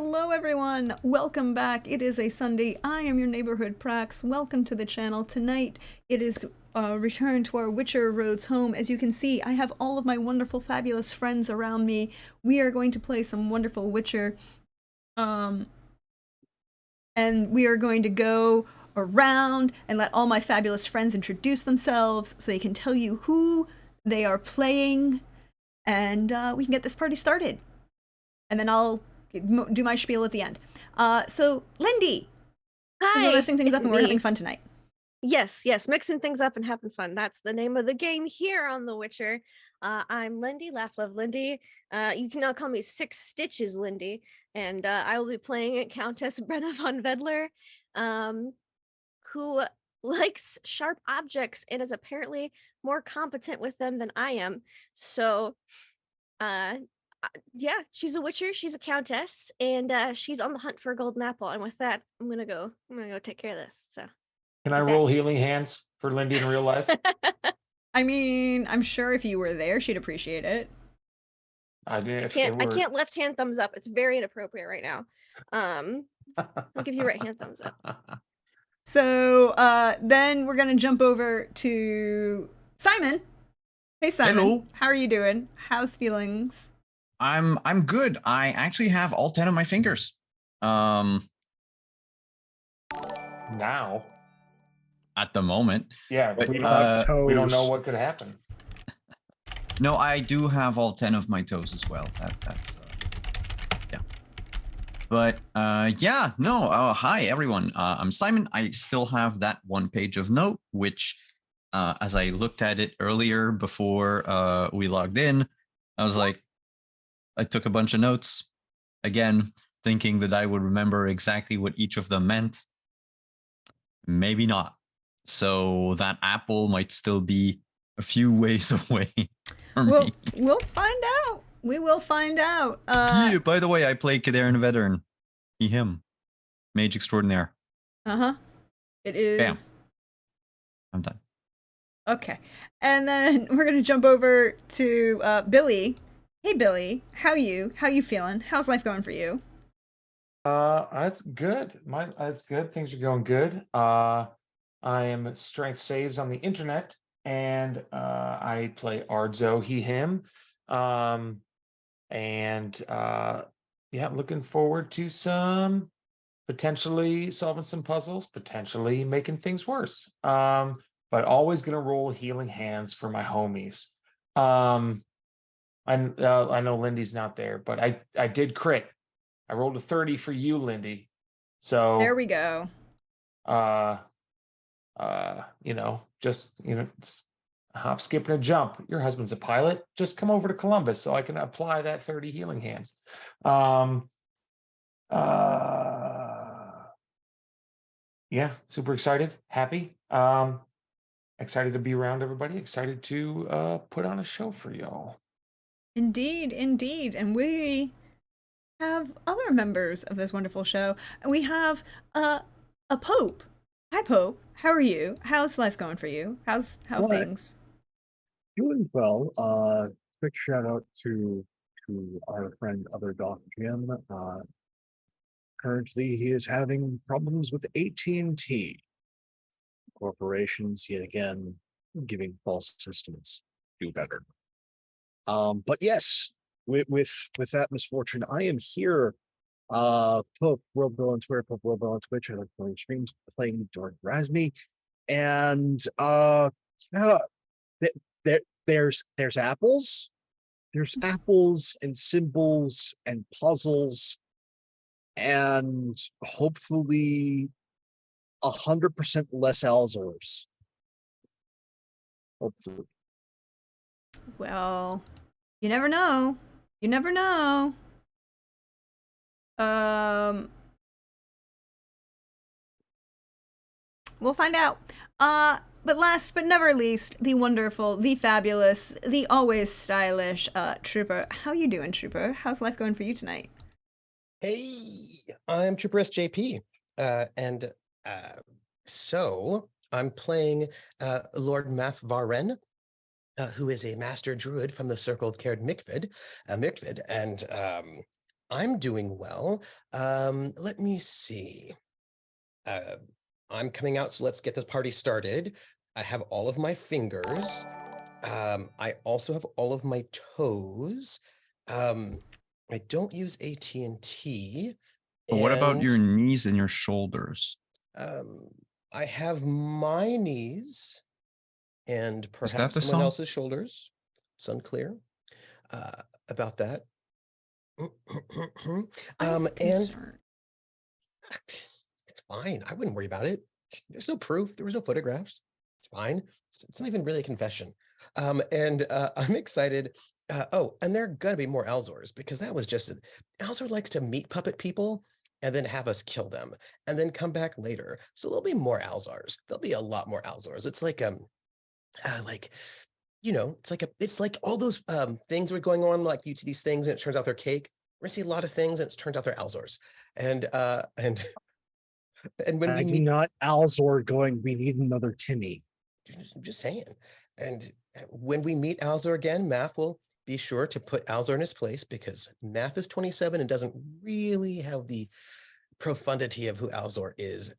Hello everyone, welcome back. It is a Sunday. I am your neighborhood Prax. Welcome to the channel. Tonight it is return to our Witcher Roads home. As you can see, I have all of my wonderful, fabulous friends around me. We are going to play some wonderful Witcher. And we are going to go around and let all my fabulous friends introduce themselves so they can tell you who they are playing, and we can get this party started. And then I'll do my spiel at the end. So, Lindy, Hi, we're messing things it's up and we're having me. fun tonight. Yes, mixing things up and having fun. That's the name of the game here on The Witcher. I'm Lindy, Laugh Love Lindy. You can now call me Six Stitches Lindy, and I will be playing Countess Brenna von Vedler, um, who likes sharp objects and is apparently more competent with them than I am. So, uh, yeah, she's a Witcher. She's a countess, and she's on the hunt for a golden apple. And with that, I'm gonna go. I'm gonna go take care of this. So. Can I Be roll back. healing hands for Lindy in real life? I mean, I'm sure if you were there, she'd appreciate it. I did. I can't left hand thumbs up. It's very inappropriate right now. I'll give you right hand thumbs up. So, then we're gonna jump over to Simon. Hey, Simon. Hello. How are you doing? How's feelings? I'm good. I actually have all 10 of my fingers. Now, At the moment. yeah, But, we don't know toes. what could happen. No, I do have all 10 of my toes as well. That's yeah. But yeah, no. Hi everyone. I'm Simon. I still have that one page of note, which as I looked at it earlier before we logged in, I was like, I took a bunch of notes again, thinking that I would remember exactly what each of them meant. Maybe not. So that apple might still be a few ways away from me. We'll find out. We will find out. Yeah, by the way, I play Kadarin Veteran. He, him. Mage extraordinaire. Uh-huh. It is. Bam. I'm done. Okay. And then we're going to jump over to Billy. Hey, Billy. How you feeling? How's life going for you? That's good. That's good. Things are going good. I am strength saves on the internet, and I play Ardzo, he, him. Yeah, I'm looking forward to some potentially solving some puzzles, potentially making things worse. But always gonna roll healing hands for my homies. I know Lindy's not there, but I did crit. I rolled a 30 for you, Lindy. So There we go. just hop, skip, and a jump. Your husband's a pilot. Just come over to Columbus so I can apply that 30 healing hands. Yeah, super excited, happy. Excited to be around everybody. Excited to put on a show for y'all. Indeed, indeed. And we have other members of this wonderful show. We have a Pope. Hi, Pope. How are you? How's life going for you? How Well, things? Doing well. Quick shout out to our friend Other Doc Jim. Currently, he is having problems with AT&T corporations yet again, giving false estimates. Do better. But yes, with that misfortune, I am here. Pope World Bill on Twitter, Pope World Bill on Twitch. I like playing streams, playing Dark Razmi, and yeah, there's apples, and symbols and puzzles, and hopefully 100% less Alzors. Hopefully. Well, you never know. You never know. We'll find out. But last but never least, the wonderful, the fabulous, the always stylish Trooper. How you doing, Trooper? How's life going for you tonight? Hey, I'm Trooperist JP, so I'm playing Lord Math Varen, who is a master druid from the Circle of Caird Mikvid, and I'm doing well. Let me see. I'm coming out, so let's get this party started. I have all of my fingers. I also have all of my toes. Um, I don't use AT&T. But what about your and, knees and your shoulders? I have my knees and Is that perhaps the someone song? else's shoulders. It's unclear about that. I'm And concerned. it's fine. I wouldn't worry about it. There's no proof. There was no photographs. It's fine. It's not even really a confession. And I'm excited. Oh, and there are gonna be more Alzors because that was just Alzor likes to meet puppet people and then have us kill them and then come back later. So there'll be more Alzars. There'll be a lot more Alzors. It's like it's like all those things were going on, like you see these things and it turns out they're cake. We're gonna see a lot of things and it turns out they're Alzors. And and when we meet, Not Alzor going, we need another Timmy. I'm just saying. And when we meet Alzor again, Math will be sure to put Alzor in his place because Math is 27 and doesn't really have the profundity of who Alzor is.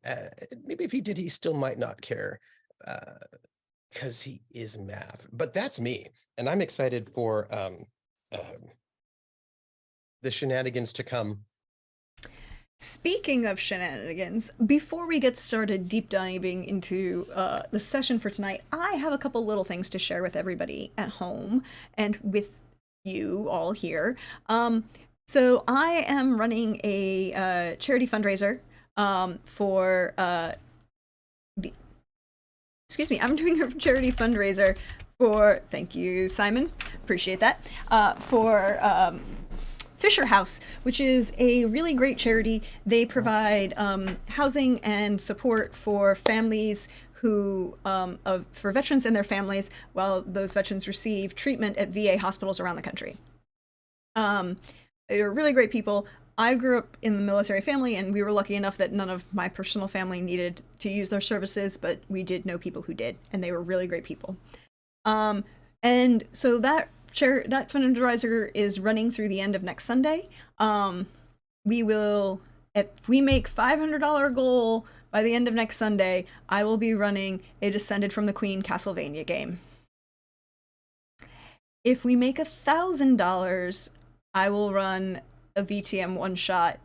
Maybe if he did, he still might not care because he is Math. But that's me, and I'm excited for the shenanigans to come. Speaking of shenanigans, before we get started deep diving into the session for tonight, I have a couple little things to share with everybody at home and with you all here. So I am running a charity fundraiser for I'm doing a charity fundraiser for, thank you, Simon, appreciate that, for Fisher House, which is a really great charity. They provide housing and support for families who, for veterans and their families, while those veterans receive treatment at VA hospitals around the country. They're really great people. I grew up in the military family, and we were lucky enough that none of my personal family needed to use their services, but we did know people who did, and they were really great people. And so that fundraiser is running through the end of next Sunday. We will, if we make $500 goal by the end of next Sunday, I will be running a Descended from the Queen Castlevania game. If we make $1,000, I will run a VTM one-shot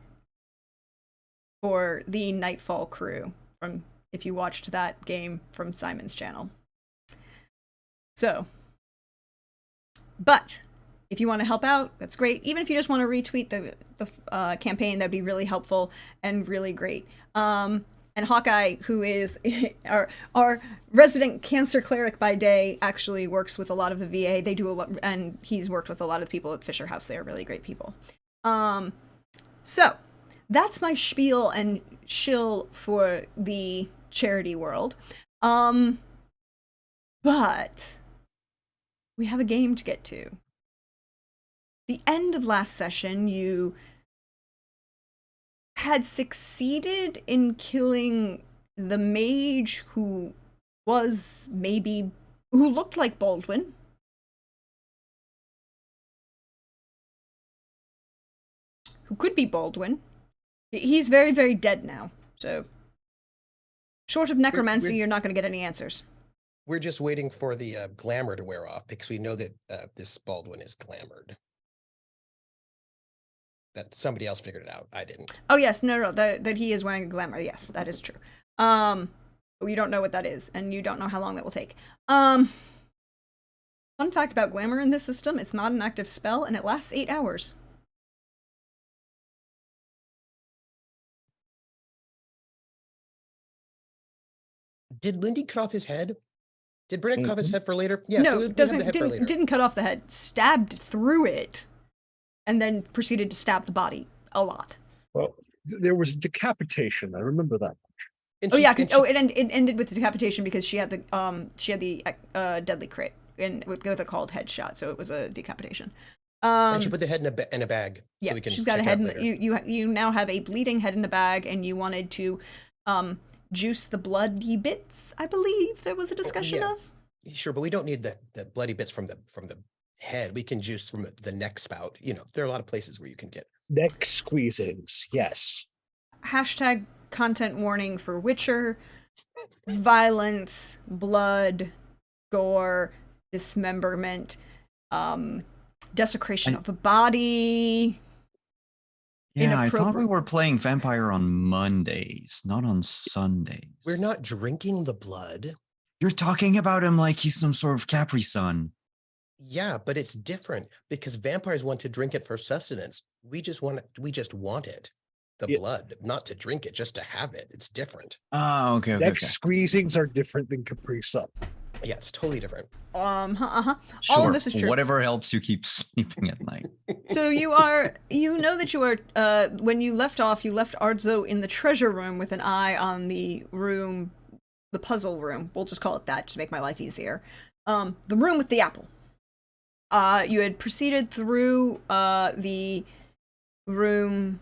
for the Nightfall crew, from if you watched that game from Simon's channel. So, but if you want to help out, that's great. Even if you just want to retweet the campaign, that'd be really helpful and really great. And Hawkeye, who is our resident cancer cleric by day, actually works with a lot of the VA. They do a lot, and he's worked with a lot of the people at Fisher House. They are really great people. So that's my spiel and shill for the charity world. But we have a game to get to. The end of last session, you had succeeded in killing the mage who looked like Baldwin. Who could be Baldwin. He's very, very dead now, so short of necromancy, you're not going to get any answers. We're just waiting for the glamour to wear off because we know that this Baldwin is glamored. That somebody else figured it out. I didn't. Oh yes, no, that he is wearing a glamour. Yes, that is true. But we don't know what that is, and you don't know how long that will take. Fun fact about glamour in this system: it's not an active spell, and it lasts 8 hours. Did Lindy cut off his head? Did Brennan cut off his head for later? Yeah, No, so we have the head for later. didn't cut off the head. Stabbed through it, and then proceeded to stab the body a lot. Well, there was decapitation. I remember that. And Oh she- yeah, and it ended with decapitation because she had the deadly crit and with a called headshot, so it was a decapitation. and she put the head in a bag. Yeah, so we can she's got a check it head. out later. You now have a bleeding head in the bag, and you wanted to juice the bloody bits. I believe there was a discussion yeah. of. Sure, but we don't need the bloody bits from the head. We can juice from the neck spout. You know, there are a lot of places where you can get Neck squeezings, yes. Hashtag content warning for Witcher. Violence, blood, gore, dismemberment, desecration I- of a body. Yeah, I thought we Inappropriate. were playing Vampire on Mondays, not on Sundays. We're not drinking the blood. You're talking about him like he's some sort of Capri Sun. Yeah, but it's different because vampires want to drink it for sustenance. We just want it. The Yeah. blood, not to drink it, just to have it. It's different. Oh, okay, okay, Neck okay. squeezings are different than Capri Sun. Yeah, it's totally different. All Sure, of this is true. whatever helps you keep sleeping at night. So you know that you are, when you left off, you left Ardzo in the treasure room with an eye on the room, the puzzle room. We'll just call it that, just to make my life easier. The room with the apple. You had proceeded through, the room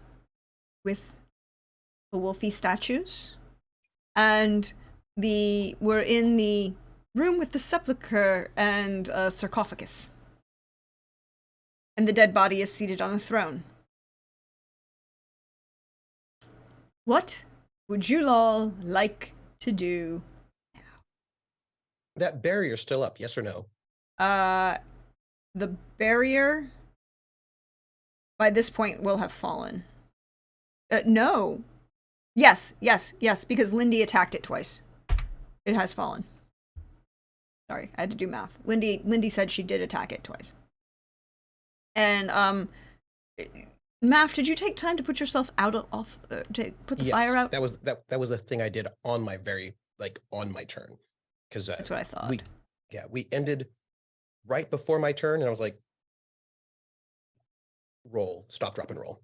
with the wolfy statues, and we're in the room with the sepulcher and a sarcophagus. And the dead body is seated on a throne. What would you all like to do? That barrier's still up, yes or no? The barrier by this point will have fallen. No. Yes, because Lindy attacked it twice. It has fallen. Sorry, I had to do math. Lindy said she did attack it twice. And Math, did you take time to put yourself out of to put the fire out? That was the thing I did on my on my turn. Because That's what I thought. We ended right before my turn, and I was like, roll, stop, drop, and roll.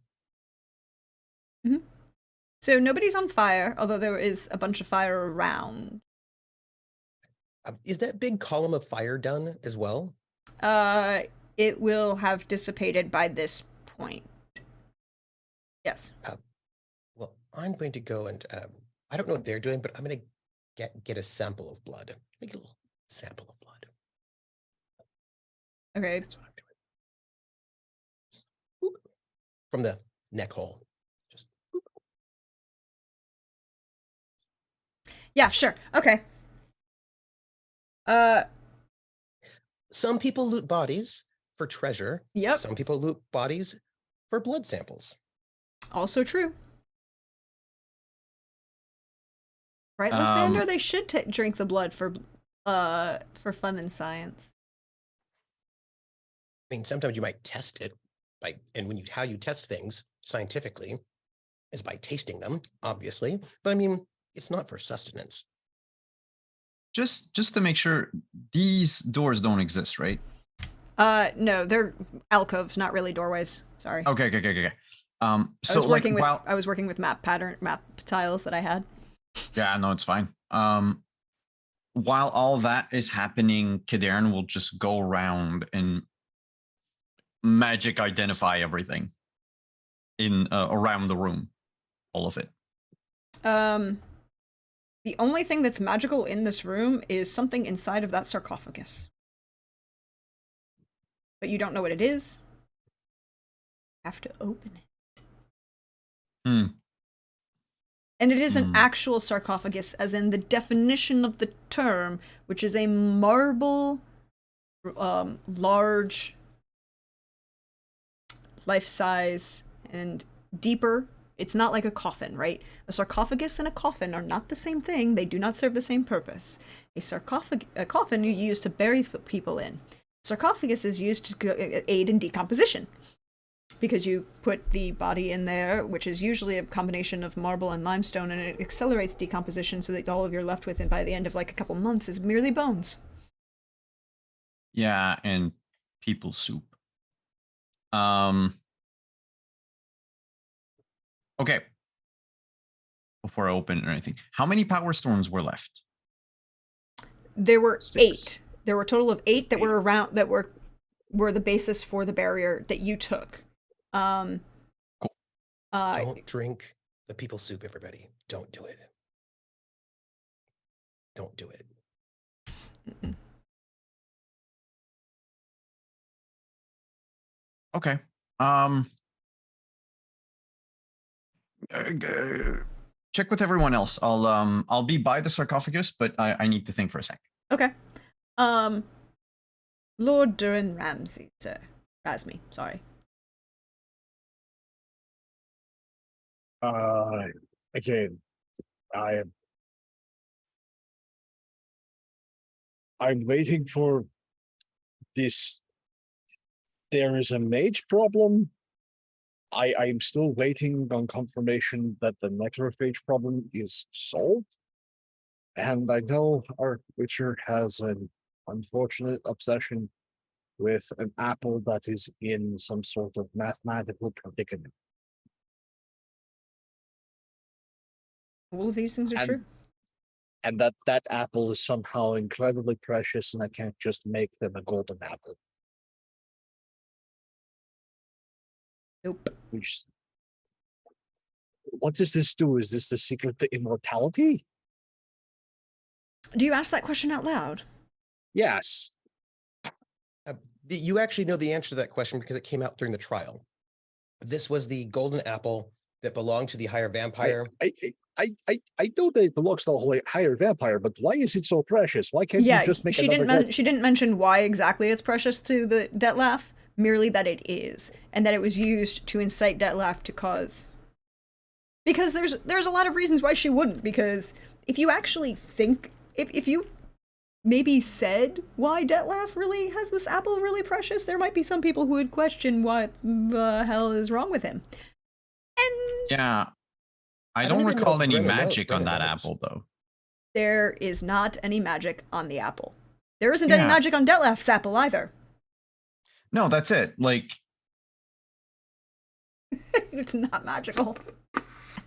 So nobody's on fire, although there is a bunch of fire around. Is that big column of fire done as well? It will have dissipated by this point. Yes. Well, I'm going to go and I don't know what they're doing, but I'm going to get a sample of blood. Make a little sample of blood. Okay. That's what I'm doing. Just, whoop, from the neck hole. Just whoop. Yeah, sure. Okay. Some people loot bodies for treasure. Yep. Some people loot bodies for blood samples. Also true. Right, Lysander? They should drink the blood for fun and science. I mean, sometimes you might test it and how you test things scientifically is by tasting them, obviously. But I mean, it's not for sustenance. Just to make sure, these doors don't exist, right? No, they're alcoves, not really doorways. Sorry. Okay. I So was working with map tiles that I had. Yeah, no, it's fine. While all that is happening, Kadern will just go around and magic identify everything in around the room, all of it. The only thing that's magical in this room is something inside of that sarcophagus. But you don't know what it is. You have to open it. And it is an actual sarcophagus, as in the definition of the term, which is a marble, large, life-size, and deeper. It's not like a coffin, right? A sarcophagus and a coffin are not the same thing. They do not serve the same purpose. A coffin you use to bury people in. Sarcophagus is used to aid in decomposition, because you put the body in there, which is usually a combination of marble and limestone, and it accelerates decomposition so that all you're left with by the end of like a couple months is merely bones. Yeah, and people soup. Okay. Before I open it or anything, how many power stones were left? There were 6. 8. There were a total of 8 that were around, that were the basis for the barrier that you took. Cool. Don't drink the people soup, everybody. Don't do it. Don't do it. Mm-mm. Okay. check with everyone else. I'll be by the sarcophagus, but I need to think for a sec. Okay. Lord Durin Ramsey, sir. Razmi, sorry. Again, I'm waiting for this. There is a mage problem. I'm still waiting on confirmation that the necrophage problem is solved. And I know our Witcher has an unfortunate obsession with an apple that is in some sort of mathematical predicament. All of these things are And- true. And that apple is somehow incredibly precious, and I can't just make them a golden apple. Nope. Which, what does this do? Is this the secret to immortality? Do you ask that question out loud? Yes. You actually know the answer to that question because it came out during the trial. This was the golden apple that belonged to the higher vampire. I know that it belongs to the higher vampire, but why is it so precious? Why can't Yeah, you just make she another didn't. She didn't mention why exactly it's precious to the Detlef. Merely that it is, and that it was used to incite Detlef to cause. Because there's a lot of reasons why she wouldn't. Because if you actually think, if you maybe said why Detlef really has this apple really precious, there might be some people who would question what the hell is wrong with him. And Yeah. I don't don't even know recall if any Brenna knows- magic on Brenna that knows. apple, though. there is not any magic on the apple. There isn't any Yeah. magic on Detlef's apple either. No, that's it. Like, It's not magical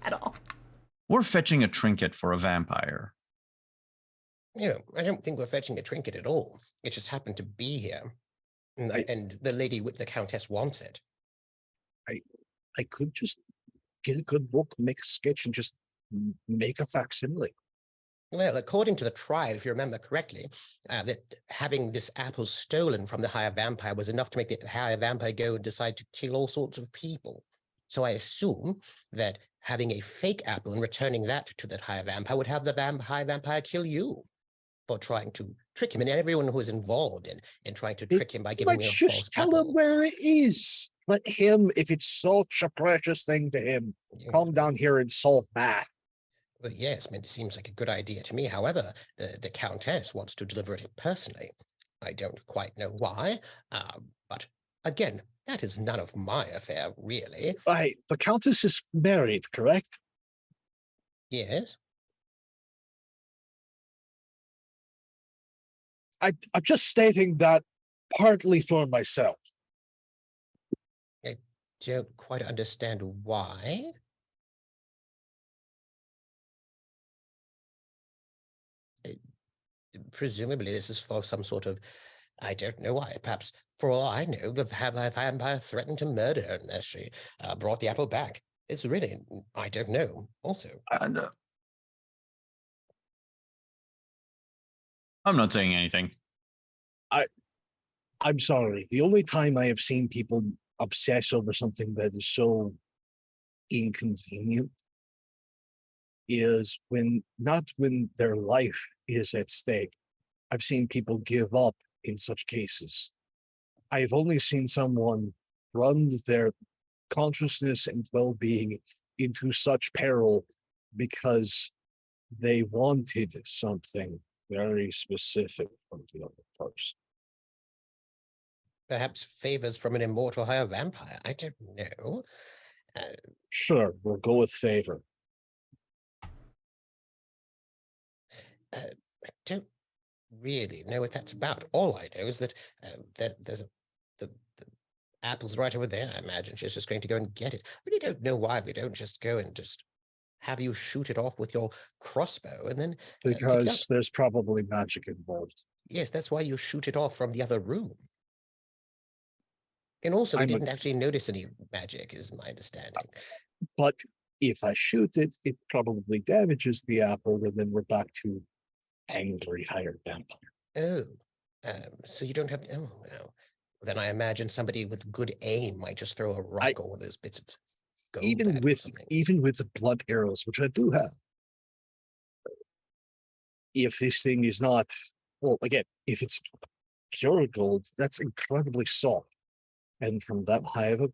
at all. we're fetching a trinket for a vampire. I don't think we're fetching a trinket at all. It just happened to be here. And the lady with the countess wants it. I could just get a good book, make a sketch, and just make a facsimile. Well, according to the trial, if you remember correctly, that having this apple stolen from the higher vampire was enough to make the higher vampire go and decide to kill all sorts of people. So I assume that having a fake apple and returning that to the higher vampire would have the higher vampire kill you for trying to trick him, and everyone who is involved in trying to trick him by giving him Let's a false just tell him apple. where it is. Let him, if it's such a precious thing to him, Yeah. come down here and solve math. Well, yes, it seems like a good idea to me. However, the Countess wants to deliver it personally. I don't quite know why, but again, that is none of my affair, really. The Countess is married, correct? Yes, I'm just stating that partly for myself. don't quite understand why. Presumably, this is for some sort of, I don't know why. Perhaps, for all I know, the vampire threatened to murder her unless she brought the apple back. It's really, I don't know. Also, And, I'm not saying anything. I'm sorry. The only time I have seen people obsess over something that is so inconvenient is not when their life is at stake. I've seen people give up in such cases. I've only seen someone run their consciousness and well-being into such peril because they wanted something very specific from the other person. perhaps favors from an immortal higher vampire. I don't know. Sure, we'll go with favor. I don't really know what that's about. All I know is that there's the apple's right over there. I imagine she's just going to go and get it. I really don't know why we don't just go and just have you shoot it off with your crossbow and then pick it up. Because there's probably magic involved. Yes, that's why you shoot it off from the other room. And also, we I'm a- didn't actually notice any magic, is my understanding. But if I shoot it, it probably damages the apple, and then we're back to angry hired vampire. Oh, so you don't have. Oh, no. Then I imagine somebody with good aim might just throw a rock or one of those bits of go even bad or with something. the blunt arrows, which I do have, if this thing is not, well, again, if it's pure gold, that's incredibly soft, and from that high of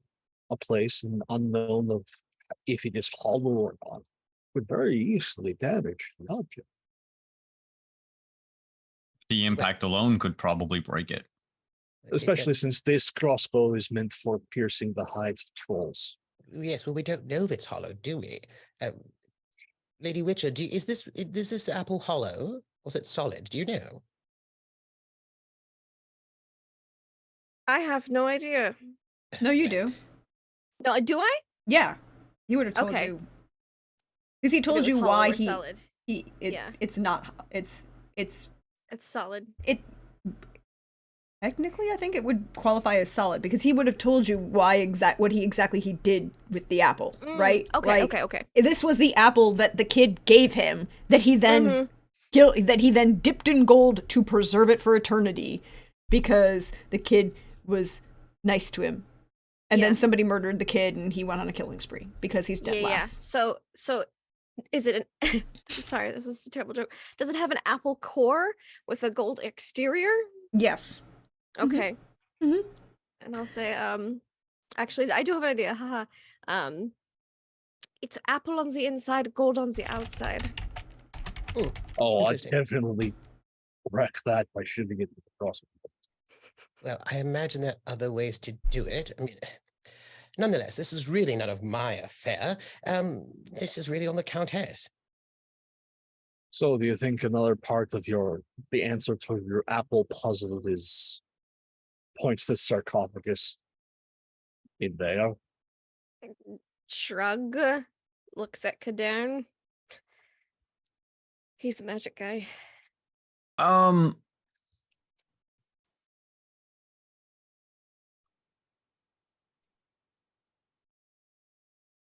a place, an unknown of if it is hollow or not, could very easily damage the object. The impact alone could probably break it. Especially since this crossbow is meant for piercing the hides of trolls. Yes, well, we don't know if it's hollow, do we? Lady Witcher, is this apple hollow? Or is it solid? Do you know? I have no idea. No, you do. No, do I? Yeah, he would have told Okay. you. Because he If it told was you hollow why or he solid. Yeah. it's not it's It's solid. it technically I think it would qualify as solid because he would have told you what he exactly did with the apple, right? Okay, Like, okay. this was the apple that the kid gave him that he then dipped in gold to preserve it for eternity because the kid was nice to him. And then somebody murdered the kid and he went on a killing spree because he's dead. Yeah. So is it an I'm sorry, this is a terrible joke. Does it have an apple core with a gold exterior? Yes. Okay. Mhm. And I'll say, actually, I do have an idea. Haha. It's apple on the inside, gold on the outside. Oh, I Interesting. definitely wreck that by shooting it with the crossbow. Well, I imagine there are other ways to do it. I mean, nonetheless, this is really none of my affair. This is really on the Countess. So do you think another part of the answer to your apple puzzle is points to sarcophagus in there? Shrug. Looks at Kadern. He's the magic guy.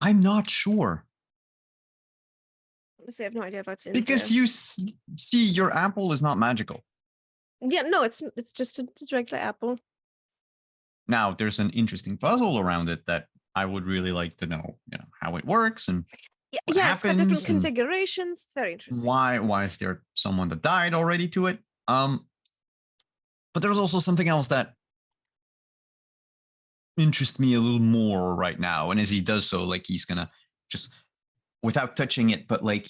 I'm not sure. Honestly, I have no idea if that's in Because there. you see, your apple is not magical. Yeah, no, it's just a regular apple. Now, there's an interesting puzzle around it that I would really like to know, how it works and Yeah, what it's got different happens and configurations. It's very interesting. why is there someone that died already to it? But there's also something else that interests me a little more right now. And as he does so, like he's gonna just without touching it, but like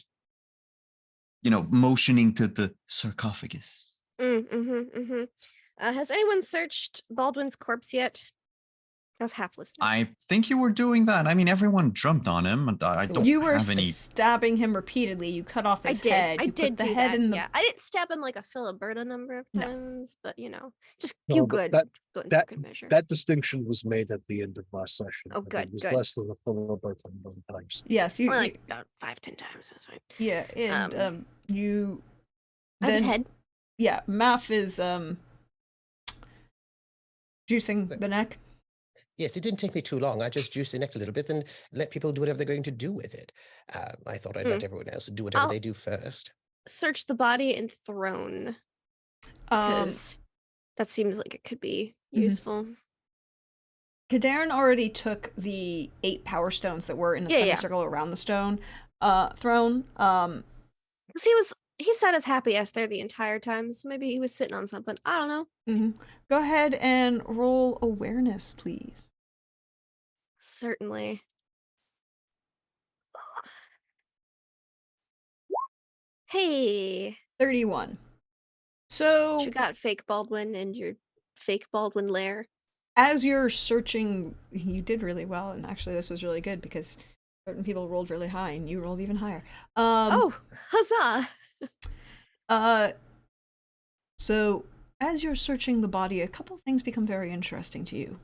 motioning to the sarcophagus. Has anyone searched Baldwin's corpse yet? I was half listening. I think you were doing that. I mean, everyone jumped on him, and I don't You were have any. stabbing him repeatedly. You cut off his head. I You did put the do head that. in the Yeah, I didn't stab him like a Filiberta number of No. times, but just No, few but good good measure. That distinction was made at the end of last session. Oh, but good, It was good. less than a full Alberta times. Yes, you Well, like about 5-10 times. That's fine. yeah, and you I have his then head. yeah, Math is juicing the neck. Yes, it didn't take me too long. I just juiced the neck a little bit and let people do whatever they're going to do with it. I thought I'd let everyone else do whatever I'll- they do first. Search the body and throne because that seems like it could be useful. Kadaren already took the 8 power stones that were in a Yeah, yeah. semicircle around the stone throne. 'Cause he sat as happy as there the entire time, so maybe he was sitting on something. I don't know. Go ahead and roll awareness, please. Certainly. Hey, 31. So you got fake Baldwin in your fake Baldwin lair. as you're searching, you did really well, and actually this was really good because certain people rolled really high and you rolled even higher. Oh, huzzah! So as you're searching the body, a couple things become very interesting to you.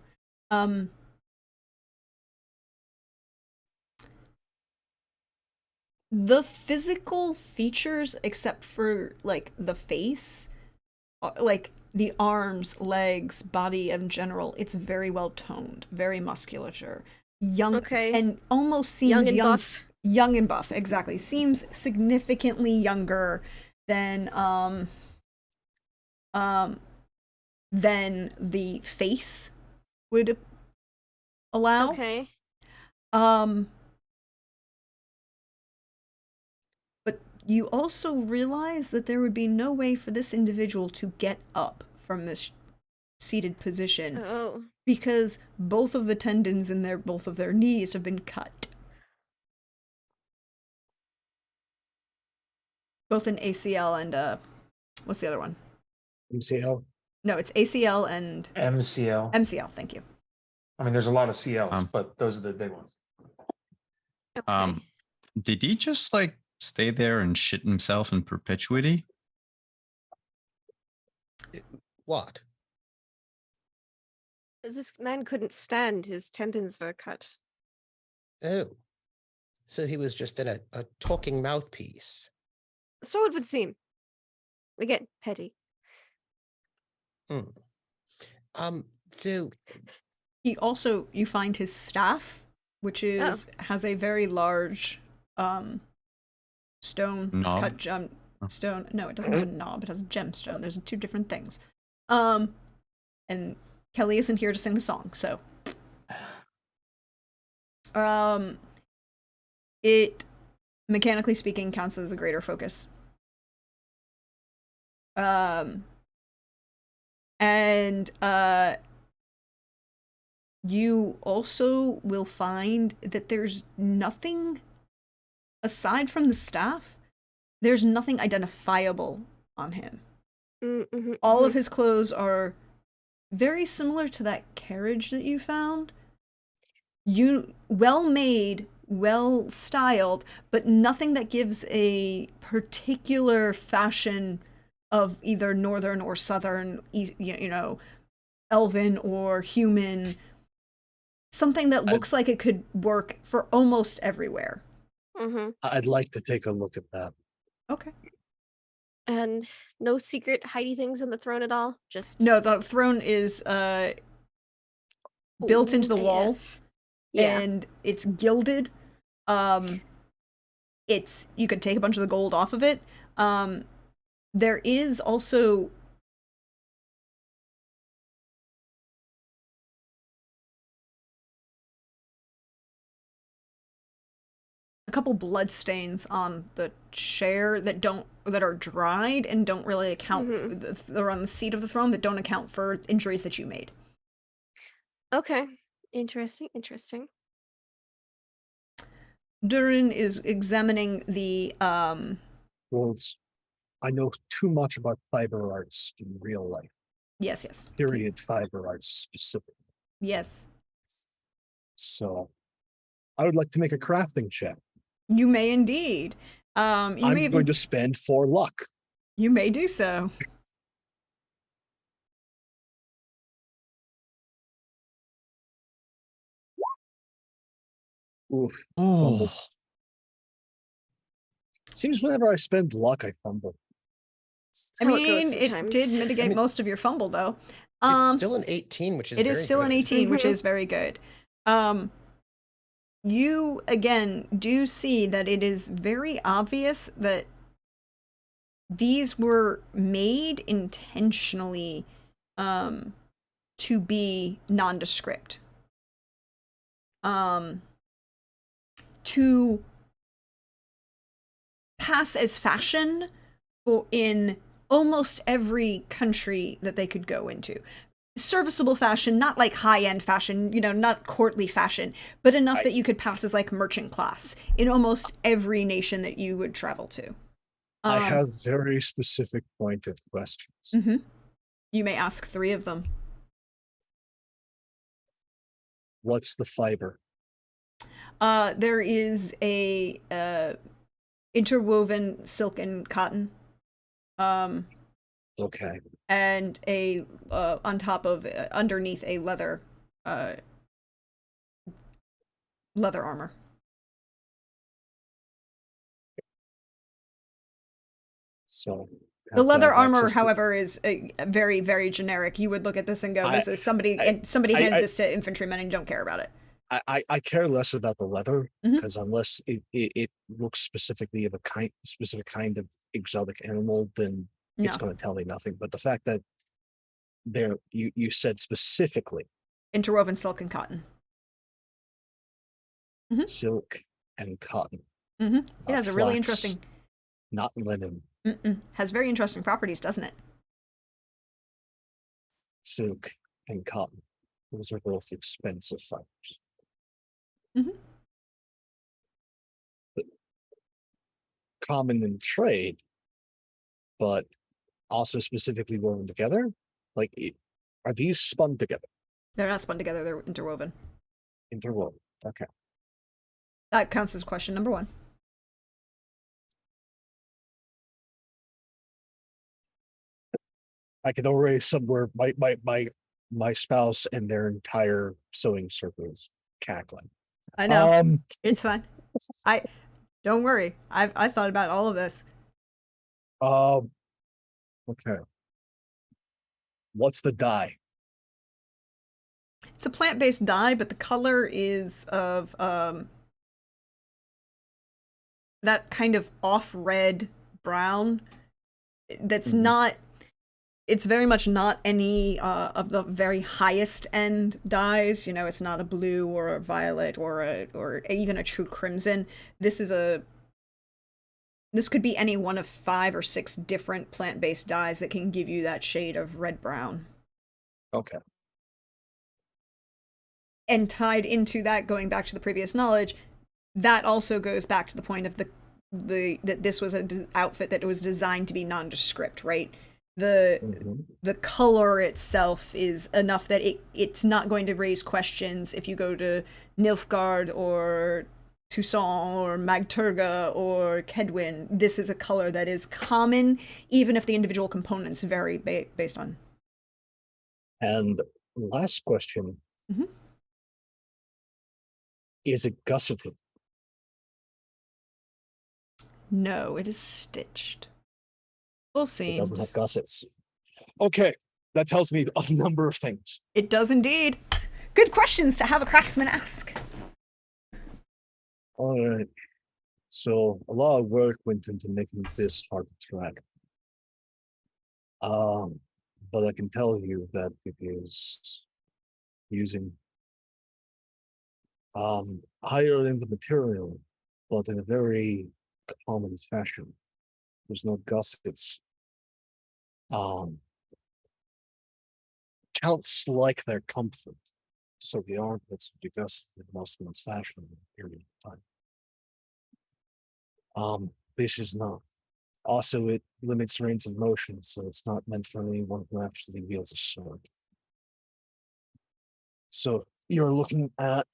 The physical features, except for like the face, like the arms, legs, body in general, it's very well toned, very musculature, young, Okay. and almost seems Young and buff. Young and buff, exactly. Seems significantly younger than the face would allow. Okay. you also realize that there would be no way for this individual to get up from this seated position Oh. because both of the tendons in both of their knees have been cut. Both in ACL and what's the other one? MCL. No, it's ACL and MCL. MCL. Thank you. I mean, there's a lot of CLs, Um, but those are the big ones. Okay. Did he just like stay there and shit himself in perpetuity? What? 'Cause this man couldn't stand, his tendons were cut. Oh. So he was just in a talking mouthpiece. So it would seem. Again, petty. Hmm. So He also, you find his staff, which has a very large stone Knob? cut gem Oh. stone. No, it doesn't have a knob. It has a gemstone. There's two different things. And Kelly isn't here to sing the song, so it mechanically speaking counts as a greater focus. And you also will find that there's nothing aside from the staff. There's nothing identifiable on him. Mm-hmm, All of his clothes are very similar to that carriage that you found. Well made, well styled, but nothing that gives a particular fashion of either northern or southern, elven or human. Something that looks like it could work for almost everywhere. Mm-hmm. I'd like to take a look at that. Okay. And no secret hidey things on the throne at all? Just No, the throne is built into the wall. AF. Yeah. And it's gilded. You could take a bunch of the gold off of it. There is also a couple blood stains on the chair that are dried and don't really account they're on the seat of the throne that don't account for injuries that you made. Okay. Interesting. Durin is examining the Well, I know too much about fiber arts in real life. yes. Period. Fiber arts specifically. Yes. So I would like to make a crafting check. You may indeed. I'm going to spend 4 luck. You may do so. Oof. Oh, Seems whenever I spend luck, I fumble. I How it goes mean, it sometimes. did mitigate mean, most of your fumble, though. it's still an 18, which is It is very still an good. 18, which Mhm. is very good. You again do see that it is very obvious that these were made intentionally to be nondescript. To pass as fashion in almost every country that they could go into. Serviceable fashion, not like high-end fashion, not courtly fashion, but enough that you could pass as like merchant class in almost every nation that you would travel to. I have very specific pointed questions. You may ask 3 of them. What's the fiber? There is a interwoven silk and cotton. Okay. And a on top of underneath a leather armor. So The leather armor, however, is very, very generic. You would look at this and go, "This is somebody handed this to infantrymen, and you don't care about it." I care less about the leather Mhm. because unless it looks specifically of a specific kind of exotic animal, then it's No. going to tell me nothing. But the fact that you said specifically Interwoven silk and cotton. silk and cotton. It has a really flax. interesting. Not linen. Has very interesting properties, doesn't it? Silk and cotton. Those are both expensive fibers. Mhm. Common in trade, but also specifically woven together. Like, are these spun together? They're not spun together, they're interwoven. Interwoven. Okay. That counts as question number 1. I can already somewhere my spouse and their entire sewing circle is cackling. I know. It's fine. Don't worry. I thought about all of this. Okay. What's the dye? It's a plant-based dye, but the color is of that kind of off-red brown. That's Mhm. not. It's very much not any of the very highest end dyes. You know, it's not a blue or a violet or even a true crimson. This could be any one of 5 or 6 different plant-based dyes that can give you that shade of red-brown. Okay. And tied into that, going back to the previous knowledge, that also goes back to the point of that this was an outfit that was designed to be nondescript, right? The color itself is enough that it's not going to raise questions if you go to Nilfgaard or Toussaint or Magturga or Kedwin. This is a color that is common, even if the individual components vary based on. And last question. Mhm. Is it gusseted? No, it is stitched. Full It doesn't have seams. gussets. Okay, that tells me a number of things. It does indeed. Good questions to have a craftsman ask. All right. So a lot of work went into making this hard to track. But I can tell you that it is using higher end material, but in a very common fashion. There's no gussets. Counts like their comfort, so the armpits would be gusseted in most men's fashion in a period of time. This is not. Also, it limits range of motion, so it's not meant for anyone who actually wields a sword. So you're looking at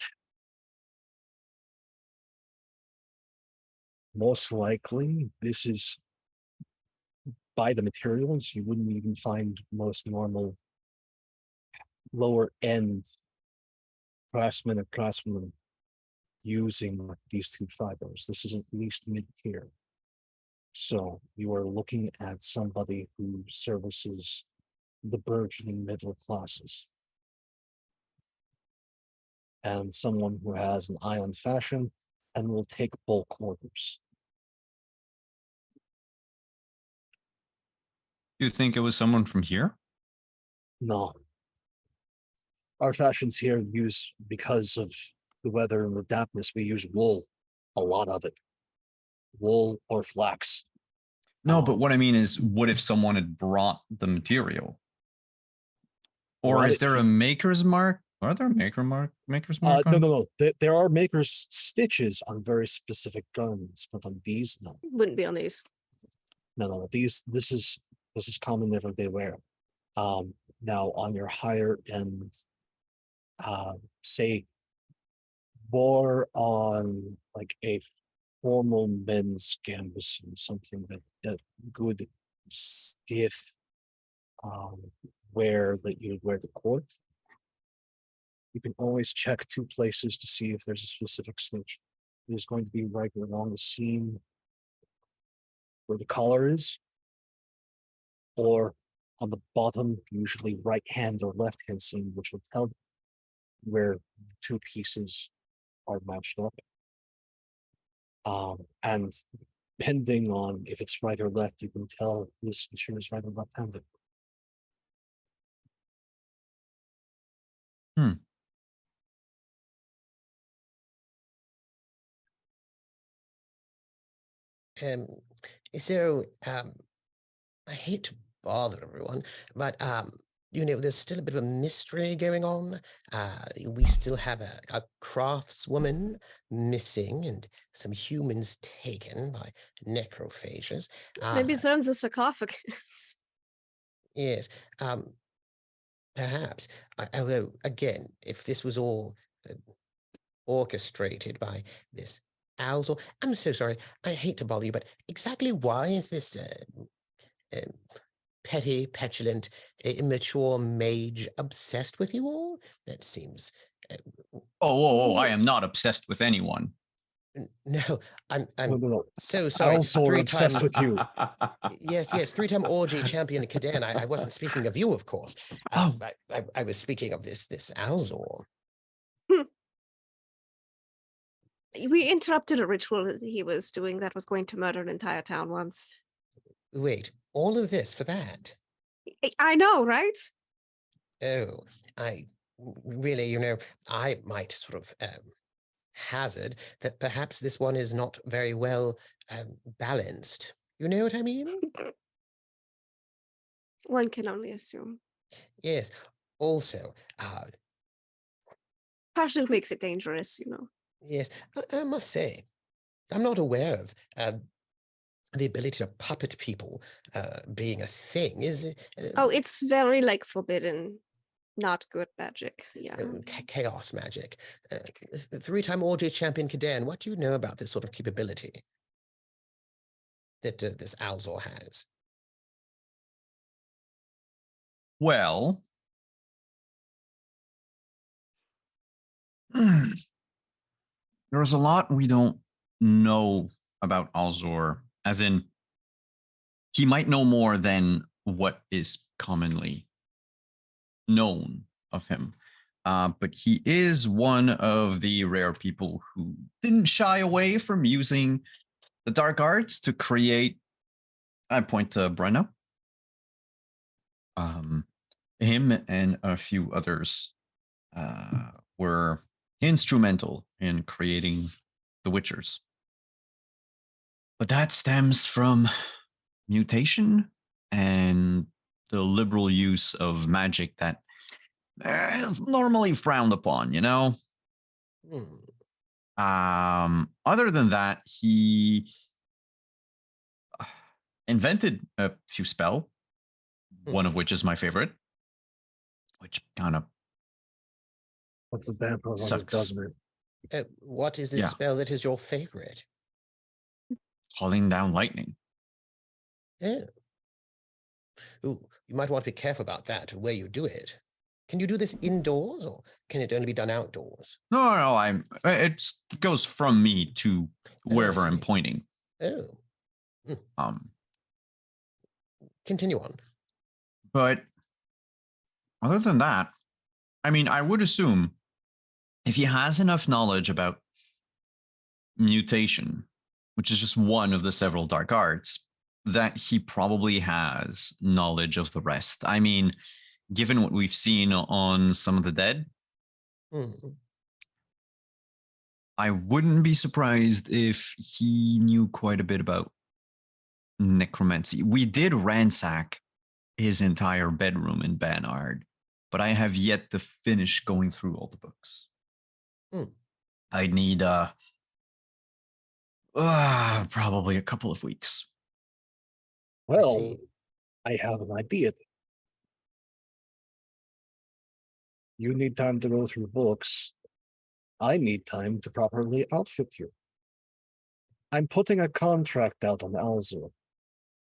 most likely this is by the materials, you wouldn't even find most normal lower end craftsmen or craftswomen using these 2 fibers. This is at least mid-tier. So you are looking at somebody who services the burgeoning middle classes. And someone who has an eye on fashion and will take bulk orders. Do you think it was someone from here? No. Our fashions here use, because of the weather and the dampness, we use wool, a lot of it. Wool or flax. No, but what I mean is, what if someone had brought the material? Or Brought is it there a here. maker's mark? Are there makers mark on? No. There are makers stitches on very specific garments, but on these, no. Wouldn't be on these. No. This is common everyday wear. Now on your higher end, say more on like a formal men's canvas and something that good stiff wear that you wear to court. You can always check 2 places to see if there's a specific stitch. There's going to be right along the seam where the collar is, or on the bottom, usually right hand or left hand seam, which will tell where the 2 pieces are matched up. And depending on if it's right or left, you can tell this stitcher is right or left-handed. And So, I hate to bother everyone, but there's still a bit of a mystery going on. We still have a craftswoman missing and some humans taken by necrophages. Maybe Uh, someone's a sarcophagus. yes, perhaps. Although, again, if this was all uh, orchestrated by this Alzor, I'm so sorry. I hate to bother you, but exactly why is this petty, petulant, immature mage obsessed with you all? That seems. Uh, I He- am not obsessed with anyone. no, I'm No, no, no. so sorry. Alzor obsessed with you. Yes, three-time orgy champion Kadan. I wasn't speaking of you, of course. Oh. I was speaking of this Alzor. we interrupted a ritual that he was doing that was going to murder an entire town once. Wait, all of this for that? I know, right? Oh, I really, I might sort of hazard that perhaps this one is not very well balanced. You know what I mean? One can only assume. Yes. Also, Partially makes it dangerous, yes, I must say, I'm not aware of the ability to puppet people being a thing. Is it? Oh, it's very forbidden, not good magic. Yeah. Chaos magic. Three-time orgy champion Kadan, what do you know about this sort of capability that this Alzor has? Well, there's a lot we don't know about Alzor, as in, he might know more than what is commonly known of him. But he is one of the rare people who didn't shy away from using the dark arts to create. I point to Brenna. Him and a few others were instrumental in creating the Witchers. But that stems from mutation and the liberal use of magic that is normally frowned upon, Other than that, he invented a few spell, one of which is my favorite, which kind of What's the bad part of it, sucks. doesn't it? What is this Yeah. spell that is your favorite? Calling down lightning. Yeah. Ooh, you might want to be careful about that, where you do it. Can you do this indoors, or can it only be done outdoors? No, it goes from me to wherever I'm see. pointing. Oh, Um, continue on. but other than that, I mean, I would assume if he has enough knowledge about mutation, which is just one of the several dark arts, that he probably has knowledge of the rest. I mean, given what we've seen on some of the dead, I wouldn't be surprised if he knew quite a bit about necromancy. We did ransack his entire bedroom in Banard, but I have yet to finish going through all the books. I need probably a couple of weeks. Well, see. I have an idea. You need time to go through books. I need time to properly outfit you. I'm putting a contract out on Alzor.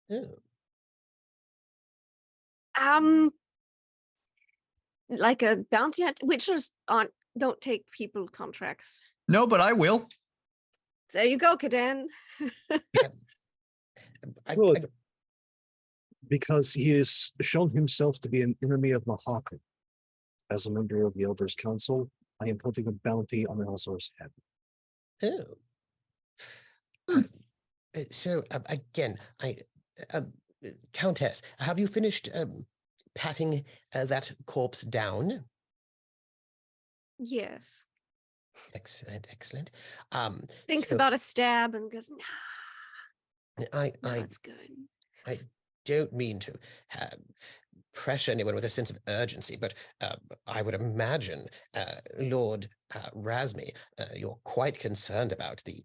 Oh. Like a bounty hunt. Witchers don't take people contracts. No, but I will. There you go, Kadan. Good. Because he has shown himself to be an enemy of Mahaka. As a member of the Elders Council, I am putting a bounty on Alzor's head. Oh. So again, Countess, have you finished patting that corpse down? Yes. Excellent. Thinks so- about a stab and goes, nah. I No, I that's good. I don't mean to pressure anyone with a sense of urgency, but I would imagine, Lord Razmi, you're quite concerned about the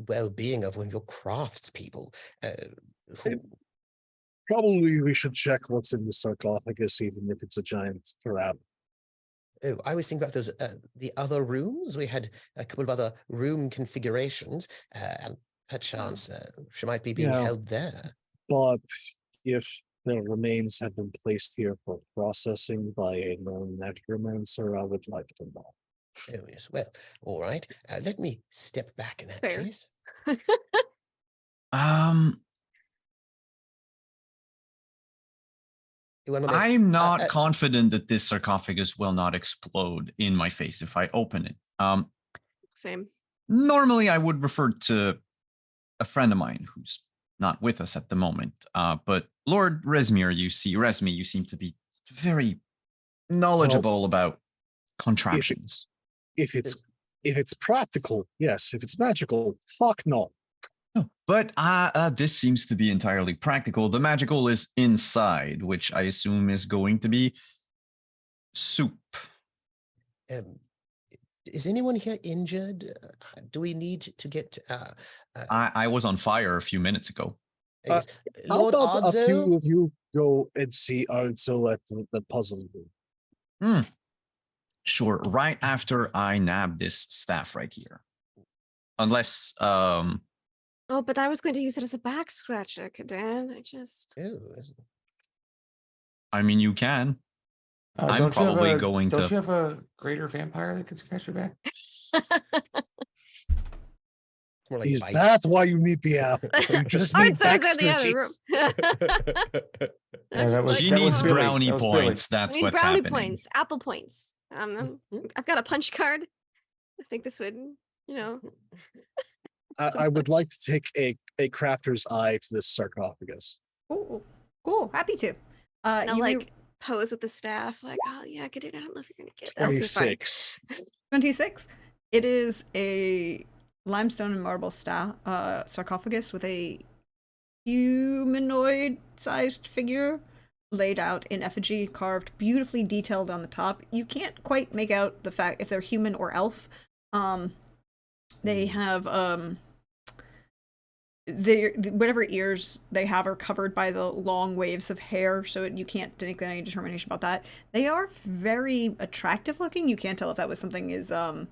well-being of one of your craftspeople. Who, Probably we should check what's in the sarcophagus, even if it's a giant trap. oh, I was thinking about those the other rooms. We had a couple of other room configurations, and perchance she might be being Yeah. held there. But if the remains have been placed here for processing by a known necromancer, I would like to know. Oh yes, well, all right. Let me step back in that Fair. case. One moment. I'm not uh, confident that this sarcophagus will not explode in my face if I open it. Same. Normally I would refer to a friend of mine who's not with us at the moment. But Lord Resmir, you seem to be very knowledgeable about contraptions. If it's practical, yes. If it's magical, fuck no. But this seems to be entirely practical. The magical is inside, which I assume is going to be soup. Is anyone here injured? Do we need to get? I was on fire a few minutes ago. Yes. How Lord about a Arzo? few of you go and see Arzo at the puzzle room? Sure, right after I nab this staff right here. Unless Oh, but I was going to use it as a back scratcher, Kadan. Oh, I mean you can. I'm Don't you have probably a- going Don't to- you have a greater vampire that can scratch your back? it's more like Is bite. that why you need the apple? You just need Arzo's back in the other room. scratches. Yeah, that was- she that needs Billy. brownie That was Billy. points. That's I need what's brownie happening. points, apple points. I've got a punch card. I think this would, I would like to take a crafter's eye to this sarcophagus. Cool. Cool. Happy to. I'll You may- like pose with the staff, like, oh yeah, Kadan, I don't know if you're gonna get that. Okay, fine. 26. 26. It is a limestone and marble sarcophagus with a humanoid-sized figure laid out in effigy, carved, beautifully detailed on the top. You can't quite make out the fact if they're human or elf. They have whatever ears they have are covered by the long waves of hair, so you can't make any determination about that. They are very attractive looking. You can't tell if that was something is a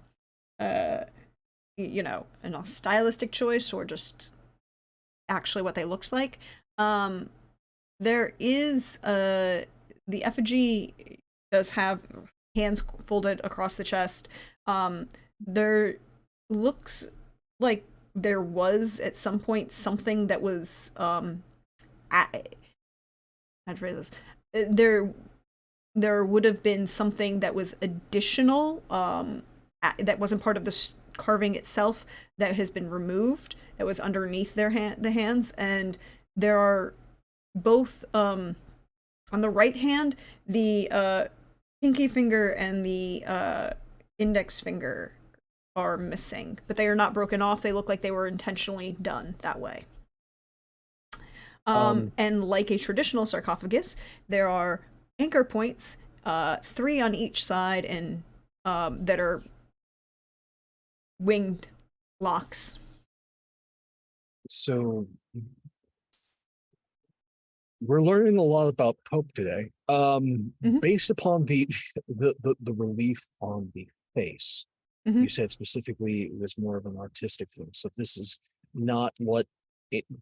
stylistic choice or just actually what they looked like. There is the effigy does have hands folded across the chest. There looks like there was at some point something that was I'd phrase this. There would have been something that was additional that wasn't part of the carving itself that has been removed, that was underneath the hands, and there are both on the right hand the pinky finger and the index finger are missing, but they are not broken off. They look like they were intentionally done that way. And like a traditional sarcophagus, there are anchor points, 3 on each side, and that are winged locks. So we're learning a lot about Pope today. Based upon the relief on the face, you said specifically it was more of an artistic thing. So this is not what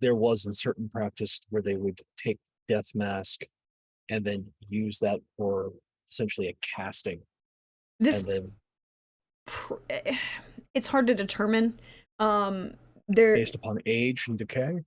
there was in certain practice where they would take death mask and then use that for essentially a casting. This and then it's hard to determine. based upon age and decay.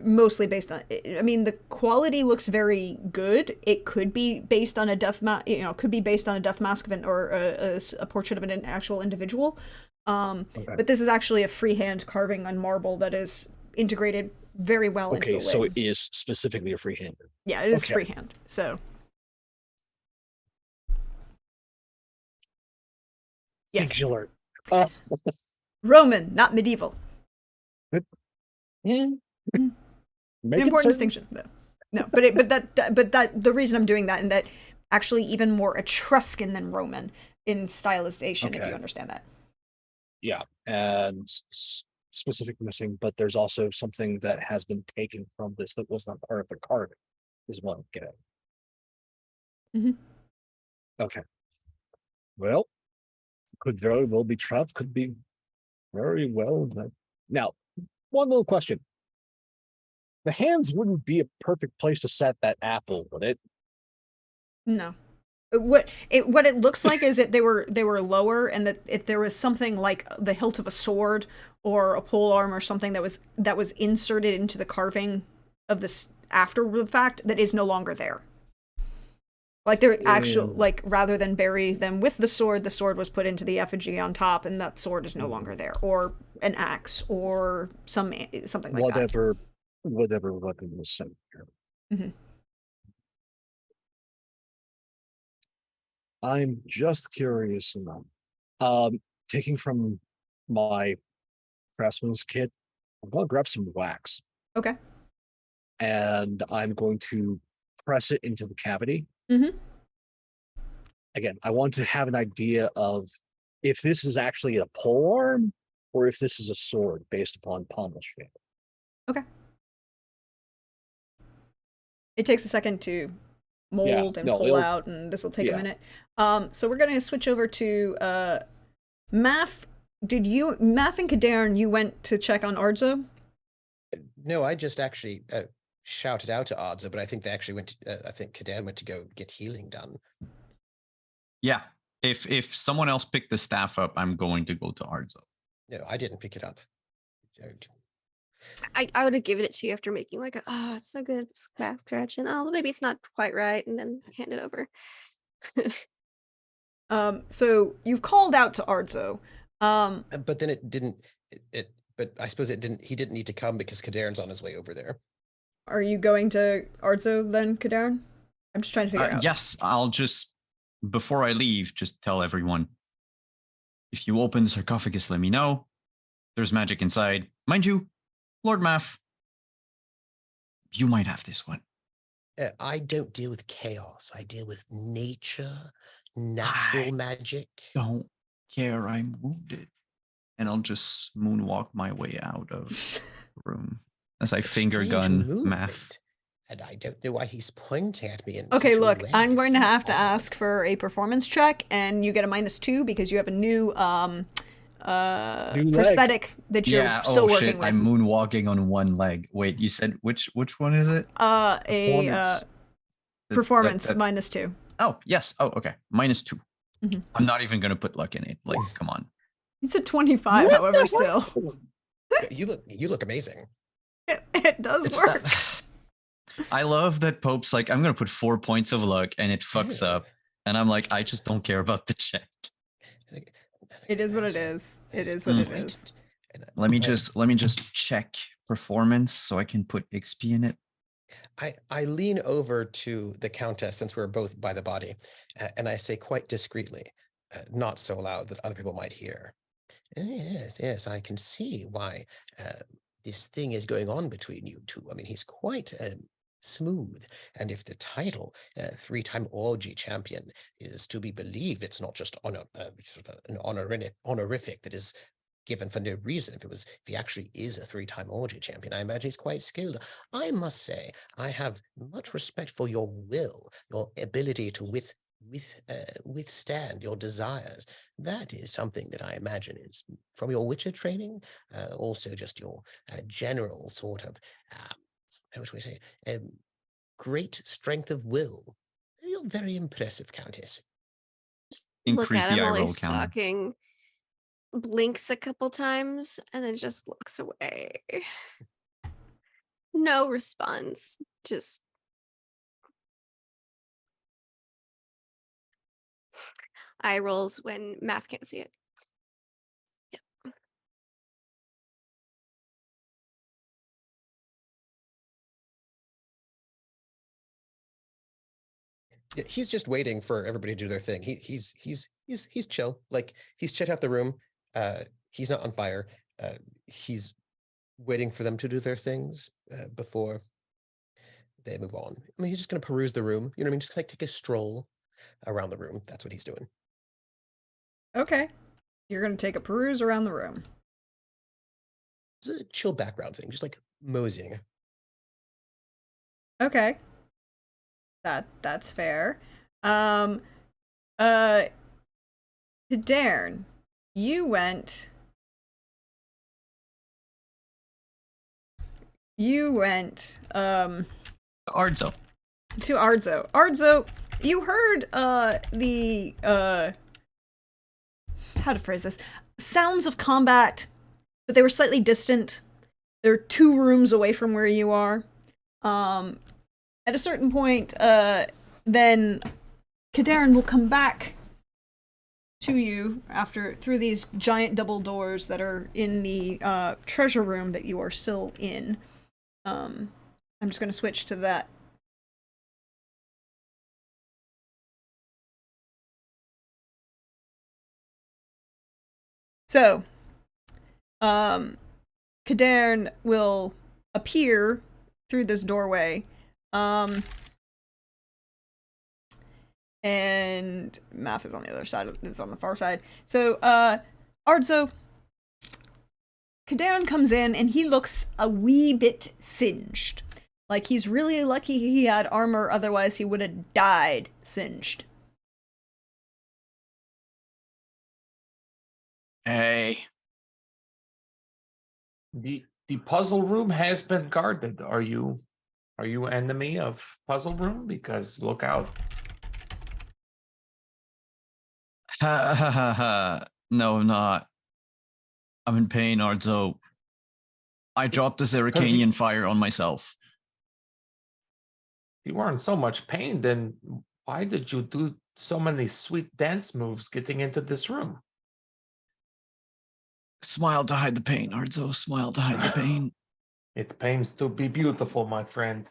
Mostly based on, I mean, the quality looks very good. It could be based on a death mask, could be based on a death mask of or a portrait of an actual individual. But this is actually a freehand carving on marble that is integrated very well into the Okay, so wing. it is specifically a freehander. Yeah, it is okay. freehand. So yes, Singular. Roman, not medieval. Make An it important certain. distinction, though. No, but the reason I'm doing that, and that actually even more Etruscan than Roman in stylization, if Okay. you understand that. Yeah, and specific missing, but there's also something that has been taken from this that was not part of the carving, is what I'm getting. Mhm. Okay. Well, could very well be trapped. Could be very well that. Now, one little question: the hands wouldn't be a perfect place to set that apple, would it? No. What it looks like is that they were lower, and that if there was something like the hilt of a sword or a pole arm or something that was inserted into the carving of this after the fact, that is no longer there. Like they're actual, Ew. like rather than bury them with the sword was put into the effigy on top, and that sword is no longer there, or an axe, or something like Whatever weapon was sent here. that. Hmm. I'm just curious enough. Taking from my craftsman's kit, I'm gonna grab some wax Okay. and I'm going to press it into the cavity. Mm-hmm. Again, I want to have an idea of if this is actually a pole arm or if this is a sword based upon pommel shape. Okay. It takes a second to mold and no, pull it'll- out, and this will take a yeah. minute. So we're gonna switch over to Math. Math and Kadarn, you went to check on Ardzo? No, I just actually shouted out to Odza, but I think they actually went to, I think Kadan went to go get healing done. Yeah. If someone else picked the staff up, I'm going to go to Ardzo. No, I didn't pick it up. I would have given it to you after making like it's so good back scratch, and maybe it's not quite right, and then hand it over. So you've called out to Ardzo. But then it didn't. But I suppose it didn't. He didn't need to come because Kadarn's on his way over there. Are you going to Ardzo then, Kadarn? I'm just trying to figure out. Yes, I'll just, before I leave, just tell everyone, if you open the sarcophagus, let me know. There's magic inside. Mind you, Lord Math, you might have this one. I don't deal with chaos. I deal with nature, natural magic. Don't care, I'm wounded. And I'll just moonwalk my way out of the room as I It's a finger strange gun Math. movement, and I don't know why he's pointing at me in Okay, such a look, way. I'm going to So have to odd. ask for a performance check, and you get a -2 because you have a new leg. prosthetic that you're Yeah, still oh working shit, with. I'm moonwalking on one leg. Wait, you said which one is it? Performance. Performance That- -2. Oh, yes. Oh, okay. -2. Mhm. I'm not even gonna put luck in it. Like, come on. It's a 25, What however, the still. heck? You look amazing. It does It's work. that- I love that Pope's like, I'm gonna put 4 points of luck and it fucks Yeah. up. And I'm like, I just don't care about the check. Like, It is what it is. It is what it is. Let me just check performance so I can put XP in it. I lean over to the Countess, since we're both by the body, and I say quite discreetly, not so loud that other people might hear. Yes, I can see why this thing is going on between you two. I mean, he's quite smooth, and if the title, 3-time orgy champion, is to be believed, it's not just sort of an honorific that is given for no reason. If he actually is a 3-time orgy champion, I imagine he's quite skilled. I must say, I have much respect for your will, your ability to withstand your desires. That is something that I imagine is from your Witcher training, also just your general sort of, how should we say, great strength of will. You're very impressive, Countess. Increase Look at the him eye while roll he's counter. talking, blinks a couple times, and then just looks away. No response. Just eye rolls when Math can't see it. Yeah, he's just waiting for everybody to do their thing. He's chill. Like, he's checked out the room. He's not on fire. He's waiting for them to do their things before they move on. I mean, he's just going to peruse the room. You know what I mean? Just like take a stroll around the room. That's what he's doing. Okay. You're going to take a peruse around the room. It's a chill background thing, just like moseying. Okay. That's fair. Darn, you went Ardzo. to Ardzo. Ardzo, you heard the how to phrase this? Sounds of combat, but they were slightly distant. They're 2 rooms away from where you are. At a certain point, then Kadarin will come back to you through these giant double doors that are in the treasure room that you are still in. I'm just going to switch to that. So, Kadarin will appear through this doorway, and Math is on the other side, is on the far side. So, Ardzo, Kadarin comes in, and he looks a wee bit singed. Like he's really lucky he had armor, otherwise he would have died singed. Hey. The puzzle room has been guarded. Are you enemy of puzzle room? Because look out. Ha ha ha ha. No, I'm not. I'm in pain, Ardzo. I dropped the Zeracanian fire on myself. You were in so much pain, then why did you do so many sweet dance moves getting into this room? Smile to hide the pain, Ardzo. Smile to hide the pain. It pains to be beautiful, my friend.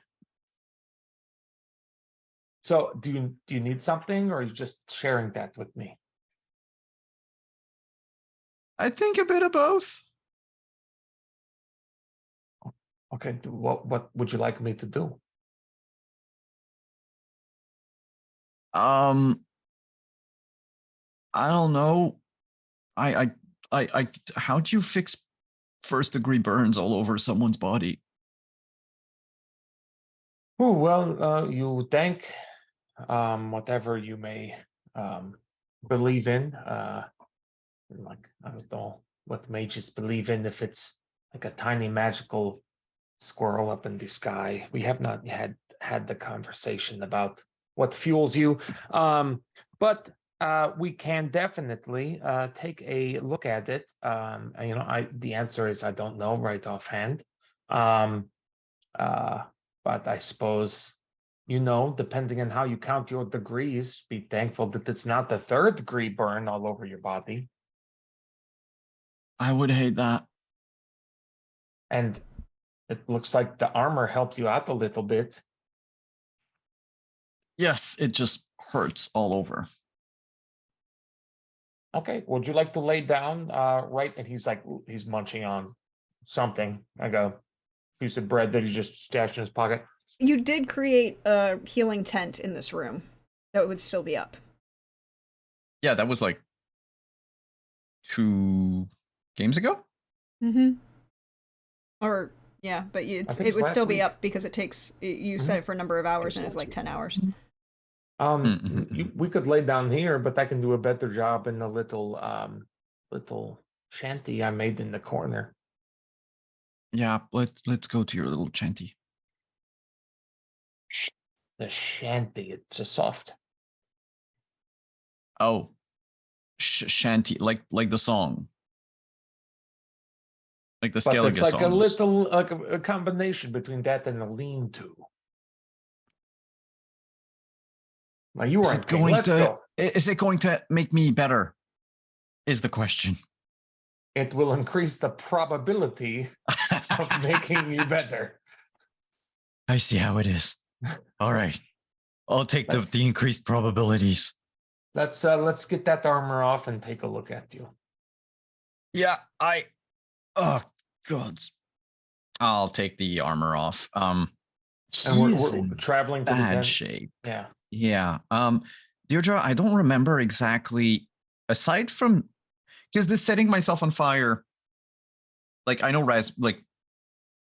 So do you need something, or are you just sharing that with me? I think a bit of both. Okay, what would you like me to do? I don't know. How'd you fix 1st-degree burns all over someone's body? Oh, well, you thank whatever you may believe in. Like, I don't know what mages believe in, if it's like a tiny magical squirrel up in the sky. We have not had the conversation about what fuels you. But we can definitely take a look at it. And, the answer is I don't know right offhand. But I suppose, depending on how you count your degrees, be thankful that it's not the 3rd-degree burn all over your body. I would hate that. And it looks like the armor helped you out a little bit. Yes, it just hurts all over. Okay, would you like to lay down right? And he's munching on something, like a piece of bread that he just stashed in his pocket. You did create a healing tent in this room that would still be up. Yeah, that was like 2 games ago? Mm-hmm. But it would still be week. up because it takes, you set it for a number of hours and it's like 10 hours. We could lay down here, but I can do a better job in the little shanty I made in the corner. Yeah, let's go to your little shanty. The shanty, it's a soft. Oh, shanty, like the song, like the But Skellige it's like songs. a little, like a combination between that and a lean-to. Now you are in pain. Let's go. Is it going to make me better? Is the question. It will increase the probability of making you better. I see how it is. All right, I'll take the increased probabilities. Let's get that armor off and take a look at you. Yeah, oh gods, I'll take the armor off. And He is we're in traveling to the bad tent. shape. Yeah. Yeah. Deirdre, I don't remember exactly, aside from, because this setting myself on fire, like I know Raz, like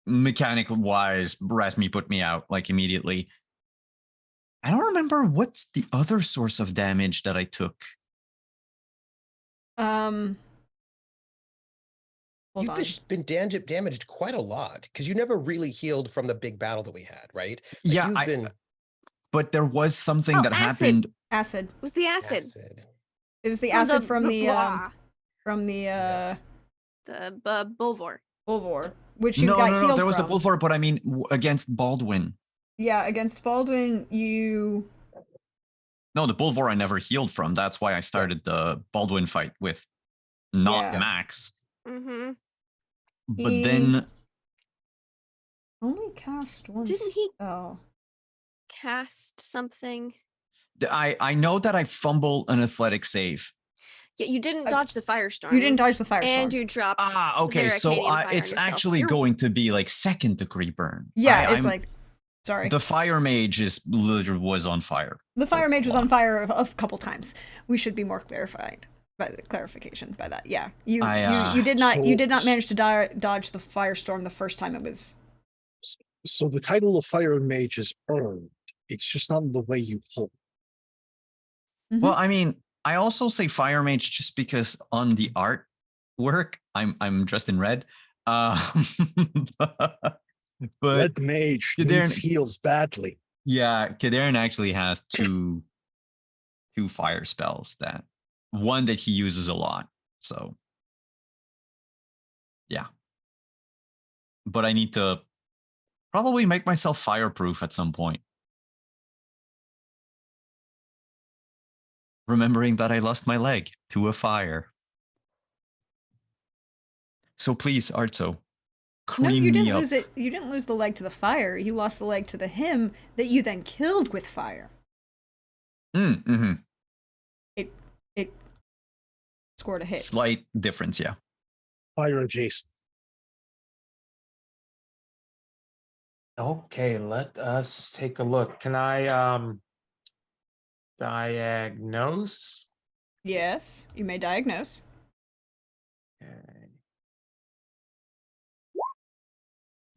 mechanical wise, Rasmi put me out like immediately. I don't remember what's the other source of damage that I took. Hold You've on. been damaged quite a lot because you never really healed from the big battle that we had, right? Like, Yeah, you've I- been But there was something Oh, that acid. happened. Acid. It was the acid. It was the acid from the blah, Yes. the Bulvor. Bulvor, which you No, got no, healed no. There was the from. Bulvor, but I mean against Baldwin. Yeah, against Baldwin, you. No, the Bulvor I never healed from. That's why I started the Baldwin fight with not Yeah. Max. Mm-hmm. But He- then Only cast once. Didn't he Oh. cast something? I know that I fumble an athletic save. Yeah, you didn't Uh, dodge the firestorm. You didn't dodge the firestorm. And you dropped. Ah, okay. So Zeracanian fire on it's yourself. actually You're- going to be like second degree burn. Yeah, it's I'm- like. Sorry. the fire mage was on fire. The fire for mage was a on while. fire a couple times. We should be more clarified by the clarification by that. Yeah, you did not manage to dodge the firestorm the first time it was. So the title of Fire Mage is earned. It's just not the way you hold. Well, I mean, I also say fire mage just because on the artwork I'm dressed in red. But Red Mage You're needs there- heals badly. yeah, Kaderin actually has two fire spells, that one that he uses a lot. So yeah. But I need to probably make myself fireproof at some point. Remembering that I lost my leg to a fire. So please, Arto, No, cream you me didn't up. lose it. You didn't lose the leg to the fire. You lost the leg to the him that you then killed with fire. Mm-hmm. It scored a hit. Slight difference, yeah. Fire adjacent. Okay, let us take a look. Can I diagnose? Yes, you may diagnose. Okay.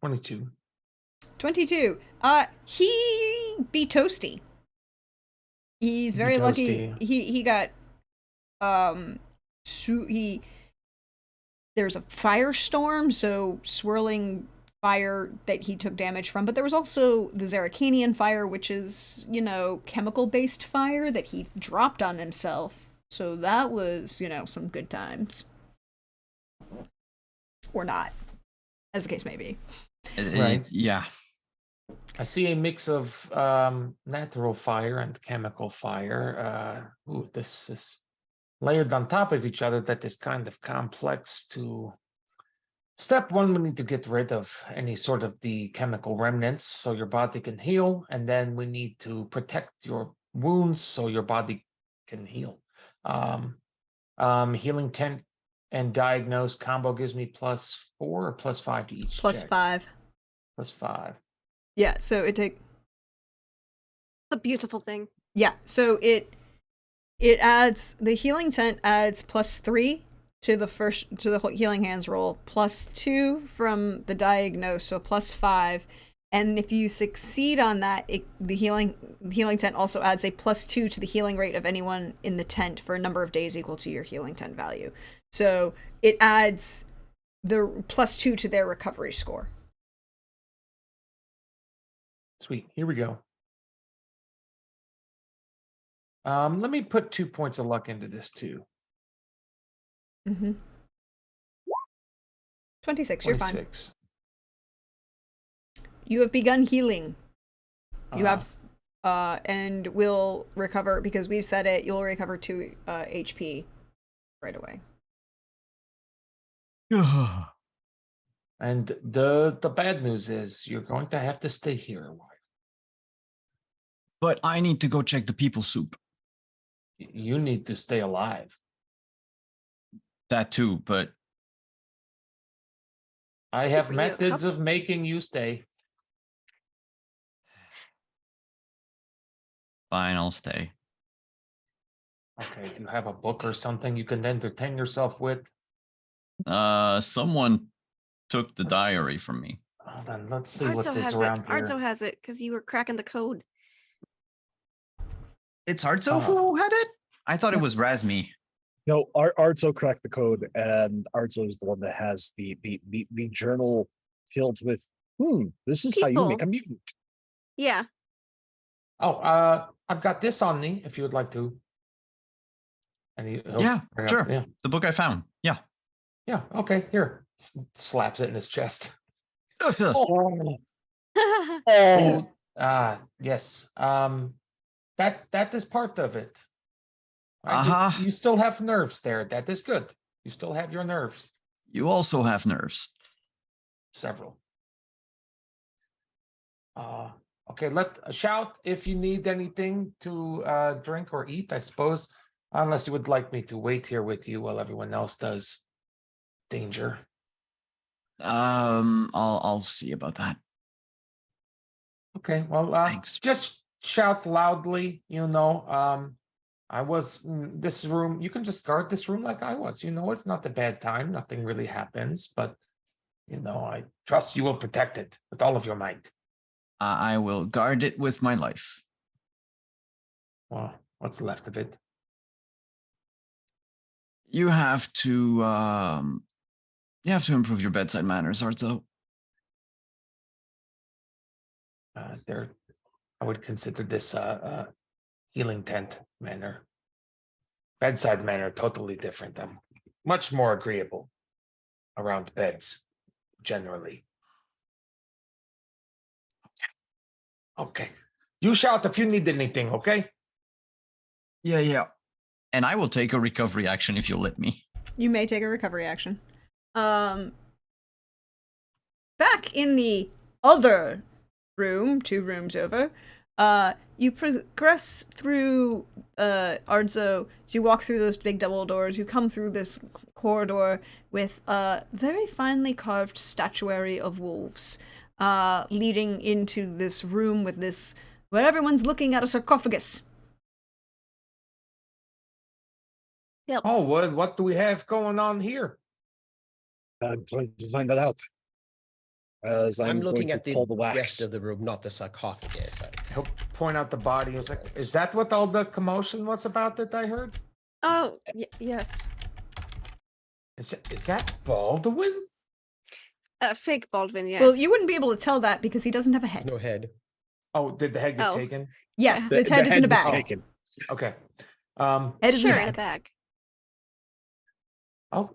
22. 22. He be toasty. He's very lucky. toasty. He got there's a firestorm, so swirling fire that he took damage from, but there was also the Zeracanian fire, which is, chemical based fire that he dropped on himself. So that was, some good times. Or not, as the case may be. Right. Yeah. I see a mix of natural fire and chemical fire. This is layered on top of each other. That is kind of complex. To step one, we need to get rid of any sort of the chemical remnants so your body can heal, and then we need to protect your wounds so your body can heal. Healing 10 and diagnose combo gives me +4 or +5 to each. check? +5. +5. Yeah, so it take. It's a beautiful thing. Yeah, so it adds, the healing tent adds +3 to the healing hands roll, +2 from the diagnose, so +5. And if you succeed on that, the healing tent also adds a +2 to the healing rate of anyone in the tent for a number of days equal to your healing tent value. So it adds the +2 to their recovery score. Sweet. Here we go. Let me put 2 points of luck into this too. 26, you're fine. 26. You have begun healing. You Uh, have, and will recover, because we've said it, you'll recover 2 HP right away. And the bad news is you're going to have to stay here a while. But I need to go check the people soup. You need to stay alive. That too, but I have bring you a methods cup. of making you stay. Fine, I'll stay. Okay, do you have a book or something you can entertain yourself with? Someone took the diary from me. Hold on, let's see what Arzo is has it. around here. Arzo has it because you were cracking the code. It's Arzo Uh, who had it? I thought it was Razmi. No, Arzo cracked the code, and Arzo is the one that has the journal filled with. This is how you make People. a mutant. Yeah. Oh, I've got this on me if you would like to. And he'll Yeah, bring up- sure. Yeah, The book I found. Yeah. yeah. Okay, here. Slaps it in his chest. Oh, Oh, yes. That is part of it. Right? Uh-huh. You still have nerves there. That is good. You still have your nerves. You also have nerves. Several. Okay, shout if you need anything to drink or eat, I suppose. Unless you would like me to wait here with you while everyone else does. Danger. I'll see about that. Okay, well, Thanks. just shout loudly, I was in this room. You can just guard this room like I was. It's not a bad time. Nothing really happens, but I trust you will protect it with all of your might. I will guard it with my life. Well, what's left of it? You have to improve your bedside manners, Arzo. I would consider this healing tent manner. Bedside manner, totally different. I'm much more agreeable around beds, generally. Okay. You shout if you need anything, okay? Yeah. And I will take a recovery action if you'll let me. You may take a recovery action. Back in the other room, 2 rooms over, you progress through Arzo. As you walk through those big double doors, you come through this corridor with a very finely carved statuary of wolves, leading into this room with this, where everyone's looking at a sarcophagus. Oh, what do we have going on here? I'm trying to find that out. As I'm I'm looking going at to the pull the rest wax. of the room, not the sarcophagus. He'll point out the body. He was like, is that what all the commotion was about that I heard? Oh, yes. Is that Baldwin? Fake Baldwin, yes. Well, you wouldn't be able to tell that because he doesn't have a head. No head. Oh, did the head get Oh. taken? Yes, Yeah. the head is in a was bag. taken. Okay. Head is Sure, in a in a bag. bag. Oh,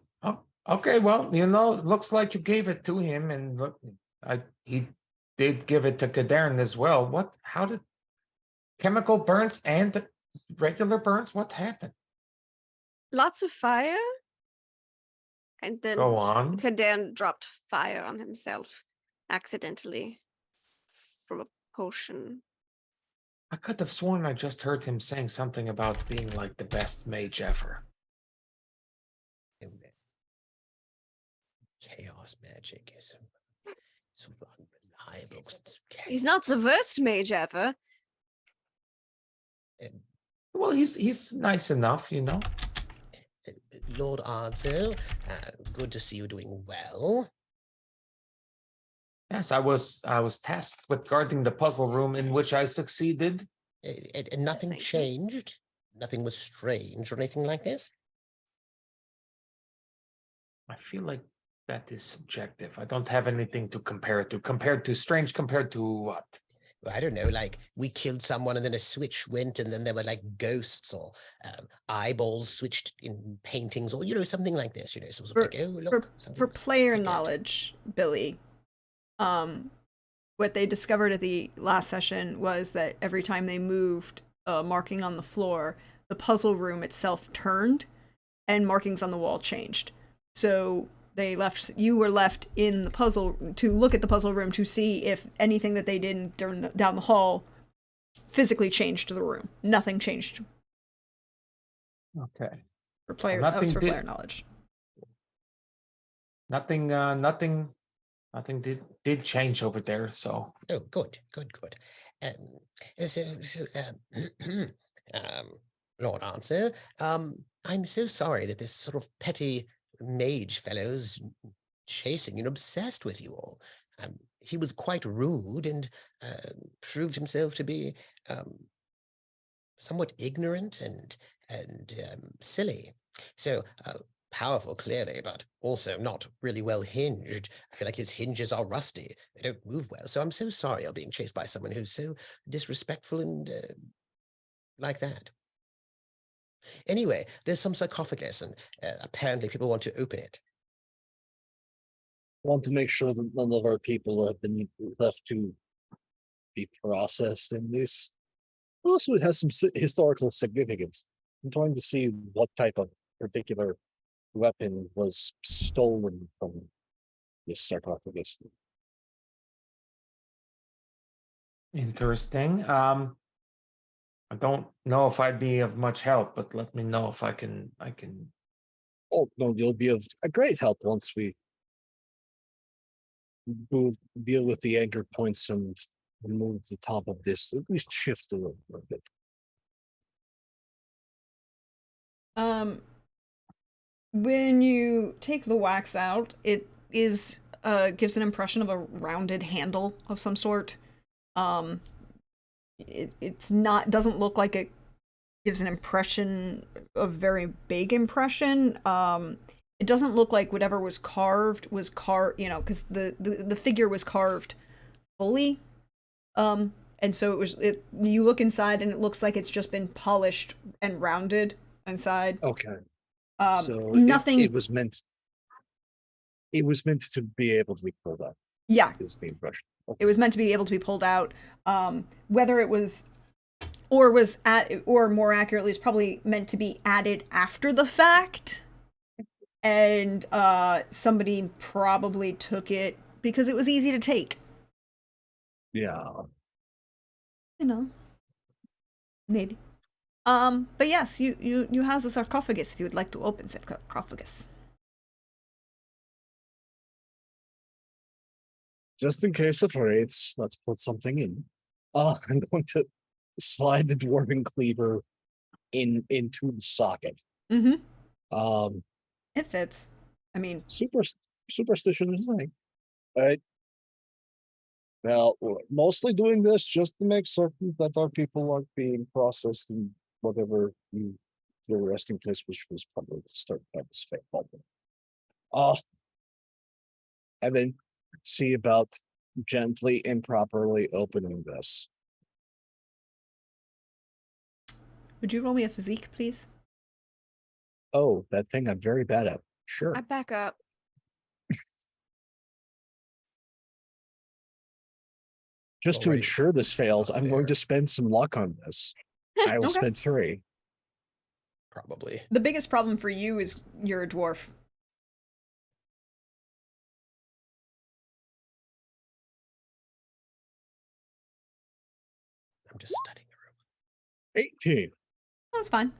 okay. Well, it looks like you gave it to him, and look, he did give it to Kadarin as well. How did chemical burns and regular burns? What happened? Lots of fire. And then Go on. Kadan dropped fire on himself accidentally from a potion. I could have sworn I just heard him saying something about being like the best mage ever. Chaos magic is sort of unreliable. He's not the worst mage ever. Well, he's nice enough, Lord Arzo, good to see you doing well. Yes, I was tasked with guarding the puzzle room, in which I succeeded. And nothing Thank you. changed? Nothing was strange or anything like this? I feel like that is subjective. I don't have anything to compare it to. Compared to strange, compared to what? Well, I don't know, like we killed someone and then a switch went and then there were like ghosts or eyeballs switched in paintings or, something like this, sort of For- like, oh, look. For something's player forget. knowledge, Billy, what they discovered at the last session was that every time they moved a marking on the floor, the puzzle room itself turned and markings on the wall changed. So you were left in the puzzle to look at the puzzle room to see if anything that they did down the hall physically changed the room. Nothing changed Okay. for player Nothing that was for did- player knowledge. Nothing Nothing did change over there. So Oh, good, good, good. So, Lord Answer, I'm so sorry that this sort of petty mage fellow's chasing and obsessed with you all. He was quite rude and proved himself to be somewhat ignorant and silly. So powerful, clearly, but also not really well hinged. I feel like his hinges are rusty; they don't move well. So I'm so sorry you're being chased by someone who's so disrespectful and like that. Anyway, there's some sarcophagus, and apparently people want to open it. Want to make sure that none of our people have been left to be processed in this. Also, it has some historical significance. I'm trying to see what type of particular weapon was stolen from this sarcophagus. interesting. I don't know if I'd be of much help, but let me know if I can. Oh no, you'll be of a great help once we deal with the anchor points and remove the top of this. At least shift a little bit. When you take the wax out, it is gives an impression of a rounded handle of some sort. It's not, doesn't look like it gives an impression, a very big impression. It doesn't look like whatever was carved, you know, because the figure was carved fully. And so you look inside and it looks like it's just been polished and rounded inside. Okay. So Nothing. It was meant. It was meant to be able to be pulled out. Yeah, Is the impression. Okay. it was meant to be able to be pulled out. Whether it was, or more accurately, is probably meant to be added after the fact. And somebody probably took it because it was easy to take. Yeah. You know, maybe. But yes, you have the sarcophagus if you would like to open the sarcophagus. Just in case of raids, let's put something in. I'm going to slide the dwarven cleaver into the socket. Mm-hmm. It fits. I mean, Superstition is a thing. Right. Now, we're mostly doing this just to make certain that our people aren't being processed in whatever your resting place, which was probably the start of this fake bubble. And then see about gently and properly opening this. would you roll me a physique, please? Oh, that thing I'm very bad at. Sure. I back up. Just to Alrighty. ensure this fails, I'm going There. to spend some luck on this. I will Okay. spend 3. Probably. The biggest problem for you is you're a dwarf. I'm just studying the room. 18. That's fine.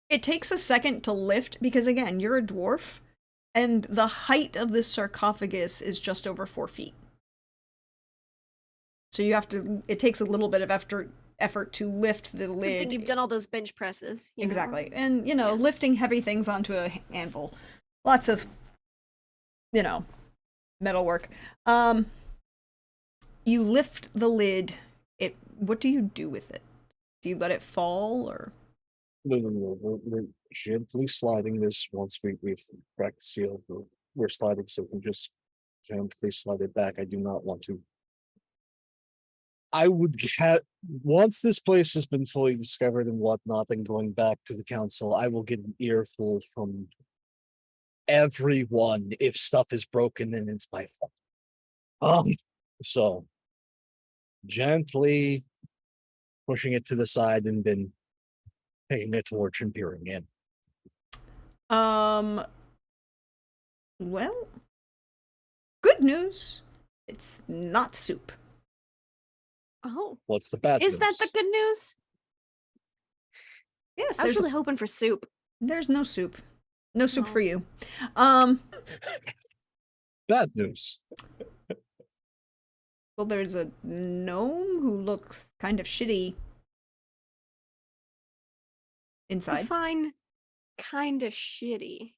It takes a second to lift because again, you're a dwarf, and the height of this sarcophagus is just over 4 feet. So you have to. It takes a little bit of effort to lift the I lid. think you've done all those bench presses. You know? Exactly, and you know, Yeah. lifting heavy things onto a anvil, lots of, you know, metalwork. You lift the lid. What do you do with it? Do you let it fall, or? No. We're gently sliding this once we've cracked the seal. We're sliding so we can just gently slide it back. I do not want to. I would get once this place has been fully discovered and whatnot, and going back to the council, I will get an earful from everyone if stuff is broken and it's my fault. So gently pushing it to the side and then taking a torch and peering in. Well, good news. It's not soup. Oh, What's the bad is that news? the good news? Yes, I was there's really hoping for soup. there's no soup. No soup No. for you. Bad news. Well, there's a gnome who looks kind of shitty inside. Define kind of shitty.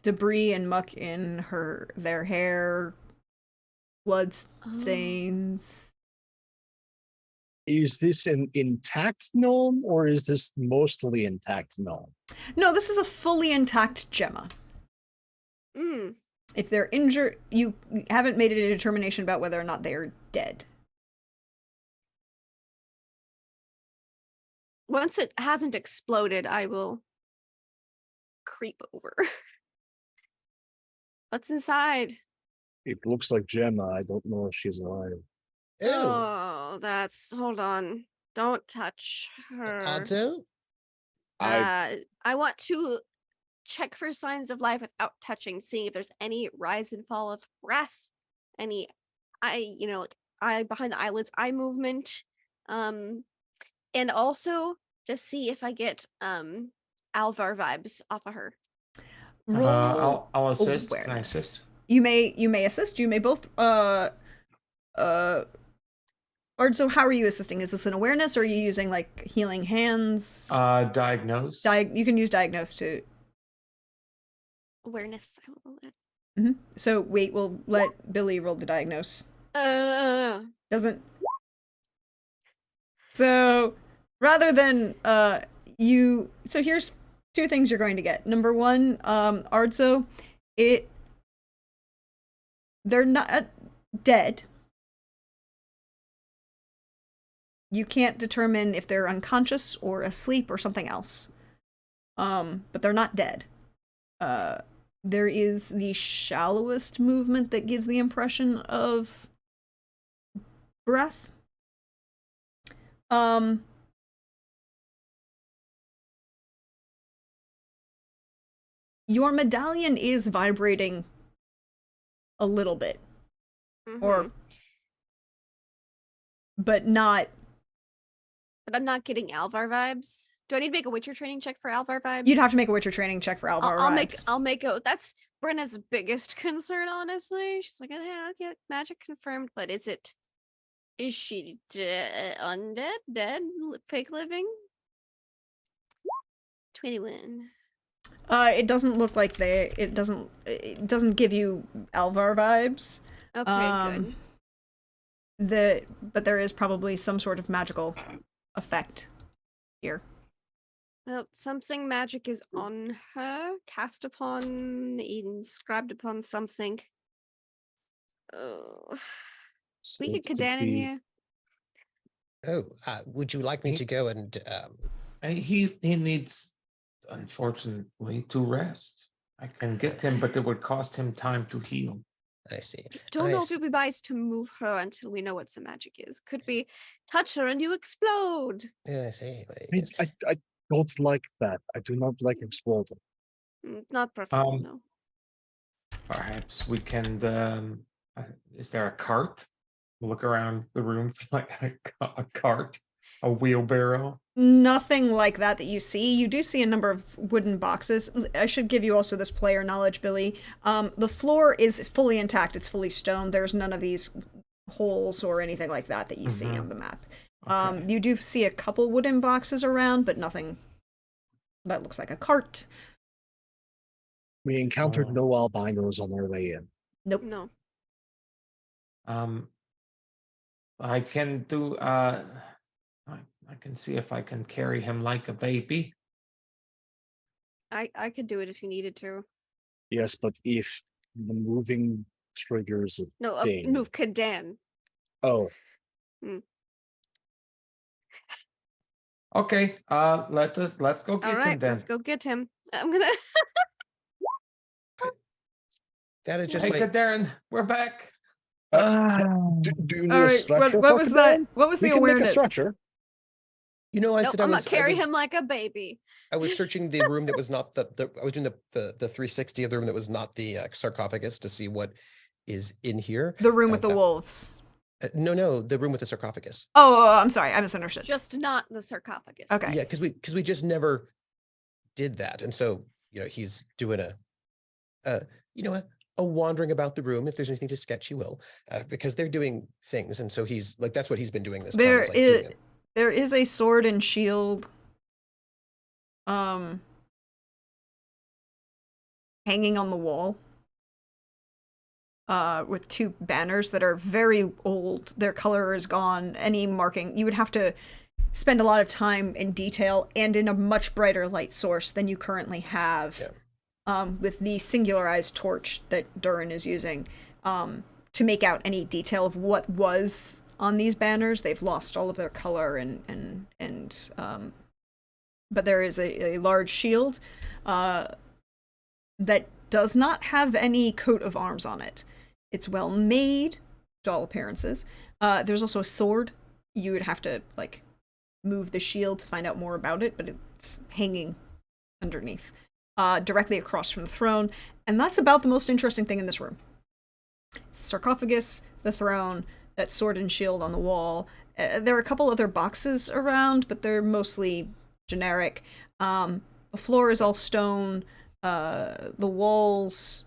Debris and muck in their hair, blood stains. Is this an intact gnome or is this mostly intact gnome? No, this is a fully intact Gemma. Mm. If they're injured, you haven't made a determination about whether or not they are dead. Once it hasn't exploded, I will creep over. What's inside? It looks like Gemma. I don't know if she's alive. Ew. Oh, hold on. Don't touch her. Alto? I want to check for signs of life without touching, seeing if there's any rise and fall of breath, any eye behind the eyelids, eye movement. And also just see if I get Alvar vibes off of her. Roll I'll assist. Can I awareness. assist? You may assist. You may both. Ardzo, how are you assisting? Is this an awareness, or are you using like healing hands? Diagnose. You can use diagnose to. Awareness. I will roll it. So wait, we'll let Billy roll the diagnose. Doesn't. So rather than so here's two things you're going to get. Number one, Ardzo, they're not dead. You can't determine if they're unconscious or asleep or something else. But they're not dead. There is the shallowest movement that gives the impression of breath. Your medallion is vibrating a little bit, or but not. But I'm not getting Alvar vibes. Do I need to make a Witcher training check for Alvar vibes? You'd have to make a Witcher training check for Alvar vibes. I'll make a. That's Brenna's biggest concern, honestly. She's like, yeah, I'll get magic confirmed, but is she undead, dead, fake living? 21. It doesn't look like it doesn't give you Alvar vibes. Okay, good. But there is probably some sort of magical effect here. Well, something magic is on her, cast upon, inscribed upon something. Oh, So we it get could Kadan in be- here. Oh, would you like me to go and He needs, unfortunately, to rest. I can get him, but it would cost him time to heal. I see. Don't know if Nice. it would be wise to move her until we know what the magic is. Could we touch her and you explode? Yeah, I see. I don't like that. I do not like exploding. Not preferable, Um, no. Perhaps we can. Is there a cart? Look around the room for like a cart, a wheelbarrow. Nothing like that you see. You do see a number of wooden boxes. I should give you also this player knowledge, Billy. The floor is fully intact. It's fully stone. There's none of these holes or anything like that you see on the map. Okay. You do see a couple wooden boxes around, but nothing that looks like a cart. We encountered Oh. no albinos on our way in. Nope. No. I can do. I can see if I can carry him like a baby. I could do it if you needed to. Yes, but if the moving triggers a No, thing. move Kadan. Oh, Okay. Let's go get All him right, then. let's go get him. I'm gonna. That is just Hey, my. Darren, we're back. do you need All a right. stretcher? What for was Kadan? that? What was We the can make a awareness? stretcher. You know, I No, said I'm I not was. carry him like a baby. I was searching the room that was not the. I was doing the 360 of the room that was not the sarcophagus to see what is in here. The room with the that- wolves. No, the room with the sarcophagus. Oh, I'm sorry. I misunderstood. Just not the sarcophagus. Okay. Yeah, because we just never did that, and so he's doing a you know, a wandering about the room. If there's anything to sketch, he will, because they're doing things, and so he's like, that's what he's been doing this time. Is like doing it. There is a sword and shield hanging on the wall with two banners that are very old. Their color is gone. Any marking, you would have to spend a lot of time in detail and in a much brighter light source than you currently have. Yeah. With the singularized torch that Durin is using to make out any detail of what was on these banners. They've lost all of their color but there is a large shield that does not have any coat of arms on it. It's well made to all appearances. There's also a sword. You would have to like move the shield to find out more about it, but it's hanging underneath. Directly across from the throne, and that's about the most interesting thing in this room. It's the sarcophagus, the throne, that sword and shield on the wall. There are a couple other boxes around, but they're mostly generic. The floor is all stone. The walls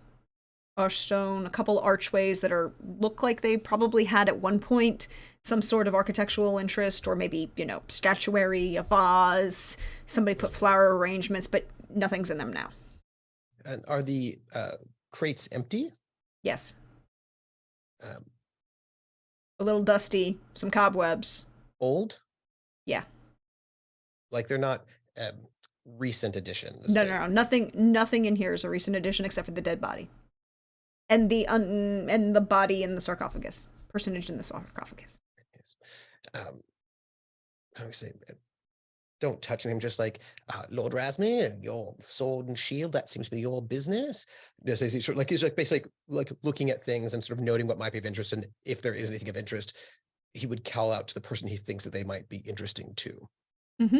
are stone. A couple archways that look like they probably had at one point some sort of architectural interest, or maybe, statuary, a vase. Somebody put flower arrangements, but nothing's in them now. And are the crates empty? Yes. Um, A little dusty, some cobwebs. Old? Yeah. Like they're not recent editions. No. Nothing in here is a recent addition except for the dead body. And the body in the sarcophagus. Personage in the sarcophagus. Yes. How do we say? Don't touch him, just like, Lord Rasmir, your sword and shield, that seems to be your business. This is sort of like, he's like basically like looking at things and sort of noting what might be of interest. And if there is anything of interest, he would call out to the person he thinks that they might be interesting to. Mm-hmm.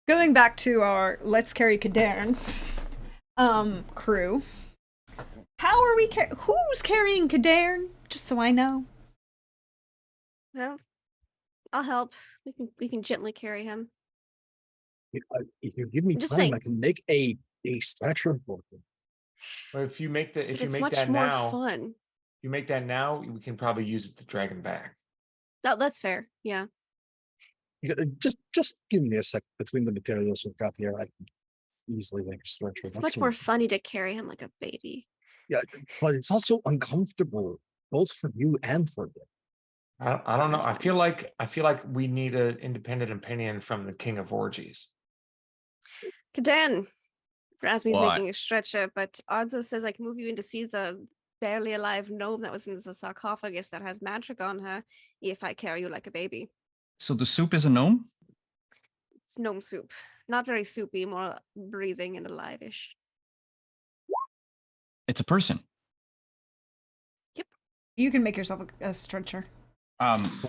Going back to our Let's Carry Cadarn crew. How are we who's carrying Cadarn? Just so I know. Well, I'll help. We can gently carry him. If you give me I'm just time, saying. I can make a stretcher for him. But if you make It's much more fun. you make that now, we can probably use it to drag him back. That's fair. Yeah. Just give me a sec between the materials we've got here. I can easily make a stretcher. It's much more funny to carry him like a baby. Yeah, but it's also uncomfortable, both for you and for them. I don't know. I feel like we need an independent opinion from the King of Orgies. Kadan, Rasmi's What? making a stretcher, but Odzo says I can move you in to see the barely alive gnome that was in the sarcophagus that has magic on her if I carry you like a baby. So the soup is a gnome? It's gnome soup. Not very soupy, more breathing and alive-ish. It's a person. You can make yourself a stretcher.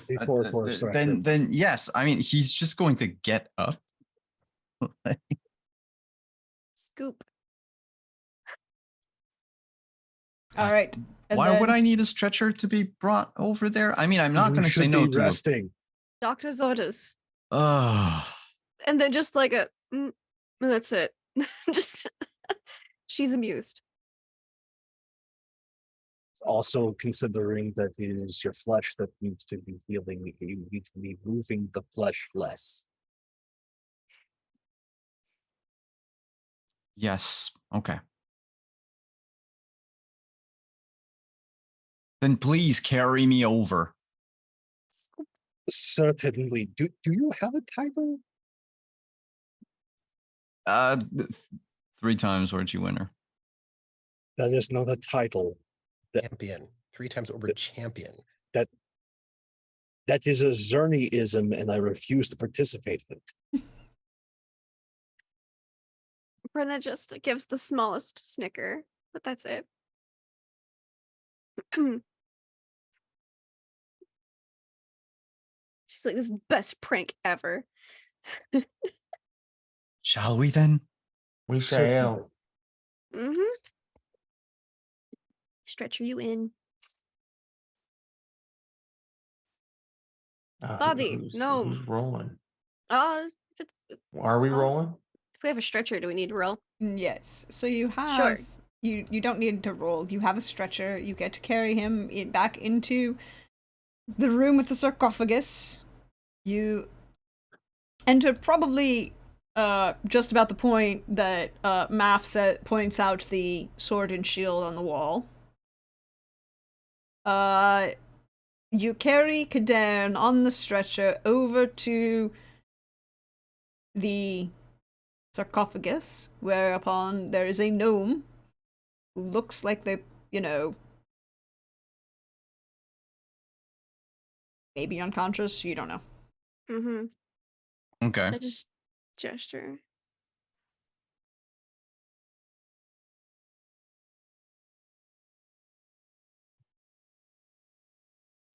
Before for a stretcher. Then yes. I mean, he's just going to get up. Scoop. All right. And Why would then- I need a stretcher to be brought over there? I mean, I'm not You going to say should no be to it. resting. Doctor's orders. Ugh. And then just like that's it. Just she's amused. Also, considering that it is your flesh that needs to be healing, you need to be moving the flesh less. Yes. Okay. Then please carry me over. Scoop. Certainly. Do you have a title? 3 times orgy winner. That is not a title. Champion. 3 times over champion. That is a Zerniism, and I refuse to participate in it. Brenna just gives the smallest snicker, but that's it. She's like, this is the best prank ever. Shall we then? We Certainly. shall. Mm-hmm. Stretcher you in. Bobby, Who's no. rolling? Uh, Are we Oh. rolling? If we have a stretcher, do we need to roll? Yes. So you have Sure. you don't need to roll. You have a stretcher. You get to carry him back into the room with the sarcophagus. You enter probably just about the point that Math points out the sword and shield on the wall. You carry Cadarn on the stretcher over to the sarcophagus, whereupon there is a gnome who looks like they, maybe unconscious, you don't know. Mm-hmm. Okay. I just gesture.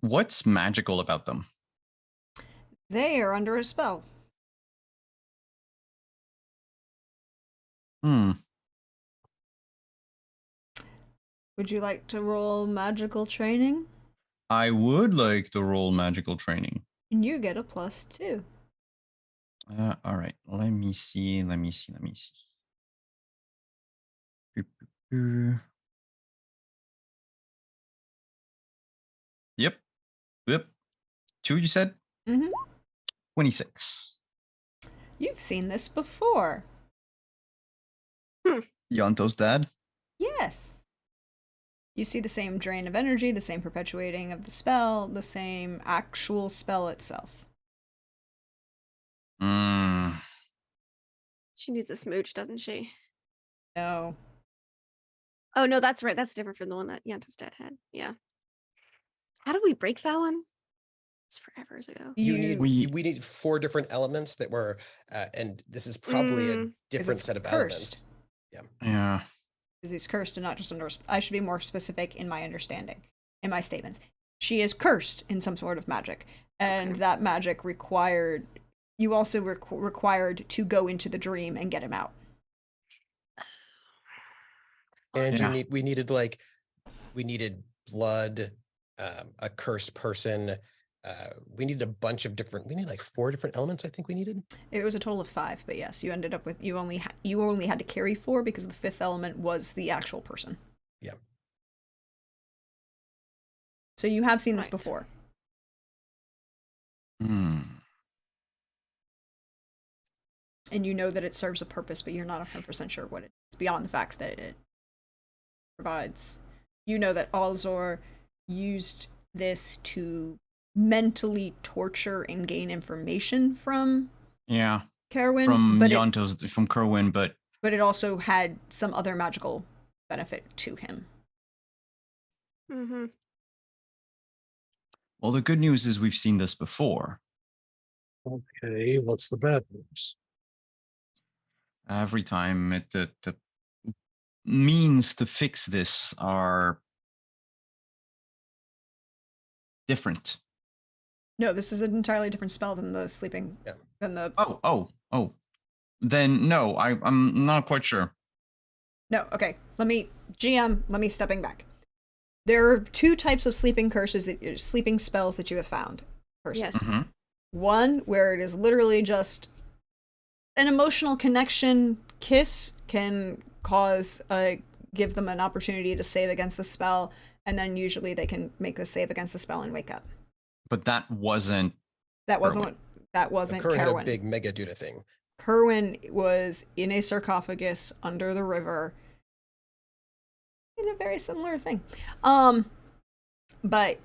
What's magical about them? They are under a spell. Would you like to roll magical training? I would like to roll magical training. And you get a +2. All right. Let me see. Yep. 2, you said? Mm-hmm. 26. You've seen this before. Yonto's dad? Yes. You see the same drain of energy, the same perpetuating of the spell, the same actual spell itself. She needs a smooch, doesn't she? No. Oh no, that's right. That's different from the one that Yanto's dad had. Yeah. How did we break that one? It's forever ago. We need 4 different elements that were, and this is probably a different set of elements. Yeah. Because he's cursed and not just under. I should be more specific in my understanding, in my statements. She is cursed in some sort of magic, and that magic required. You also required to go into the dream and get him out. And we needed blood, a cursed person. We needed a bunch of different. We need like 4 different elements. I think we needed. It was a total of 5, but yes, you ended up with you only had to carry 4 because the 5th element was the actual person. Yeah. So you have seen this before. And you know that it serves a purpose, but you're not 100% sure what it is, beyond the fact that it provides. You know that Alzor used this to mentally torture and gain information from Kerwin. From Yonto's, from Kerwin, but it also had some other magical benefit to him. Mm-hmm. Well, the good news is we've seen this before. Okay, what's the bad news? Every time the means to fix this are different. No, this is an entirely different spell than the sleeping. Yeah. Than the. Oh. Then no, I'm not quite sure. No, okay. Let me stepping back. There are 2 types of sleeping sleeping spells that you have found. Curses. Yes. Mm-hmm. One where it is literally just an emotional connection kiss can give them an opportunity to save against the spell, and then usually they can make the save against the spell and wake up. But that wasn't Kerwin had a big mega Duda thing. Kerwin was in a sarcophagus under the river in a very similar thing. But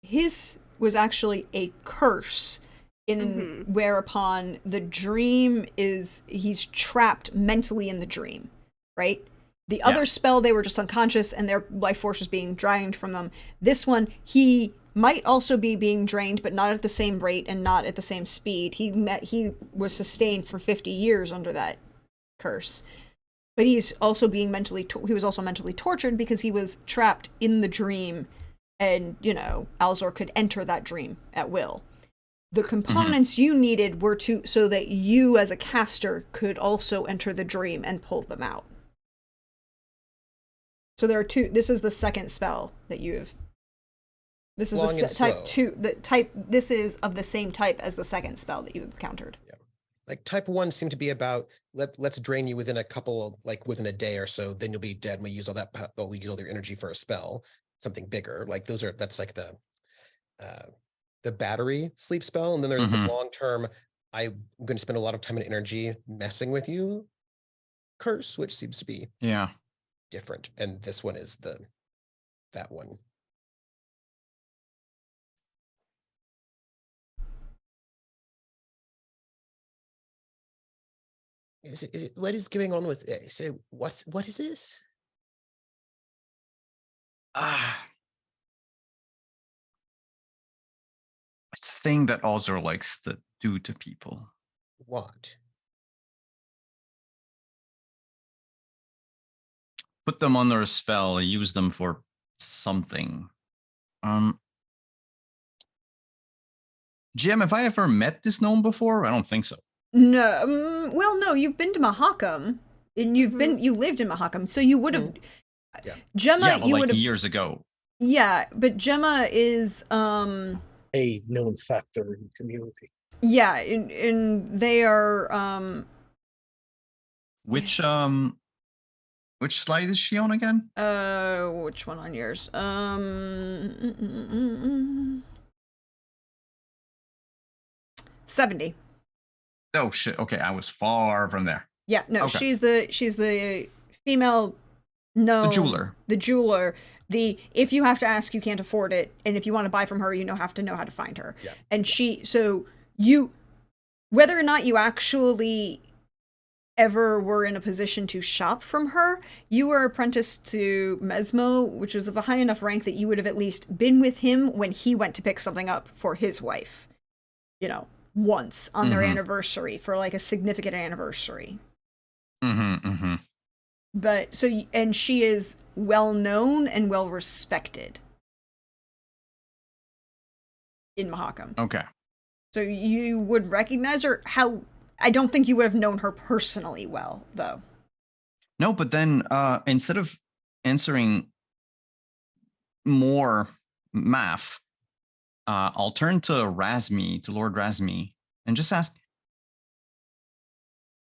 his was actually a curse whereupon the dream he's trapped mentally in the dream, right? The other spell, they were just unconscious and their life force was being drained from them. This one, he might also be being drained, but not at the same rate and not at the same speed. He was sustained for 50 years under that curse. But he's also being mentally tortured because he was trapped in the dream, and Alzor could enter that dream at will. The components you needed were so that you as a caster could also enter the dream and pull them out. So there are 2. This is the second spell that you have. This is type 2. The type. This is of the same type as the second spell that you encountered. Yeah, Like type 1 seemed to be about let's drain you within a couple, like within a day or so, then you'll be dead. And we use all that, we use all their energy for a spell, something bigger. Like that's like the battery sleep spell. And then there's the Mhm. long term, I'm going to spend a lot of time and energy messing with you curse, which seems to be Yeah. different. And this one is that one. Is it what is going on with so what is this? Ah. It's a thing that Ozor likes to do to people. What? Put them under a spell, use them for something. Jim, have I ever met this gnome before? I don't think so. No, well, no, you've been to Mahakam, and you lived in Mahakam, so you would have. Yeah. Gemma, Yeah, but you like would have. years ago. Yeah, but Gemma is A known factor in the community. yeah, and they are Which slide is she on again? which one on yours? 70. Oh shit. Okay, I was far from there. Yeah, no, Okay. she's the female gnome. The jeweler. The jeweler. If you have to ask, you can't afford it, and if you want to buy from her, have to know how to find her. Yeah. And whether or not you actually ever were in a position to shop from her, you were apprenticed to Mesmo, which was of a high enough rank that you would have at least been with him when he went to pick something up for his wife. Once on their anniversary, for like a significant anniversary. But and she is well known and well respected in Mahakam. Okay. So you would recognize her. I don't think you would have known her personally well, though. No, but then instead of answering more math, I'll turn to Lord Razmi, and just ask,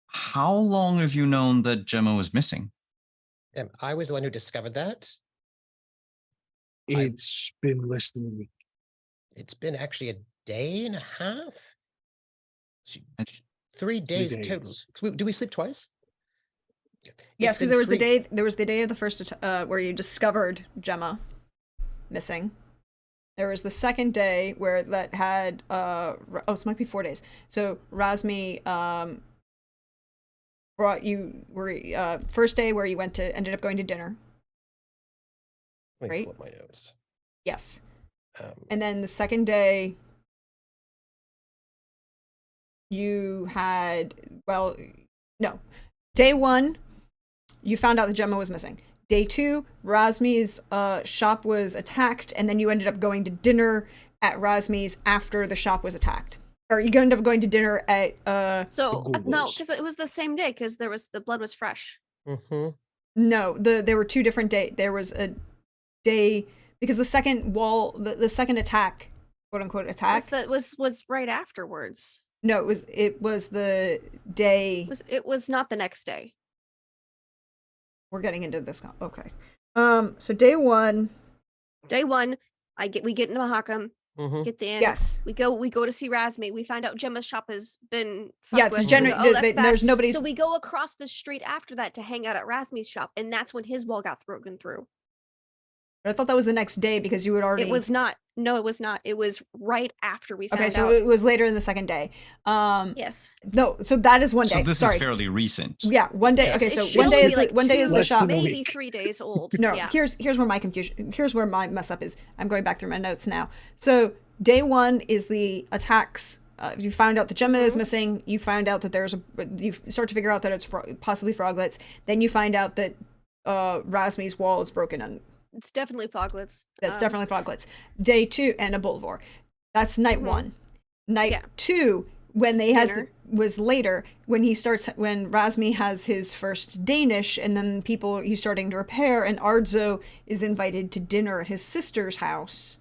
how long have you known that Gemma was missing? I was the one who discovered that. It's been less than a week. It's been actually a day and a half. It's- 3 days days. total. Do we sleep twice? Yes, It's because been there was the 3 day. There was the day of the first where you discovered Gemma missing. There was the second day where that had this might be 4 days. So Razmi brought you first day where you ended up going to dinner. Let me right? pull up my notes. Yes. And And then the second day, you had, day one, you found out that Gemma was missing. Day two, Razmi's shop was attacked, and then you ended up going to dinner at Razmi's after the shop was attacked. Or you ended up going to dinner at So The no, Googles. because it was the same day because the blood was fresh. no, there were 2 different days. There was a day because the second the second attack, quote unquote attack. That was right afterwards. No, it was the day. It was not the next day. We're getting into this. Okay. So day one. Day one, we get into Mahakam, Mm-hmm. get the inn. Yes. We go to see Razmi. We find out Gemma's shop has been Yeah. fucked with. There's That's bad. nobody's. So we go across the street after that to hang out at Razmi's shop, and that's when his wall got broken through. I thought that was the next day because you had already. It was not. No, it was not. It was right after we found Okay, so out. it was later in the second day. Yes. No, so that is one day. So this Sorry. is fairly recent. Yeah, one day. Yes. Okay, It so should one day only is be like one day is the Less shop. than a maybe week. 3 days old. No, yeah. here's where my confusion. Here's where my mess up is. I'm going back through my notes now. So day one is the attacks. You found out that Gemma is missing. You find out that you start to figure out that it's possibly froglets. Then you find out that Razmi's wall is broken and It's definitely Foglets. that's definitely froglets. Day two and a Bulvor. That's night one. Night Yeah. two, when they Dinner. was later when Razmi has his first Danish, and then he's starting to repair, and Ardzo is invited to dinner at his sister's house.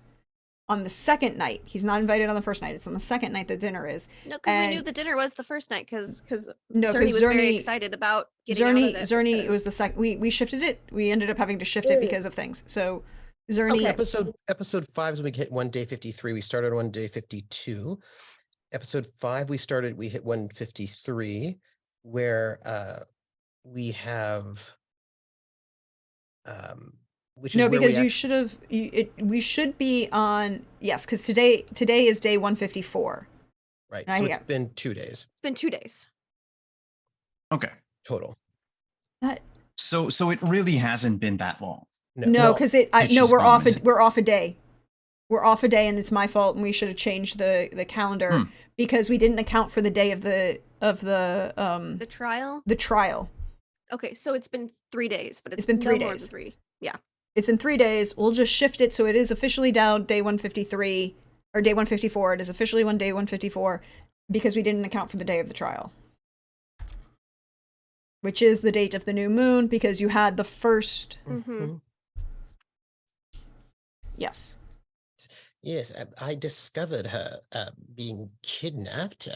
on the second night. He's not invited on the first night. It's on the second night that dinner is. No, because we knew And- the dinner was the first night. Because No, Zerny because was very Zerny, excited about getting out of it. Zerny, it was because- the second. We shifted it. We ended up having to shift it because of things. So Zerny, Episode 5 is when we hit 1 day 53. We started on day 52. Episode 5, we hit 153, where we have which is no, where because we you should have. We should be on because today is day 154. right. I So hear. it's been 2 days It's been 2 days. Okay. total. That, So it really hasn't been that long. no, because no, she's we're gone off. missing. We're off a day. We're off a day, and it's my fault. And we should have changed the calendar because we didn't account for the day of the The trial. the trial. Okay, so it's been 3 days, but it's been no 3 more than days. 3. Yeah. It's been 3 days. We'll just shift it so it is officially down day 153 or day 154. It is officially on day 154 because we didn't account for the day of the trial, which is the date of the new moon because you had the first. Mm-hmm. Yes. Yes, I discovered her being kidnapped,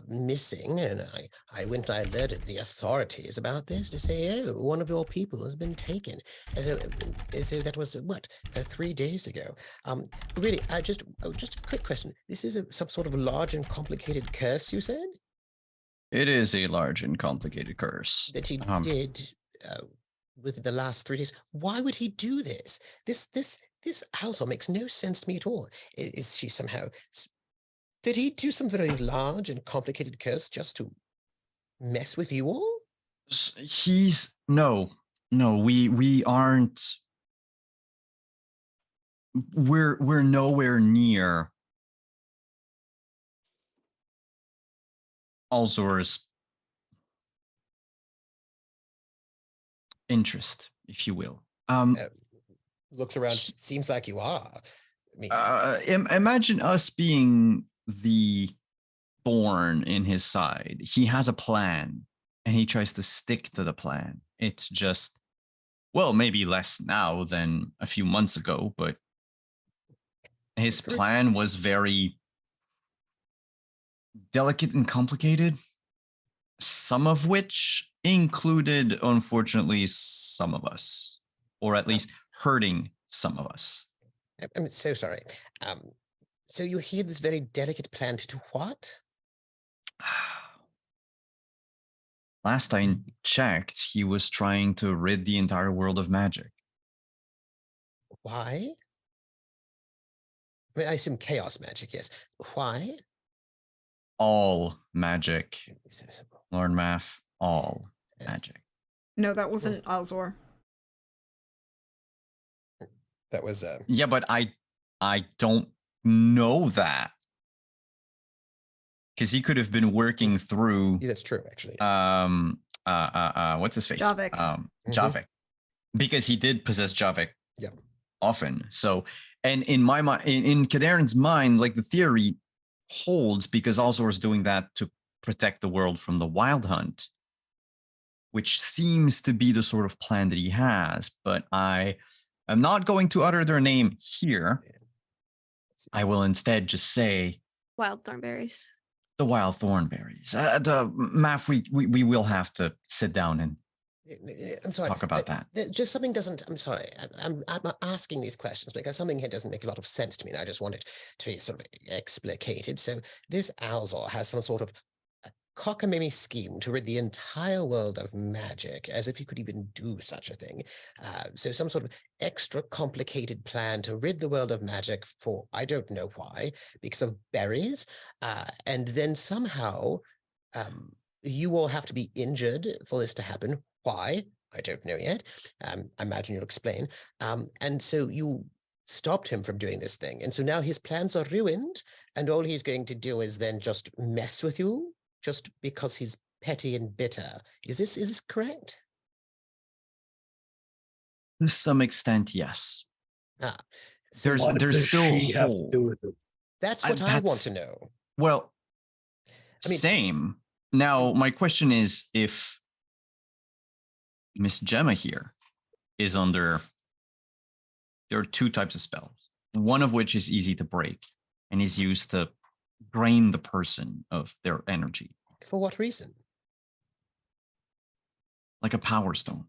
missing, and I went and I alerted the authorities about this to say, oh, one of your people has been taken. So that was, 3 days ago. Really, just a quick question. This is some sort of large and complicated curse, you said? It is a large and complicated curse. That he Um, did with the last 3 days. Why would he do this? This also makes no sense to me at all. Is she somehow? Did he do some very large and complicated curse just to mess with you all? He's no, we aren't. We're nowhere near Alzor's interest, if you will. Looks around. Seems like you are. I mean, Imagine us being the thorn in his side. He has a plan and he tries to stick to the plan. It's just, well, maybe less now than a few months ago, but his Agree. plan was very delicate and complicated, some of which included, unfortunately, some of us, or at least hurting some of us. I'm so sorry. So you hear this very delicate plan to do what? Last I checked, he was trying to rid the entire world of magic. Why? I mean, I assume chaos magic, yes. Why? All magic, Lord Math, all Yeah. magic. No, that wasn't Alzor. That was Yeah, but I don't know that. Because he could have been working through yeah, that's true, actually. what's his face? Javik. Mhm. Javik. Because he did possess Javik Yeah. often. So, and in my mind, in Kaderan's mind, like the theory holds because Alzor's doing that to protect the world from the Wild Hunt, which seems to be the sort of plan that he has. But I am not going to utter their name here. I will instead just say Wild thornberries. the wild thornberries. The Math, we will have to sit down and I'm sorry. talk about that. Just something doesn't. I'm sorry. I'm asking these questions because something here doesn't make a lot of sense to me, and I just want it to be sort of explicated. So this Alzor has some sort of a cockamamie scheme to rid the entire world of magic, as if he could even do such a thing. So some sort of extra complicated plan to rid the world of magic for I don't know why, because of berries, and then somehow you all have to be injured for this to happen. Why? I don't know yet. I imagine you'll explain. And so you stopped him from doing this thing. And so now his plans are ruined. And all he's going to do is then just mess with you just because he's petty and bitter. Is this correct? To some extent, yes. So There's What does still she have to hope. do with it? that's I- what I want that's- to know. Well, I mean- same. Now, my question is if Miss Gemma here is under, there are two types of spells. one of which is easy to break and is used to drain the person of their energy, For what reason? like a power stone,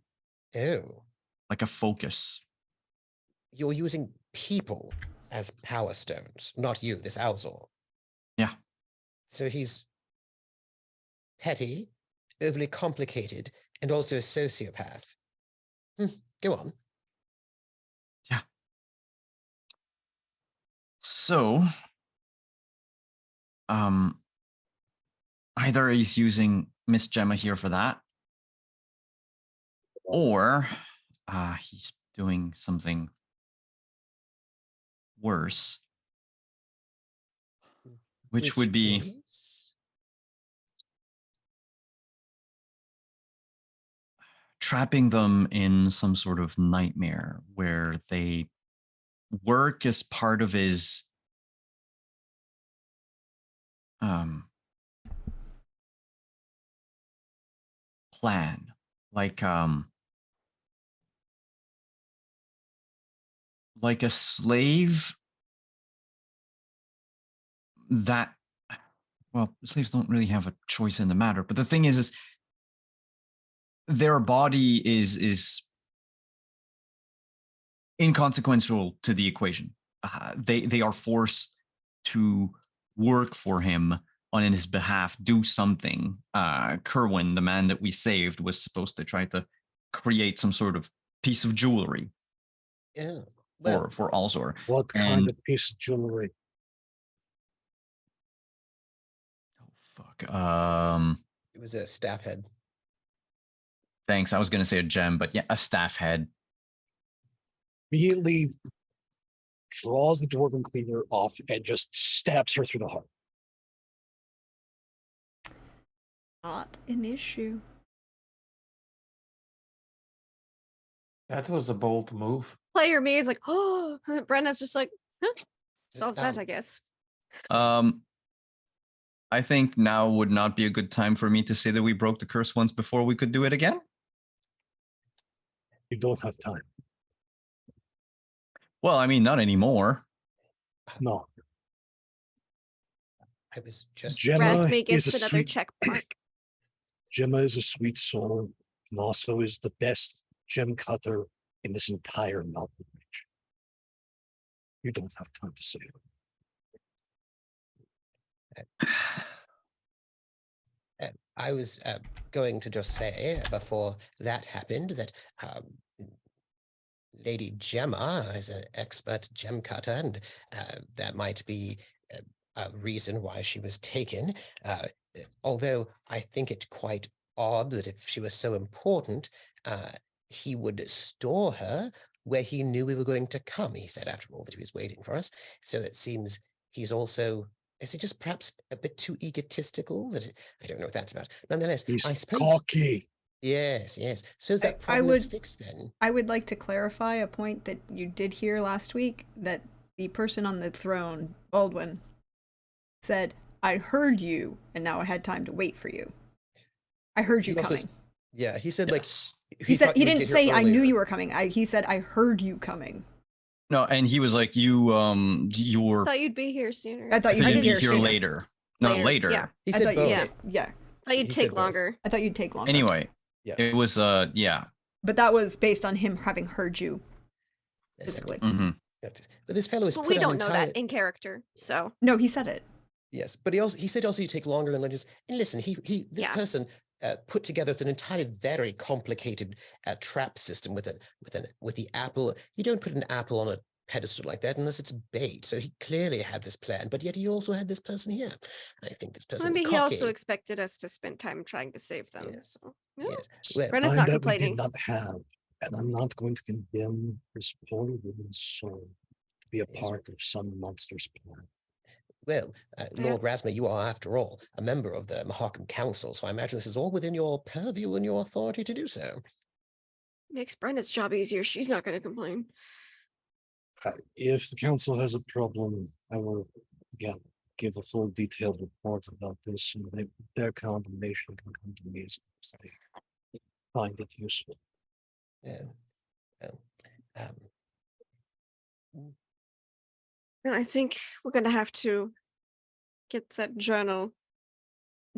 Oh, like a focus. you're using people as power stones, not you, this Alzor. Yeah. So he's petty, overly complicated, and also a sociopath. Go on. So, either he's using Miss Gemma here for that, or he's doing something worse, which would be is? trapping them in some sort of nightmare where they work as part of his plan, like a slave that, well, slaves don't really have a choice in the matter, but the thing is their body is inconsequential to the equation. They are forced to work for him on his behalf, do something. Kerwin, the man that we saved, was supposed to try to create some sort of piece of jewelry Yeah. Well, for Alzor. What kind And of piece of jewelry? oh fuck. it was a staff head. Thanks. I was gonna say a gem, but yeah, a staff head. Immediately draws the dwarven cleaver off and just stabs her through the heart. Not an issue. That was a bold move. Player me is like, oh, Brenna's just like, huh, solves that, Um, I guess. I think now would not be a good time for me to say that we broke the curse once before we could do it again. You don't have time. Well, I mean, not anymore. No. I was just Gemma Rasme is gets a another sweet check mark. Gemma is a sweet soul and also is the best gem cutter in this entire mountain range. You don't have time to say it. I was going to just say before that happened that Lady Gemma is an expert gem cutter, and that might be a reason why she was taken. Although I think it quite odd that if she was so important, he would store her where he knew we were going to come. He said, after all, that he was waiting for us. So it seems he's also. Is he just perhaps a bit too egotistical? That I don't know what that's about. Nonetheless, He's I suppose. cocky. Yes, yes. Suppose that I problem is would- fixed then. I would like to clarify a point that you did hear last week, that the person on the throne, Baldwin, said, I heard you, and now I had time to wait for you. I heard you He also coming. Yeah, he said Yes. He said thought he you would didn't get say here I knew earlier. you were coming. He said I heard you coming. No, and he was like, you were Thought you'd be here sooner. I thought you'd you'd be be here here sooner. later. No, later. Yeah. He I said thought both. you yeah. Thought you'd He take said both. longer. I thought you'd take longer. Anyway, Yeah. it was yeah. But that was based on him having heard you Yes, physically. Hmm. But this fellow is But put we on don't know entire- that in character, so No, he said it. Yes, but he said also you take longer than legends. And listen, this Yeah. person put together an entirely very complicated trap system with the apple. You don't put an apple on a pedestal like that unless it's bait. So he clearly had this plan, but yet he also had this person here. I think this person. maybe he cocky. also expected us to spend time trying to save them. Yes. So yeah. Yes. Well, Brenna's Time not that we complaining. did not have, and I'm not going to condemn this poor woman's soul to be a Yes. part of some monster's plan. well, Lord Rasma, you are, after all, a member of the Mahakam Council, so I imagine this is all within your purview and your authority to do so. Makes Brenna's job easier. She's not going to complain. If the council has a problem, I will again give a full detailed report about this, and their condemnation can come to me as long as they find it useful. Yeah. Well, And I think we're gonna have to get that journal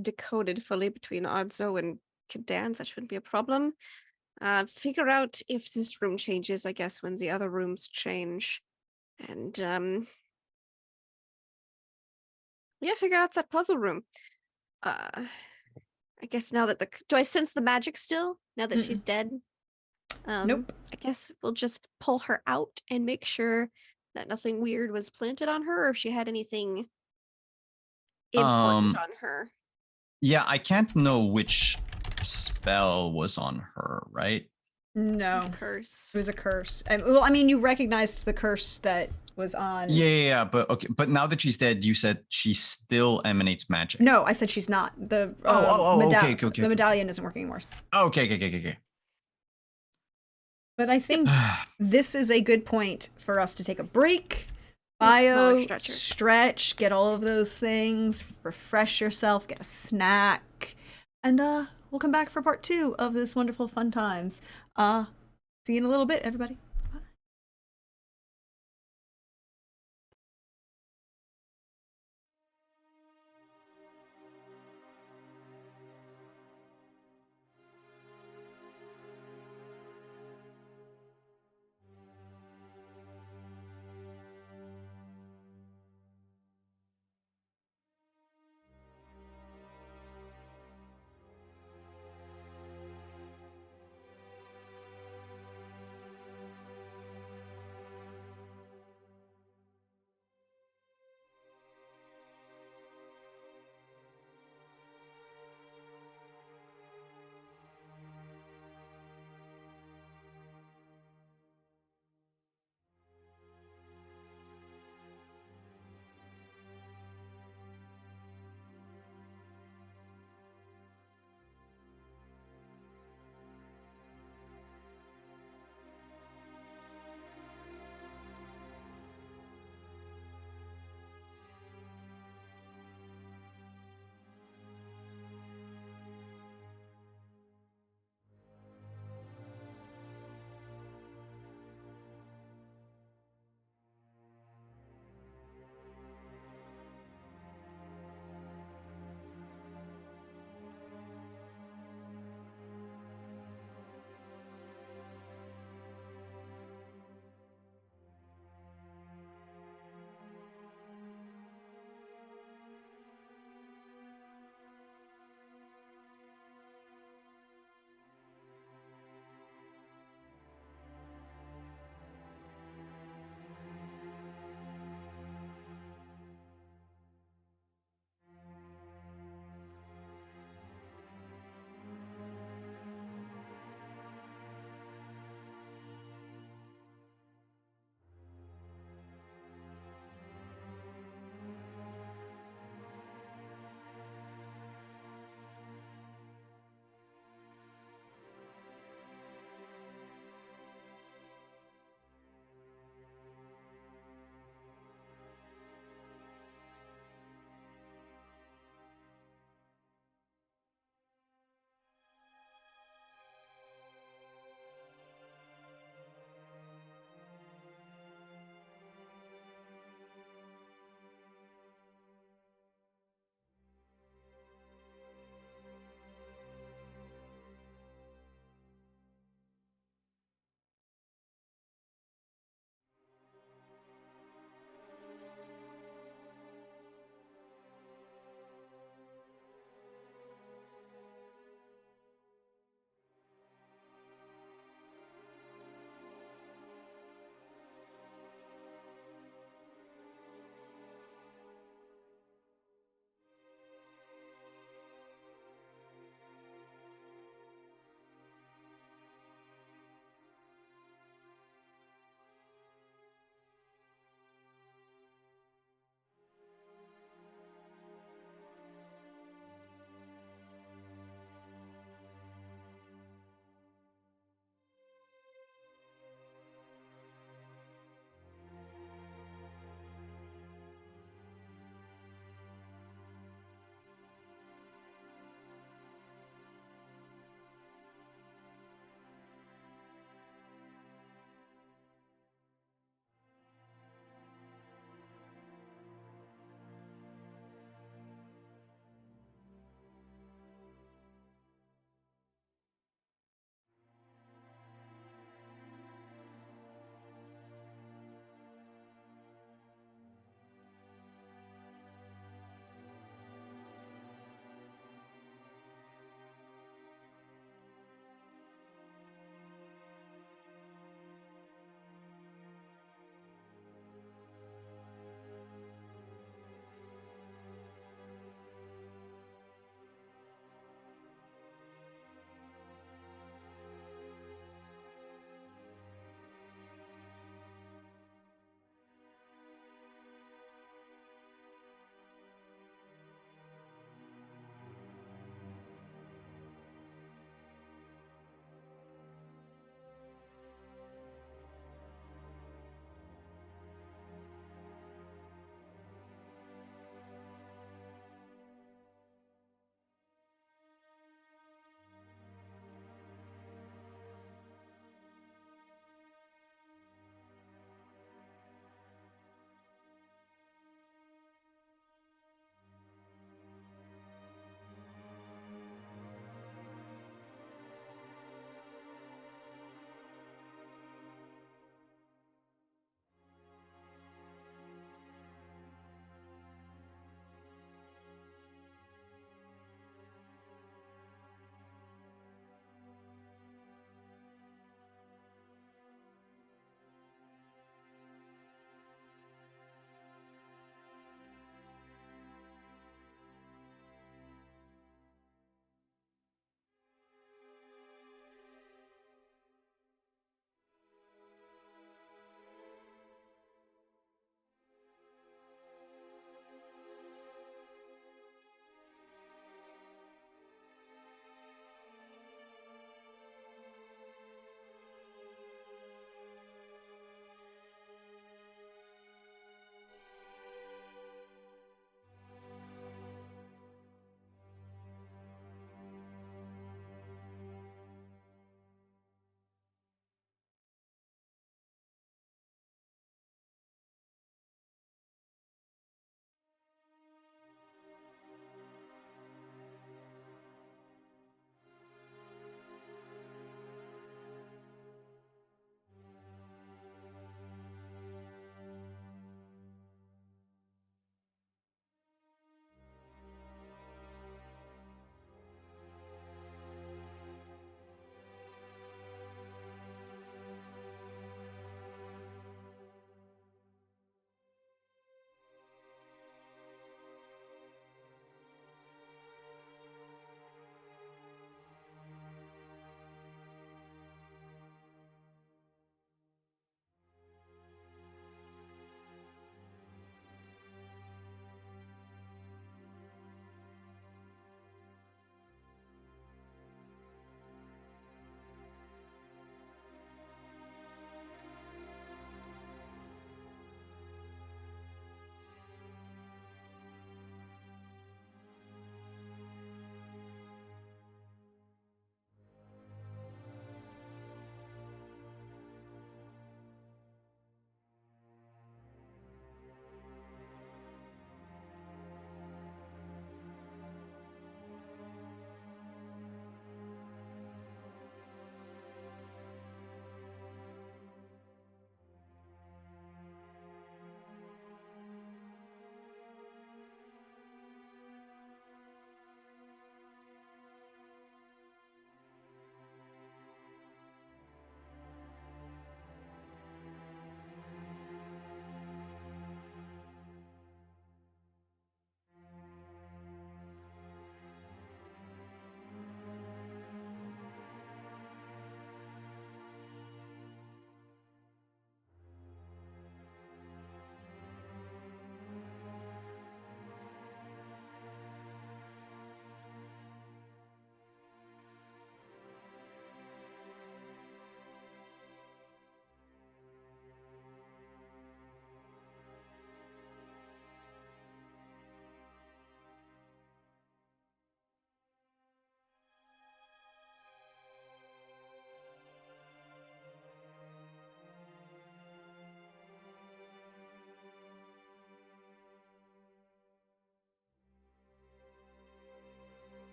decoded fully between Odzo and Kadans. That shouldn't be a problem. Figure out if this room changes, I guess, when the other rooms change. And yeah, figure out that puzzle room. I guess now that do I sense the magic still? Now that she's dead? Nope. I guess we'll just pull her out and make sure that nothing weird was planted on her, or if she had anything important on her. Yeah, I can't know which spell was on her, right? No. It's a curse. It was a curse. Well, I mean, you recognized the curse that was on. Yeah, but okay. But now that she's dead, you said she still emanates magic. No, I said she's not. The okay, the medallion isn't working anymore. Okay. But I think this is a good point for us to take a break. And a smaller Bio, stretcher. stretch, get all of those things, refresh yourself, get a snack, and we'll come back for part 2 of this wonderful fun times. See you in a little bit, everybody.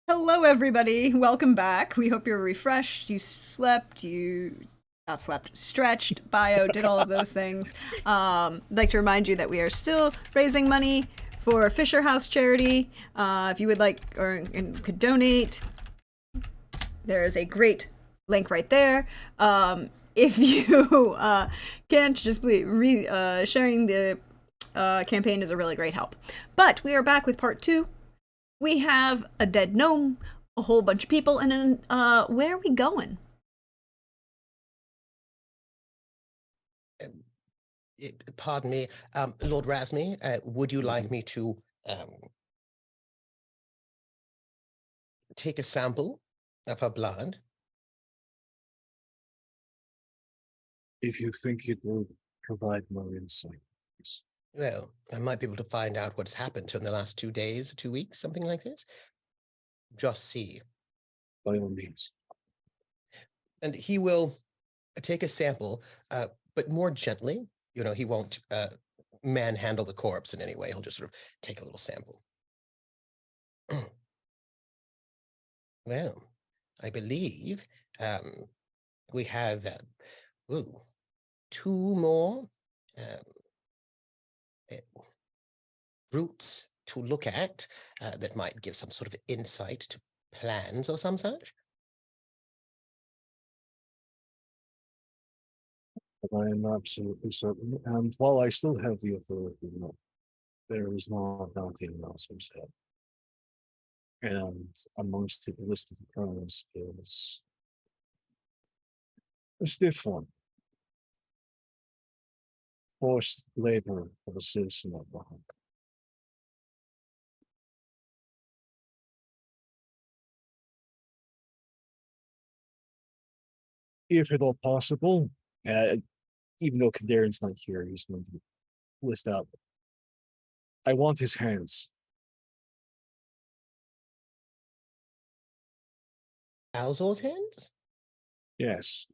Hello, everybody. Welcome back. We hope you're refreshed. You slept. You not slept, stretched, bio, did all of those things. I'd like to remind you that we are still raising money for Fisher House charity. If you would like or and could donate, there is a great link right there. If you can't, just sharing the campaign is a really great help. But we are back with part 2. We have a dead gnome, a whole bunch of people, and then where are we going? Pardon me, Lord Razmi, would you like me to take a sample of her blood? If you think it will provide more insight, please. Well, I might be able to find out what's happened in the last 2 days, 2 weeks, something like this. Just see. By all means. And he will take a sample, but more gently. You know, he won't manhandle the corpse in any way. He'll just sort of take a little sample. Well, I believe we have 2 more roots to look at that might give some sort of insight to plans or some such. But I am absolutely certain, and while I still have the authority, no, there is no bounty in Nelson's head. And amongst the list of crimes is a stiff one. Forced labor of a citizen of Bahag. If at all possible, even though Kadarn's not here, he's going to list out. I want his hands. Alzor's hands? Yes,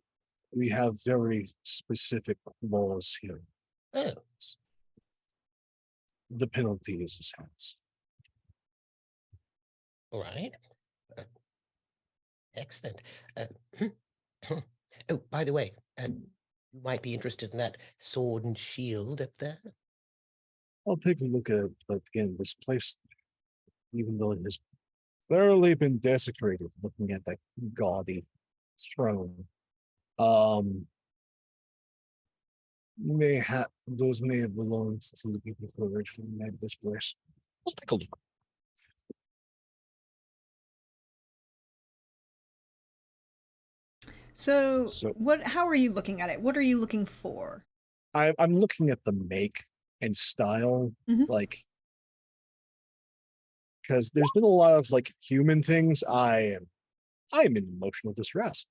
we have very specific laws here. Oh, The penalty is his hands. all right. Excellent. Oh, by the way, you might be interested in that sword and shield up there. I'll take a look at it, but again, this place, even though it has thoroughly been desecrated, looking at that gaudy throne, those may have belonged to the people who originally made this place. I'll take a look. So, So- how are you looking at it? What are you looking for? I'm looking at the make and style, Mhm. like, because there's been a lot of like human things. I'm in emotional distress.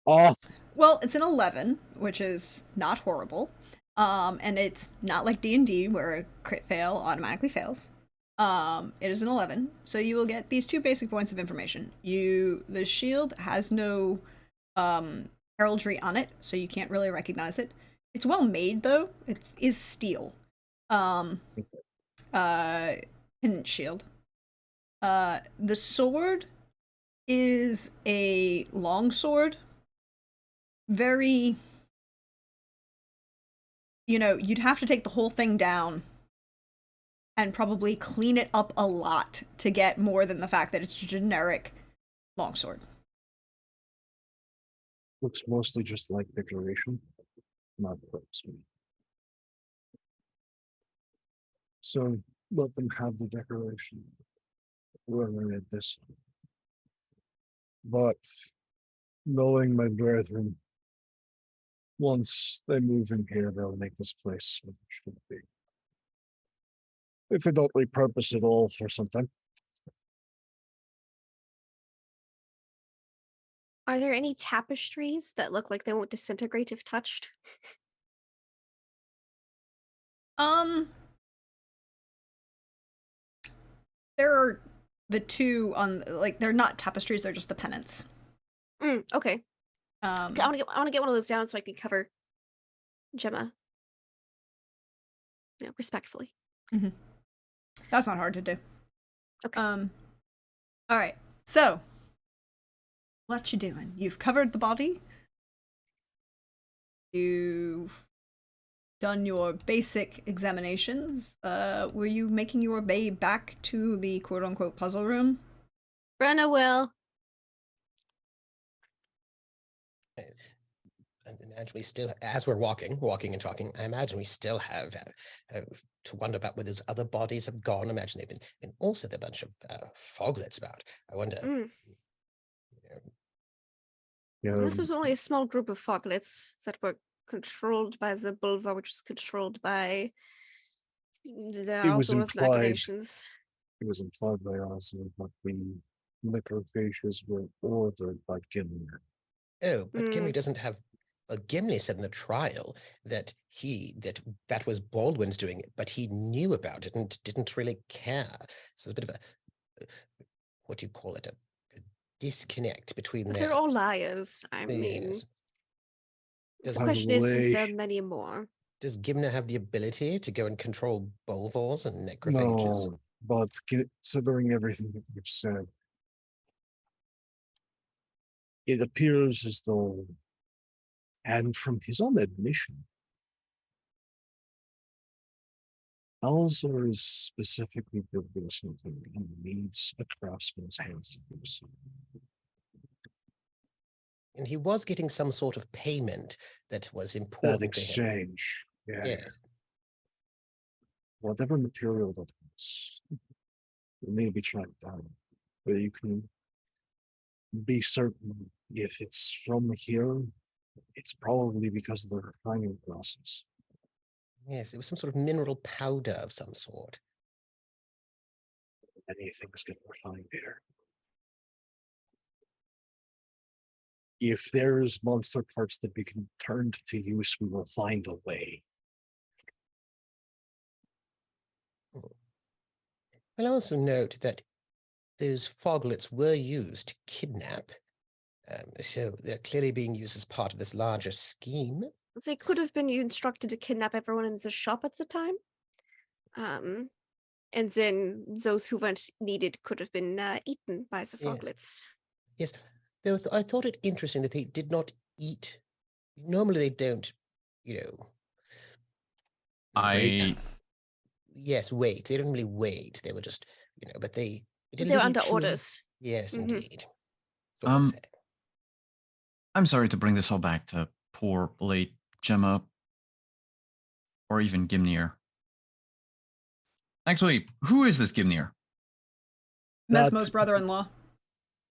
Oh, Well, it's an 11, which is not horrible. And it's not like D&D where a crit fail automatically fails. It is an 11, so you will get these 2 basic points of information. The shield has no heraldry on it, so you can't really recognize it. It's well made though. It is steel. Pendant shield. The sword is a long sword. Very, you'd have to take the whole thing down and probably clean it up a lot to get more than the fact that it's a generic longsword. looks mostly just like decoration, not purposeful. So let them have the decoration. Whoever made this. But knowing my brethren, once they move in here, they'll make this place what it should be. If they don't repurpose it all for something. Are there any tapestries that look like they won't disintegrate if touched? There are the 2 on, like, they're not tapestries, they're just the pennants. Okay. I want to get one of those down so I can cover Gemma. Respectfully. That's not hard to do. Okay. All right. So, what you doing? You've covered the body. You've done your basic examinations. Were you making your way back to the quote-unquote puzzle room? Brenna will. I imagine we still, as we're walking and talking, I imagine we still have to wonder about where those other bodies have gone. I imagine they've been, and also the bunch of foglets about. I wonder. Mm. Yeah, This was only a small group of foglets that were controlled by the Bulva, which was controlled by. There It was also was implied. machinations. it was implied by us that the necrophages were ordered by Gimli. Oh, but Gimli Mm. doesn't have. Gimli said in the trial that that was Baldwin's doing it, but he knew about it and didn't really care. So it's a bit of a what do you call it? A disconnect between But their. they're all liars. I mean, Yes. the Does, By the question is there way- many more? does Gimna have the ability to go and control bulvors and necrophages? No, but considering everything that you've said, it appears as though, and from his own admission, Alzar is specifically building something and needs a craftsman's hands to do so. And he was getting some sort of payment that was That important to him. exchange, yeah, Yes. whatever material that is, it may be tracked down, but you can be certain if it's from here, it's probably because of the refining process. Yes, it was some sort of mineral powder of some sort. Many things get refined there. If there's monster parts that we can turn to use, we will find a way. I'll also note that those foglets were used to kidnap. So they're clearly being used as part of this larger scheme. They could have been instructed to kidnap everyone in the shop at the time. And then those who weren't needed could have been eaten by the Yes. foglets. Yes, though I thought it interesting that they did not eat. Normally they don't, you know. Wait. Yes, wait. They didn't really wait. They were just, but they They were under orders. Yes, Mhm. indeed. That's what I'm saying. I'm sorry to bring this all back to poor late Gemma, or even Gimnir. Actually, who is this Gimnir? Mesmo's That's- brother-in-law.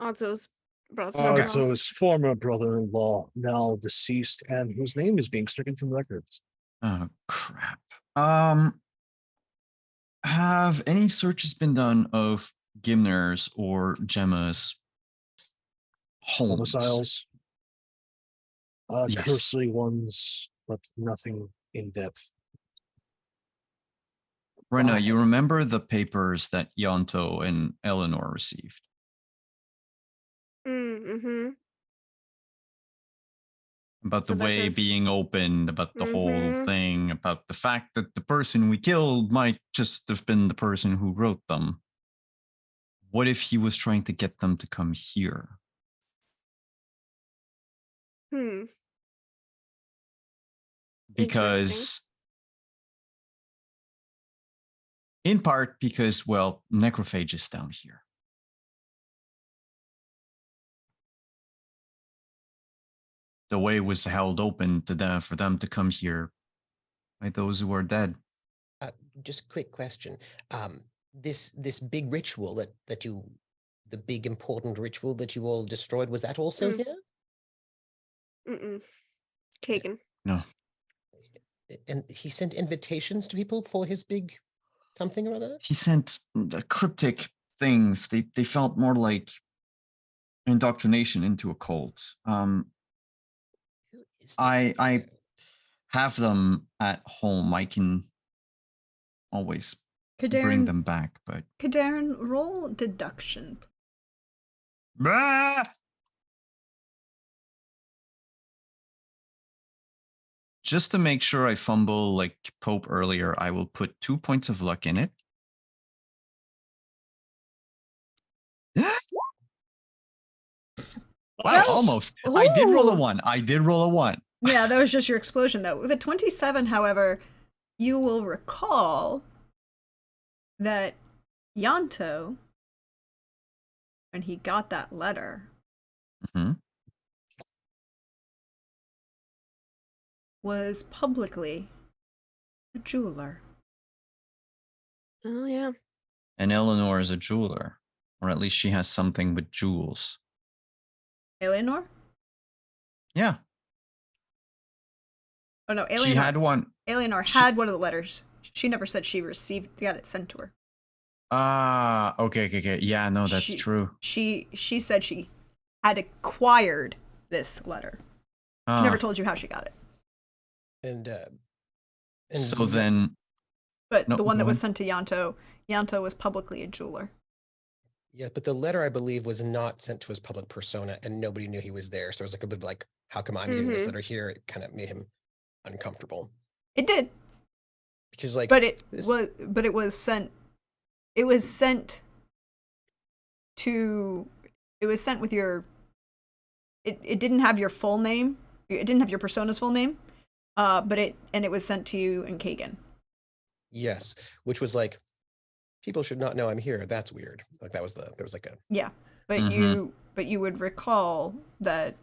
Alzo's brother. Also, his former brother-in-law, now deceased, and whose name is being stricken from records. Oh crap. Have any searches been done of Gimnir's or Gemma's homes? Domiciles. Yes. Cursory ones, but nothing in depth. Brenna, you Right. remember the papers that Yonto and Eleanor received? Mm-hmm. About So the that way is- being opened, about the whole Mhm. thing, about the fact that the person we killed might just have been the person who wrote them. What if he was trying to get them to come here? Because, in part, because, well, necrophage is down here. The way was held open to them for them to come here by those who are dead. Just a quick question. This big ritual that you, the big important ritual that you all destroyed, was that also Mm. here? Mm-mm. Kagan. No. And he sent invitations to people for his big something or other? He sent the cryptic things. They felt more like indoctrination into a cult. Who is this I man? have them at home. I can always bring them back, but Kadarin, roll deduction. Ah! Just to make sure I fumble like Pope earlier, I will put 2 points of luck in it. Wow, Well, almost. I did roll a Ooh. 1. I did roll a 1. Yeah, that was just your explosion, though. With a 27, however, you will recall that Yanto, when he got that letter, Hmm. was publicly a jeweler. Oh yeah. And Eleanor is a jeweler, or at least she has something with jewels. Eleanor? Yeah, Oh no, she Eleanor. had one. Eleanor she- had one of the letters. She never said she got it sent to her. Ah, okay. Yeah, no, that's She- true. She said she had acquired this letter. She Ah, never told you how she got it. And so no- then, But No, the one go that was ahead. sent to Yanto was publicly a jeweler. yeah, but the letter I believe was not sent to his public persona, and nobody knew he was there. So it was like a bit like, how come I'm getting this Mhm. letter here? It kind of made him uncomfortable It did, because like but it this- was sent. It was sent to. It was sent with your. It didn't have your full name. It didn't have your persona's full name. But it was sent to you and Kagan. yes, which was like, people should not know I'm here. That's weird. Like there was like a Yeah, but Mhm. you would recall that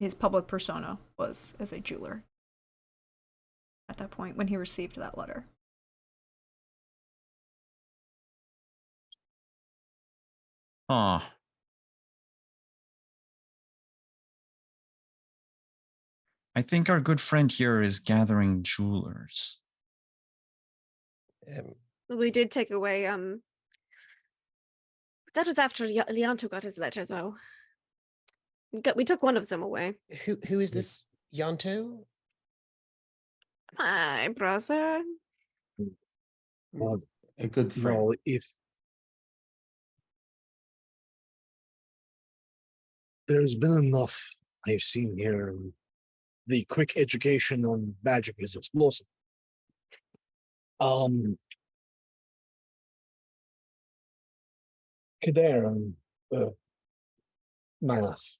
his public persona was as a jeweler at that point when he received that letter. oh. I think our good friend here is gathering jewelers. um, We did take away that was after Lianto got his letter though. We took one of them away. who is this Yanto? My brother. Well, A good friend. no, if there's been enough I've seen here, the quick education on magic is explosive. Kader and math.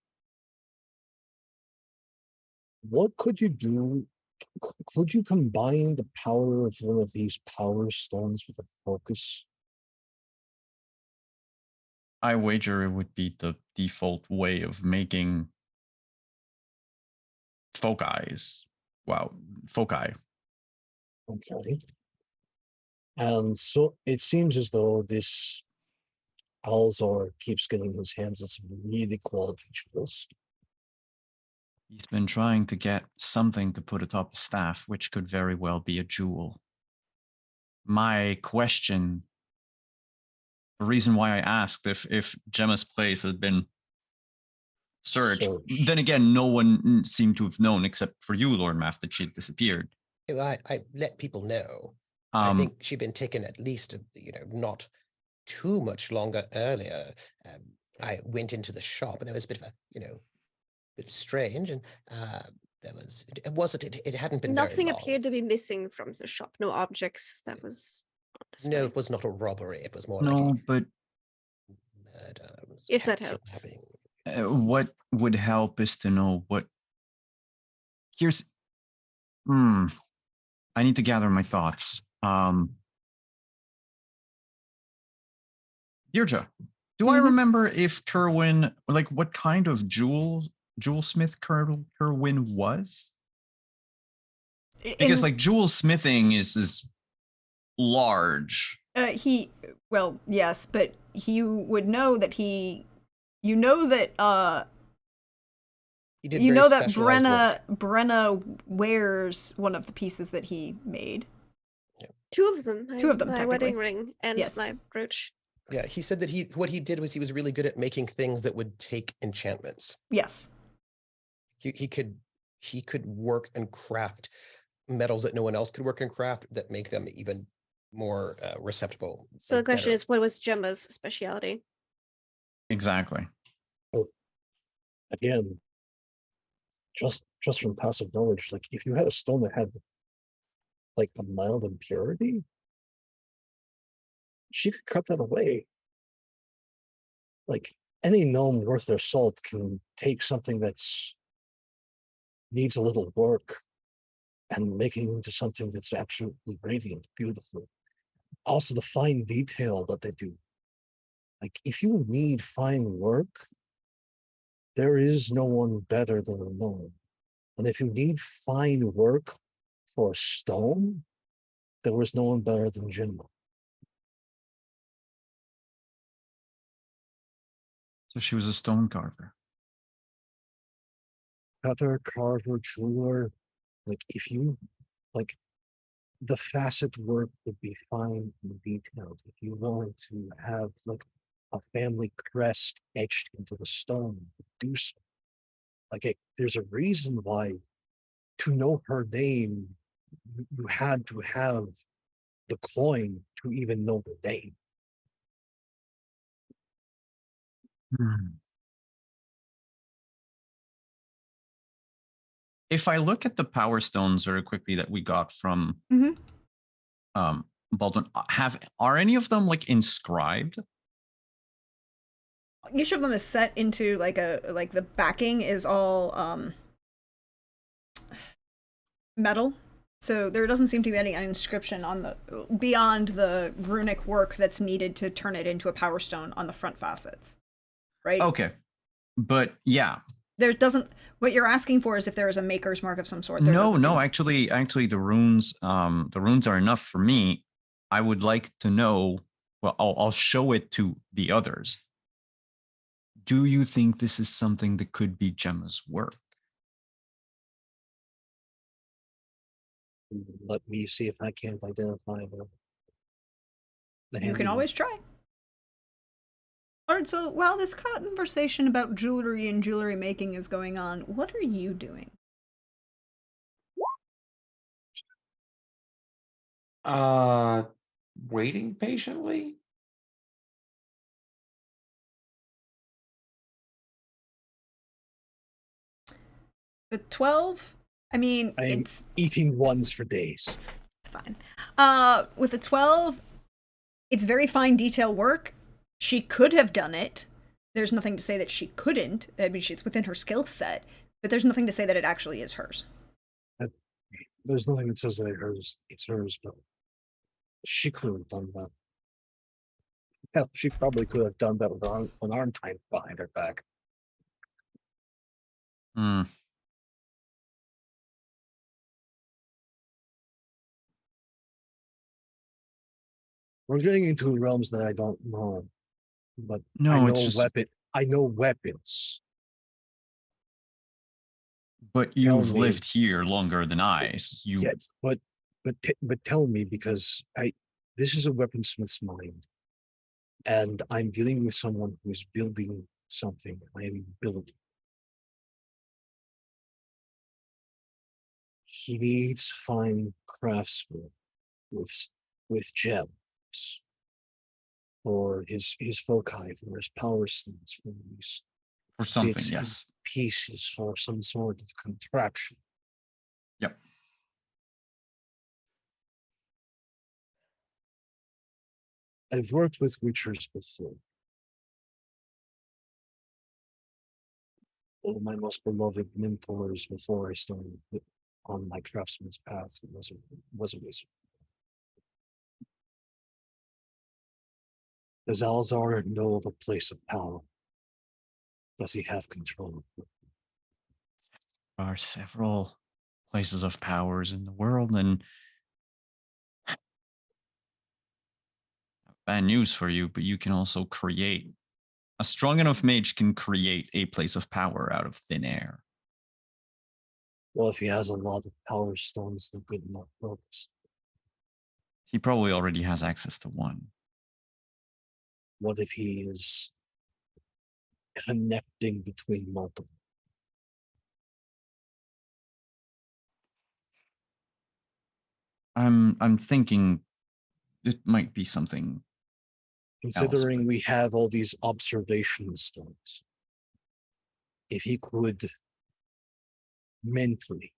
What could you do? Could you combine the power of one of these power stones with a focus? I wager it would be the default way of making foci. Wow, foci. Okay. And so it seems as though this Alzor keeps getting his hands on some really quality jewels. He's been trying to get something to put atop his staff, which could very well be a jewel. My question, the reason why I asked if Gemma's place had been searched, Searched. then again, no one seemed to have known except for you, Lord Math, that she had disappeared. I let people know. I think she'd been taken at least, not too much longer earlier. I went into the shop and there was a bit of a, bit strange, and there was it hadn't been Nothing very long. appeared to be missing from the shop. No objects that was on display. No, it was not a robbery. It was more No, like but a murder. It was If that helps. kidnapping. what would help is to know what. Here's. I need to gather my thoughts. Deirdre, do I Mhm. remember if Kerwin, like what kind of jewelsmith Kerwin was? Because In- like jewel smithing is large. well, yes, but you would know that you know that He did you very know that specialized work. Brenna wears one of the pieces that he made. Two of them. Two of them, My technically. wedding ring and Yes. my brooch. Yeah, he said that what he did was he was really good at making things that would take enchantments. Yes. He could work and craft metals that no one else could work and craft that make them even more receptible. So the and question better. is, what was Gemma's speciality? Exactly. Again, just from passive knowledge, like if you had a stone that had like a mild impurity, she could cut that away. Like any gnome worth their salt can take something that's needs a little work and making it into something that's absolutely radiant, beautiful. Also, the fine detail that they do. Like, if you need fine work, there is no one better than a gnome. And if you need fine work for stone, there was no one better than Jinmo. So she was a stone carver. Cutter, carver, jeweler, like if you like the facet work would be fine and detailed. If you wanted to have like a family crest etched into the stone, do so. Like there's a reason why to know her name, you had to have the coin to even know the name. If I look at the power stones very quickly that we got from Mhm. Baldwin, are any of them like inscribed? Each of them is set into like the backing is all metal. So there doesn't seem to be any inscription on the beyond the runic work that's needed to turn it into a power stone on the front facets. Right? Okay. But yeah. There doesn't what you're asking for is if there is a maker's mark of some sort. There No, doesn't seem- actually the runes are enough for me. I would like to know, well, I'll show it to the others. Do you think this is something that could be Gemma's work? Let me see if I can't identify them. You can always try. All right, so while this conversation about jewelry and jewelry making is going on, what are you doing? Waiting patiently. The 12, I mean, I am it's eating ones for days. fine. With the 12, it's very fine detail work. She could have done it. There's nothing to say that she couldn't. I mean, it's within her skill set, but there's nothing to say that it actually is hers. There's nothing that says that it's hers, but she could have done that. Hell, she probably could have done that with an arm tied behind her back. Hmm. We're getting into realms that I don't know, but I No, know it's just. I know weapons. But Tell you've me. lived here longer than I. Yes, but tell me, because this is a weaponsmith's mind, and I'm dealing with someone who's building something. I am building. He needs fine craftsmen with gems for his foci, for his power stones, for these For something, bits and yes. pieces for some sort of contraption. Yep. I've worked with witchers before. One of my most beloved mentors before I started on my craftsman's path was a wizard. Does Alzar know of a place of power? Does he have control? There are several places of powers in the world, and bad news for you, but you can also create. A strong enough mage can create a place of power out of thin air. Well, if he has a lot of power stones, they're good enough purpose. He probably already has access to one. What if he is connecting between multiple? I'm thinking it might be something. Considering but- we have all these observation stones, if he could mentally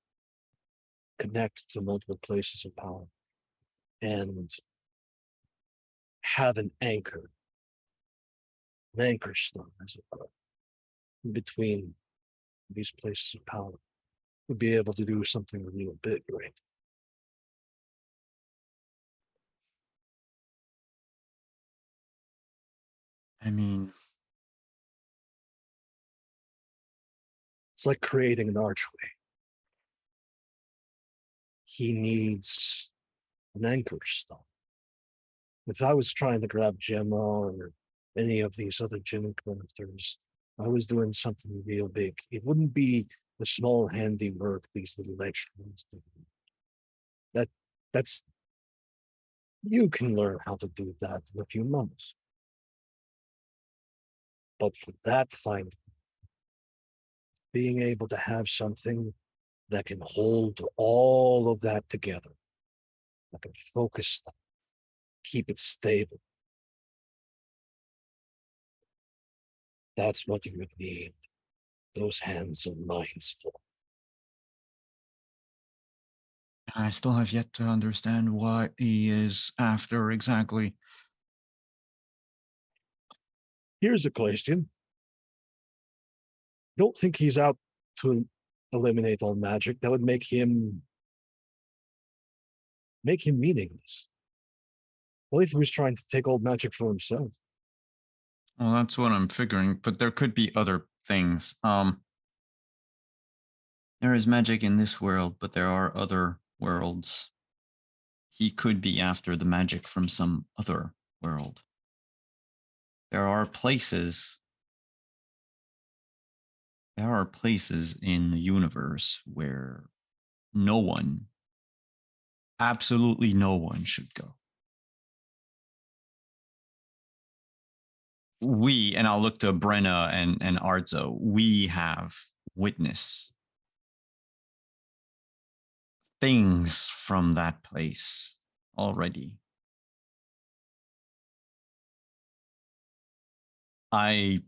connect to multiple places of power and have an anchor an anchor stone, as it were, in between these places of power, would be able to do something real big, right? I mean, It's like creating an archway. He needs an anchor stone. If I was trying to grab Gemma or any of these other gem crafters, I was doing something real big. It wouldn't be the small handiwork these little extra ones do. That's you can learn how to do that in a few months. But for that find, being able to have something that can hold all of that together, that can focus that, keep it stable. That's what you would need those hands and minds for. I still have yet to understand what he is after exactly. Here's a question. Don't think he's out to eliminate all magic. That would make him meaningless. What if he was trying to take all magic for himself? Well, that's what I'm figuring, but there could be other things. There is magic in this world, but there are other worlds. He could be after the magic from some other world. There are places in the universe where no one, absolutely no one, should go. We, and I'll look to Brenna and Arzo, we have witnessed things from that place already. I'd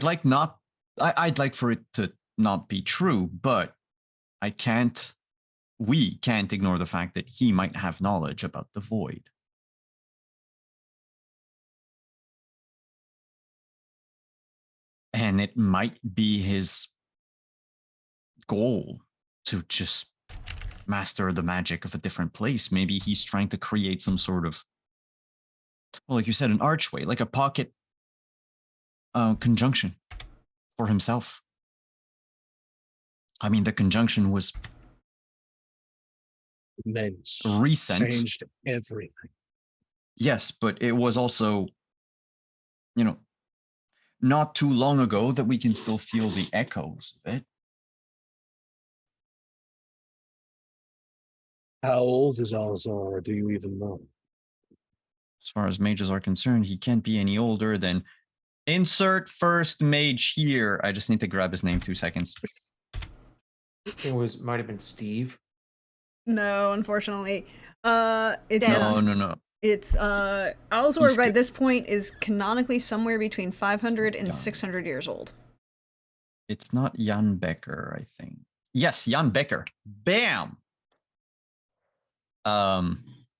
like for it to not be true, but we can't ignore the fact that he might have knowledge about the void. And it might be his goal to just master the magic of a different place. Maybe he's trying to create some sort of, well, like you said, an archway, like a pocket conjunction for himself. I mean, the conjunction was Immense. recent. Changed everything. Yes, but it was also, not too long ago that we can still feel the echoes of it. How old is Alzar? Do you even know? As far as mages are concerned, he can't be any older than insert first mage here. I just need to grab his name, 2 seconds. It might have been Steve. No, unfortunately. It's No. It's Alzor by this point is canonically somewhere between 500 and 600 years old. It's not Jan Becker, I think. Yes, Jan Becker. Bam.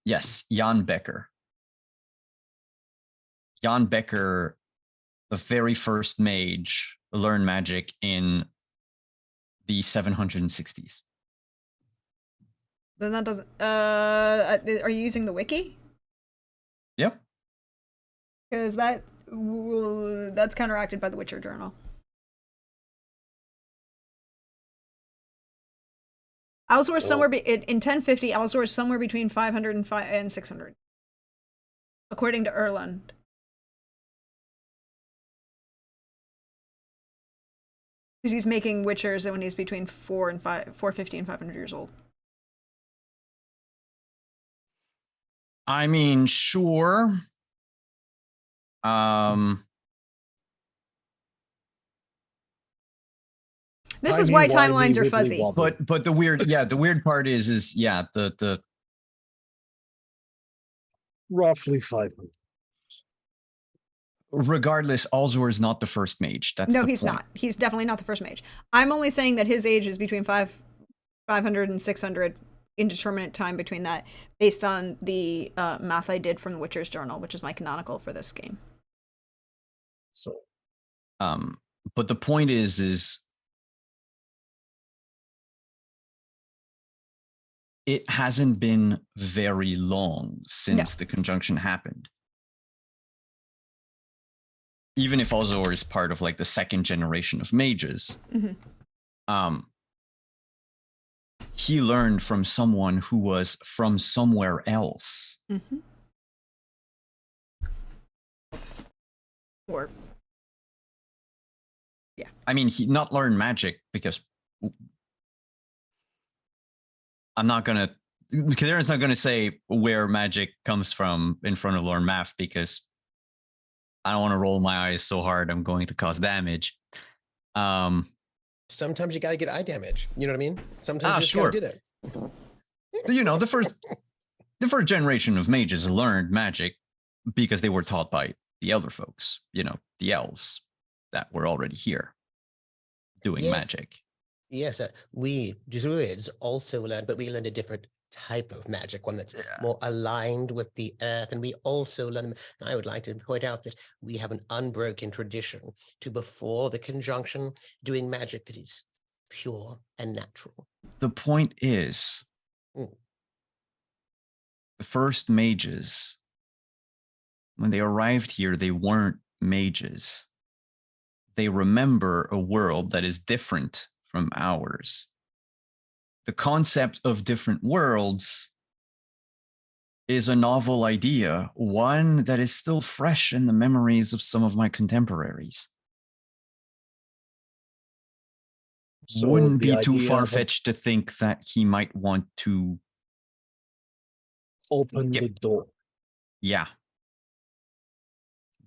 Yes, Jan Becker. Jan Becker, the very first mage, learned magic in the 760s. Then that doesn't. Are you using the wiki? Yep. Because that's counteracted by the Witcher Journal. Alzor is somewhere in 1050. Alzor is somewhere between 500 and 600, according to Erland. Because he's making Witchers when he's between 450 and 500 years old. I mean, sure. This is why timelines are fuzzy. But the weird part is the roughly 500. Regardless, Alzor is not the first mage. That's no, he's not. He's definitely not the first mage. I'm only saying that his age is between 500 and 600 indeterminate time between that based on the math I did from the Witcher's Journal, which is my canonical for this game. So But the point is it hasn't been very long since the conjunction happened. Even if Ozor is part of like the second generation of mages, he learned from someone who was from somewhere else. Or yeah, I mean, he not learned magic because I'm not gonna. Kaderan's not gonna say where magic comes from in front of Lord Math because I don't want to roll my eyes so hard I'm going to cause damage. Sometimes you got to get eye damage. You know what I mean? Sometimes you just got to do that. You know, the first generation of mages learned magic because they were taught by the elder folks, you know, the elves that were already here doing magic. Yes, we druids also learned, but we learned a different type of magic, one that's more aligned with the earth. And we also learn, and I would like to point out that we have an unbroken tradition to before the conjunction doing magic that is pure and natural. The point is, the first mages, when they arrived here, they weren't mages. They remember a world that is different from ours. The concept of different worlds is a novel idea, one that is still fresh in the memories of some of my contemporaries. So wouldn't the be too idea of far-fetched to think that he might want to open the door. Yeah.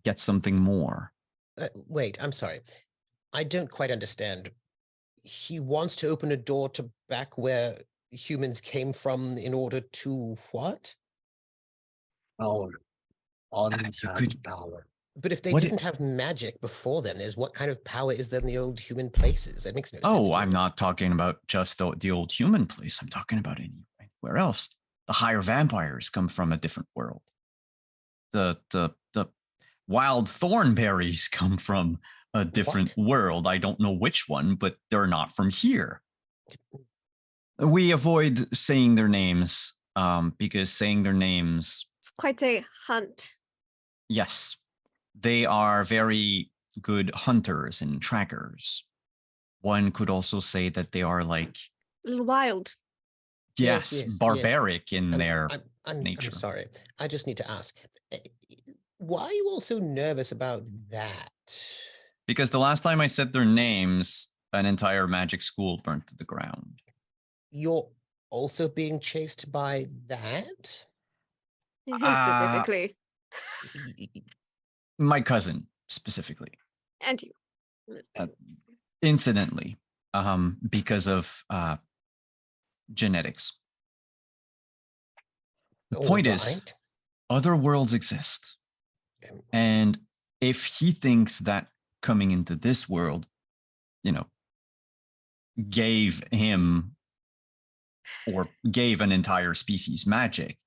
Get something more. Wait, I'm sorry. I don't quite understand. He wants to open a door to back where humans came from in order to what? Power. Untapped power. But if they didn't have magic before then, what kind of power is there in the old human places? That makes no sense. Oh, I'm not talking about just the old human place. I'm talking about anywhere else. The higher vampires come from a different world. The wild thornberries come from a different world. I don't know which one, but they're not from here. We avoid saying their names because saying their names... It's quite a hunt. Yes. They are very good hunters and trackers. One could also say that they are like... A little wild. Yes, barbaric in their nature. I'm sorry. I just need to ask. Why are you all so nervous about that? Because the last time I said their names, an entire magic school burnt to the ground. You're also being chased by that? Him specifically. My cousin, specifically. And you. Incidentally, because of genetics. The point is, other worlds exist. And if he thinks that coming into this world, you know, gave him or gave an entire species magic,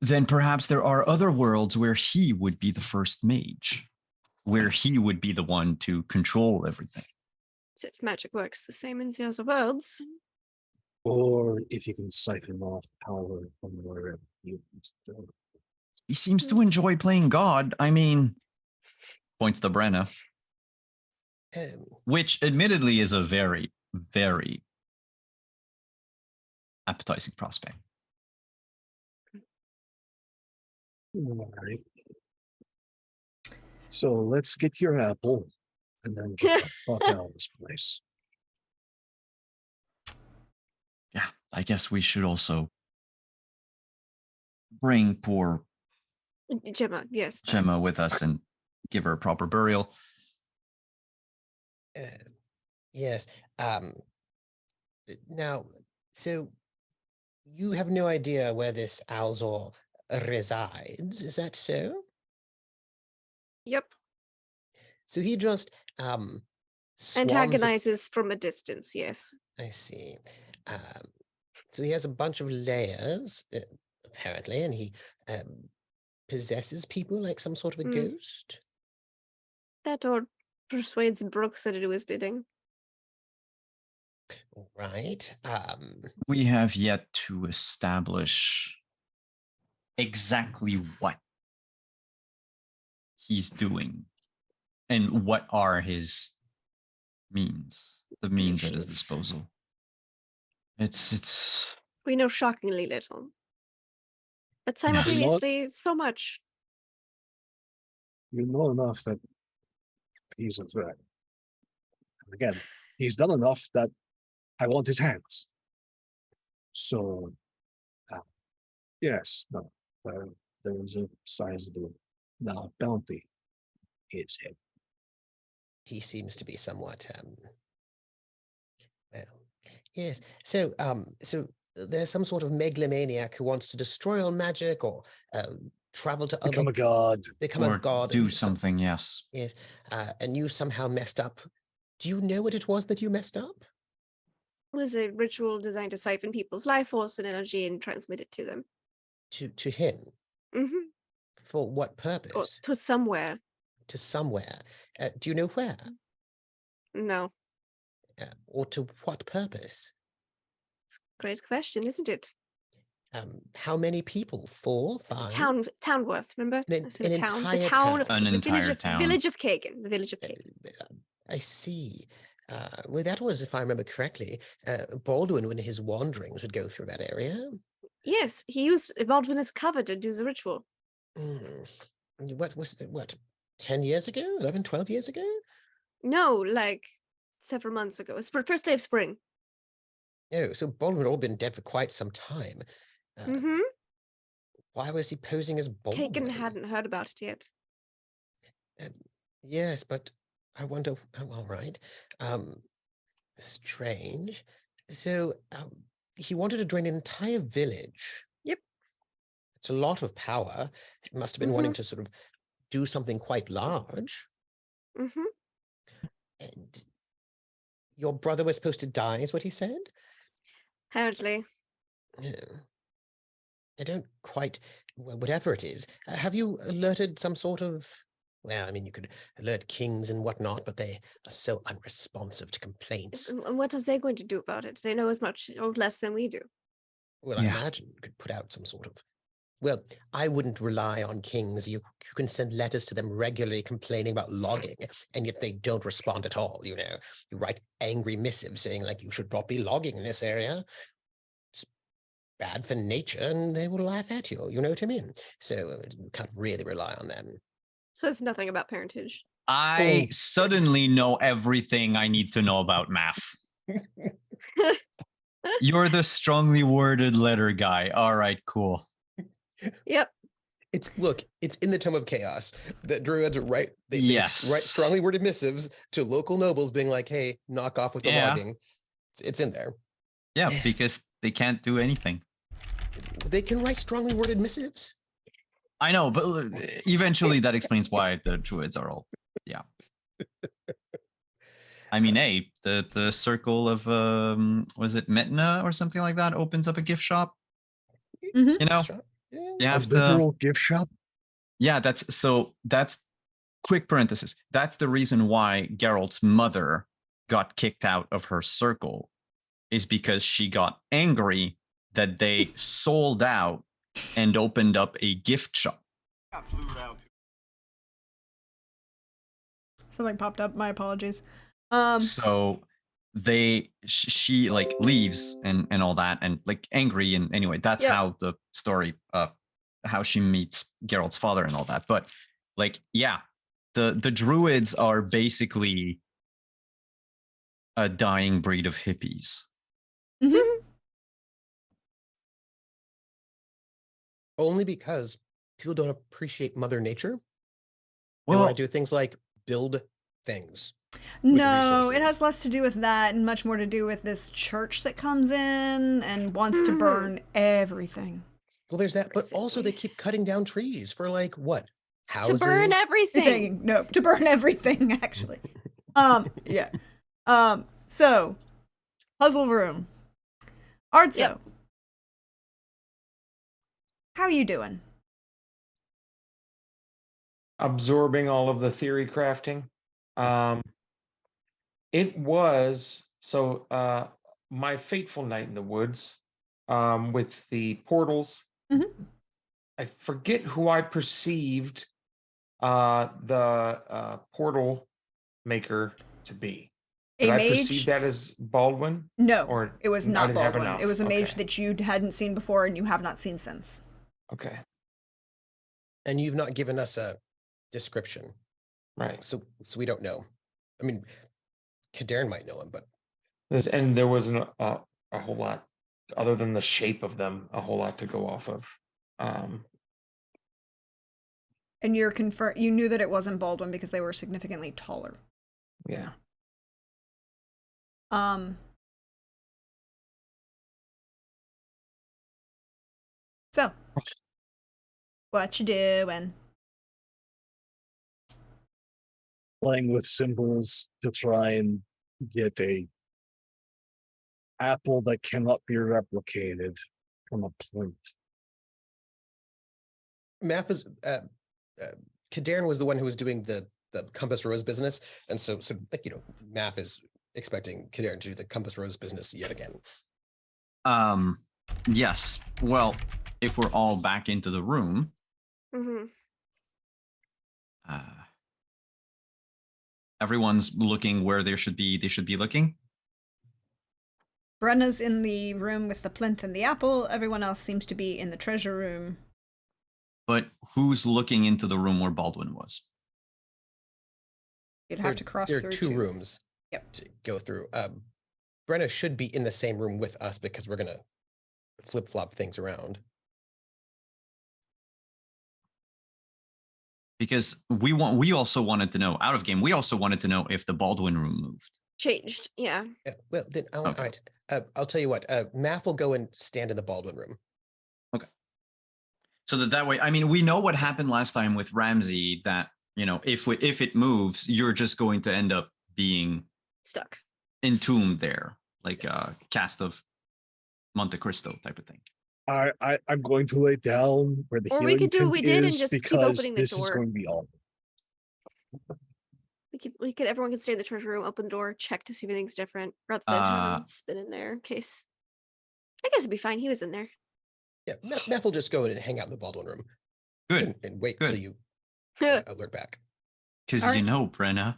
then perhaps there are other worlds where he would be the first mage, where he would be the one to control everything. So if magic works the same in the other worlds. Or if you can siphon off power from wherever you go. He seems to enjoy playing God. I mean, points to Brenna. Which admittedly is a very, very appetizing prospect. All right. So let's get your apple and then get the fuck out of this place. Yeah, I guess we should also bring poor Gemma, yes. Gemma with us and give her a proper burial. Yes. Now, so you have no idea where this Alzor resides, is that so? Yep. So he just antagonizes from a distance, yes. I see. So he has a bunch of layers, apparently, and he possesses people like some sort of a Mm. ghost. That or persuades Brooks to do his bidding. All right. We have yet to establish exactly what he's doing and what are his means, the means at his Patience. disposal. It's We know shockingly little. But Yes. simultaneously, so much. You know enough that he's a threat. And again, he's done enough that I want his hands. So, yes, no, there is a sizable now bounty. Is him. He seems to be somewhat well, yes. So there's some sort of megalomaniac who wants to destroy all magic or travel to Become other a god. become or a god. do and something. Yes. Yes. And you somehow messed up. Do you know what it was that you messed up? It was a ritual designed to siphon people's life force and energy and transmit it to them. To him. Mm-hmm. For what Or purpose? to somewhere. To somewhere. Do you know where? No. Or to what purpose? Great question, isn't it? How many people? 4, 5? Town worth, remember? An I said entire the town of An the village entire of town. village of Kagan. The village of Kagan. I see. Well, that was, if I remember correctly, Baldwin, when his wanderings would go through that area. Yes, he used Baldwin as cover to do the ritual. What was the, 10 years ago? 11, 12 years ago? No, like several months ago. It's first day of spring. Oh, so Baldwin had all been dead for quite some time. Mm-hmm. Why was he posing as Baldwin? Kagan hadn't heard about it yet. Yes, but I wonder. Oh, all right. Strange. So he wanted to drain an entire village. Yep. It's a lot of power. It must have been wanting to sort of do something quite large. Mm-hmm. And your brother was supposed to die, is what he said? Apparently. Yeah. I don't quite, well, whatever it is, have you alerted some sort of, well, I mean, you could alert kings and whatnot, but they are so unresponsive to complaints. And what are they going to do about it? They know as much or less than we do. Well, I Yeah. imagine you could put out some sort of, well, I wouldn't rely on kings. You can send letters to them regularly complaining about logging, and yet they don't respond at all, you know. You write angry missives saying, like, you should not be logging in this area. It's bad for nature, and they will laugh at you, you know what I mean? So you can't really rely on them. Says nothing about parentage. I suddenly know everything I need to know about math. You're the strongly worded letter guy. All right, cool. Yep. It's in the Tome of Chaos that druids write they Yes. write strongly worded missives to local nobles being like, hey, knock off with the Yeah. logging. It's in there. Yeah, because they can't do anything. They can write strongly worded missives. I know, but eventually that explains why the druids are all. Yeah. I mean, hey, the circle of was it Metna or something like that opens up a gift shop. Mhm. You know, Shop. Yeah. you A have to. literal gift shop. Yeah, that's quick parenthesis. That's the reason why Geralt's mother got kicked out of her circle, is because she got angry that they sold out and opened up a gift shop. Something popped up. My apologies. So she like leaves and all that, and like angry, and anyway, that's Yeah. how the story how she meets Geralt's father and all that. But like, yeah, the druids are basically a dying breed of hippies. Only because people don't appreciate Mother Nature. They Well, want to do things like build things. No, it resources. has less to do with that and much more to do with this church that comes in and wants to burn everything. Well, there's that, but also they keep cutting down trees for like what? Houses? To burn everything. No, to burn everything, actually. Yeah. So, puzzle room. Artso, Yep. How are you doing? Absorbing all of the theory crafting. It was so my fateful night in the woods with the portals. Mhm. I forget who I perceived the portal maker to be. A Did I mage? perceive that as Baldwin? No, Or it was I not didn't have Baldwin. It enough? was a mage Okay. that you hadn't seen before and you have not seen since. Okay. And you've not given us a description, Right. so we don't know. I mean, Kadarin might know him, but And there wasn't a whole lot other than the shape of them, a whole lot to go off of. And you knew that it wasn't Baldwin because they were significantly taller. Yeah. So, what you doing? Playing with symbols to try and get a apple that cannot be replicated from a plinth. Math is Kadarin was the one who was doing the Compass Rose business, and so like, you know, Math is expecting Kadarin to do the Compass Rose business yet again. Yes. Well, if we're all back into the room, Mm-hmm. everyone's looking where they should be looking. Brenna's in the room with the plinth and the apple. Everyone else seems to be in the treasure room. But who's looking into the room where Baldwin was? You'd have to cross There through are two rooms Yep. to go through. Brenna should be in the same room with us because we're gonna flip-flop things around. Because we also wanted to know, out of game, we also wanted to know if the Baldwin room moved. Changed. Yeah. Yeah, well, then all Okay. right. I'll tell you what. Math will go and stand in the Baldwin room. So that way, I mean, we know what happened last time with Ramsey, that, you know, if it moves, you're just going to end up being Stuck. entombed there, like a cast of Monte Cristo type of thing. I'm going to lay down where the Or we healing could do what tint we did and is just keep because opening the this is door. going to be awful. Everyone could stay in the treasure room, open the door, check to see if anything's different, rather than have him spin in there in case. I guess it'd be fine. He was in there. Yeah, Math will just go and hang out in the Baldwin room. Good, And wait good. till you alert back. because Alright. you know, Brenna,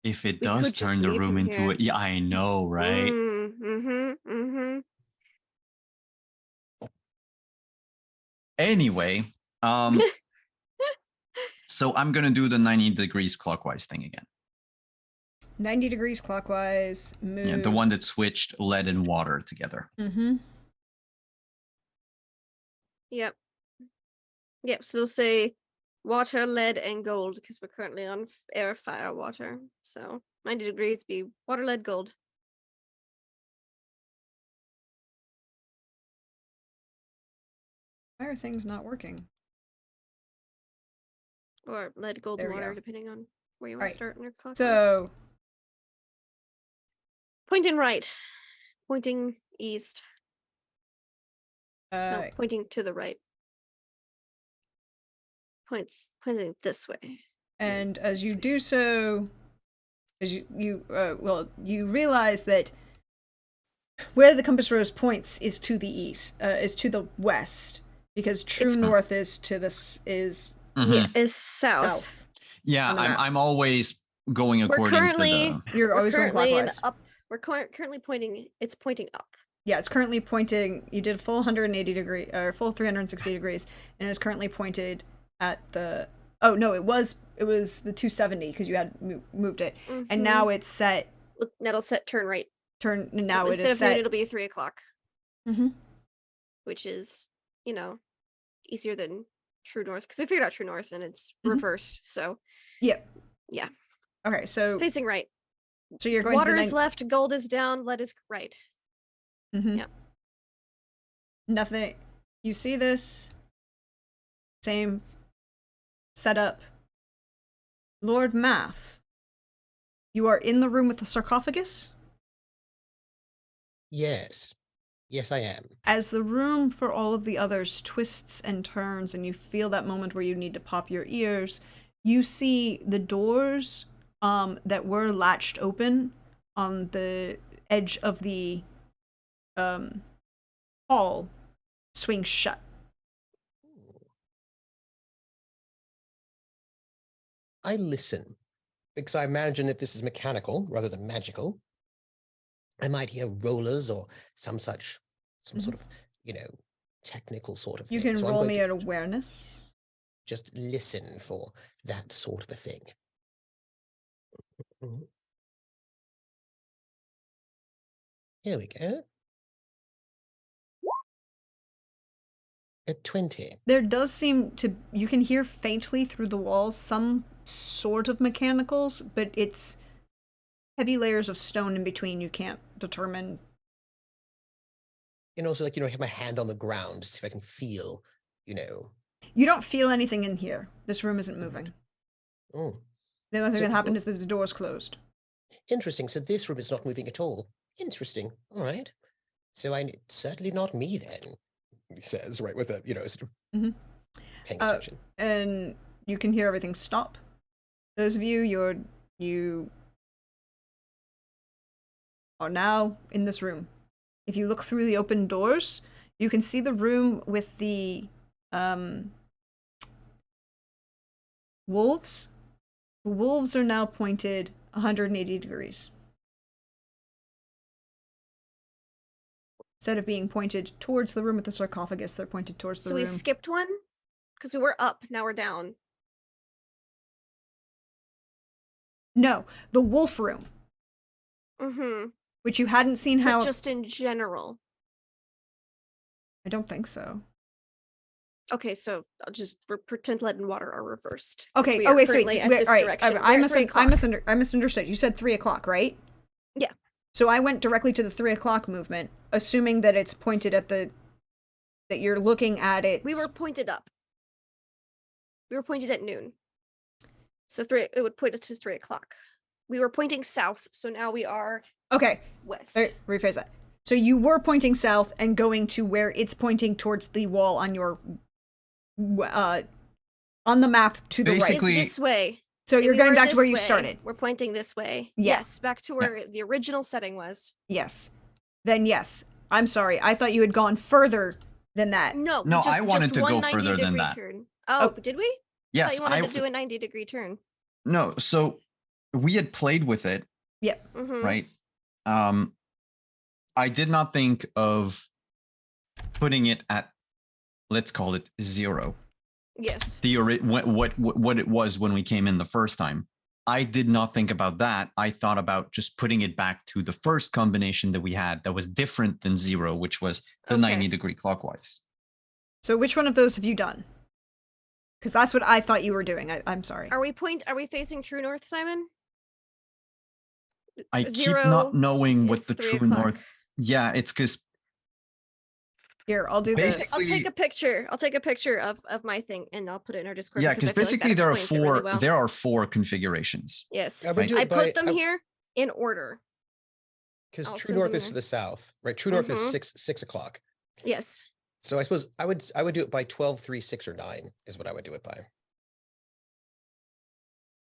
if it We does could just turn the leave room him into here. it, yeah, I know, right? Mm-hmm. Anyway, so I'm gonna do the 90 degrees clockwise thing again. 90 degrees clockwise. Move. Yeah, the one that switched lead and water together. Mm-hmm. Yep. Yep. So say water, lead, and gold because we're currently on air, fire, water. So 90 degrees be water, lead, gold. Why are things not working? Or lead, gold, There and we water, go. depending on where you want Alright, to start in your clockwise. So, Pointing right. Pointing east. No, pointing to the right. Pointing this way. and as you do so, as you realize that where the compass rose points is to the east, is to the west, because true It's- north is to this is Yeah, is south. south. Yeah, on the map. I'm always going according currently- to the. You're We're always going currently in clockwise. up. We're currently pointing. It's pointing up. Yeah, it's currently pointing. You did full 180 degree or full 360 degrees, and it's currently pointed at the. Oh no, it was the 270 because you had moved it, and now it's set. That'll set turn right. Turn now. It Instead is of noon, set. it'll be 3 o'clock, Mm-hmm. which is easier than true north because we figured out true north and it's Mhm. reversed. So Yep. Yeah. Okay, so facing right. you're going Water to the is left, gold is down, lead is right. Mm-hmm. Yep. Nothing. You see this same setup. Lord Math, you are in the room with the sarcophagus. Yes. Yes, I am. As the room for all of the others twists and turns, and you feel that moment where you need to pop your ears, you see the doors that were latched open on the edge of the hall swing shut. I listen because I imagine if this is mechanical rather than magical, I might hear rollers or some sort of, technical sort of You thing. can So I'm roll going me to at awareness. just listen for that sort of a thing. Mhm. Here we go. At 20. There does seem to, you can hear faintly through the walls some sort of mechanicals, but it's heavy layers of stone in between. You can't determine. And also, I have my hand on the ground to see if I can feel, You don't feel anything in here. This room isn't moving. Oh, The only thing So, that happened well- is that the door's closed. interesting. So this room is not moving at all. Interesting. All right. So certainly not me then, he says, right, with a, sort of Mhm. paying Uh, attention. And you can hear everything stop. Those of you, you are now in this room. If you look through the open doors, you can see the room with the wolves. The wolves are now pointed 180 degrees. Instead of being pointed towards the room with the sarcophagus, they're pointed towards the So room. we skipped one because we were up. Now we're down. No, the wolf room, Mm-hmm. which you hadn't seen how. But just in general. I don't think so. Okay, so I'll just pretend lead and water are reversed. 'cause Okay. we Oh are wait, so currently wait. at Wait, this all right. direction. I We're at 3 o'clock. misunderstood. You said 3:00, right? Yeah. So I went directly to the 3:00 movement, assuming that it's pointed at the. That you're looking at it. We were pointed up. We were pointed at noon. So it would point us to 3 o'clock. We were pointing south, so now we are Okay. west. Rephrase that. So you were pointing south and going to where it's pointing towards the wall on your. On the map to the right. Basically- It's this way. So you're We going were back to where this you way. started. We're pointing this way. Yeah. Yes, back to where the original setting was. Yes. Then yes. I'm sorry. I thought you had gone further than that. No, No, I wanted just to go one further than 90-degree that. Turn. Oh, Oh. did we? I Yes, thought you wanted to do a 90-degree turn. no. So we had played with it, Mm-hmm. right? I did not think of putting it at, let's call it 0. Yes. What it was when we came in the first time. I did not think about that. I thought about just putting it back to the first combination that we had that was different than 0, which was the Okay. 90-degree clockwise. So which one of those have you done? Because that's what I thought you were doing. I'm sorry. Are we facing true north, Simon? I keep 0 not knowing what is the 3 true north. o'clock. Yeah, it's because Here, I'll do Basic- this. I'll take a picture. I'll take a picture of my thing and I'll put it in our Discord. yeah, because because I feel basically like that there are explains it really well. there are 4 configurations. Yes. I would right. do I it by, put them here in order. because I'll true send north them is to there. the south, right? True north Mhm. is 6 o'clock. Yes. So I suppose I would do it by 12, 3, 6, or 9 is what I would do it by.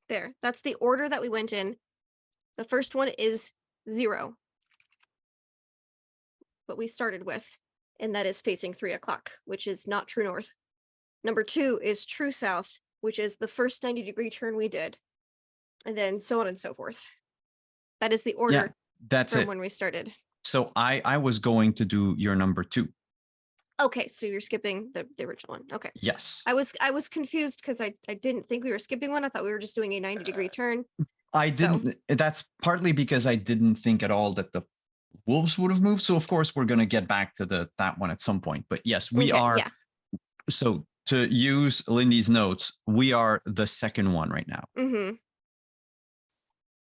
There. That's the order that we went in. The first one is 0. What we started with, and that is facing 3 o'clock, which is not true north. Number 2 is true south, which is the first 90-degree turn we did. And then so on and so forth. That is the order That's from it. when we started. So I was going to do your number 2. Okay, so you're skipping the original one. Okay. Yes. I was confused because I didn't think we were skipping one. I thought we were just doing a 90-degree turn. I So- didn't. That's partly because I didn't think at all that the wolves would have moved. So of course we're gonna get back to that one at some point. But yes, we Okay, are. yeah. So to use Lindy's notes, we are the second one right now, Mm-hmm.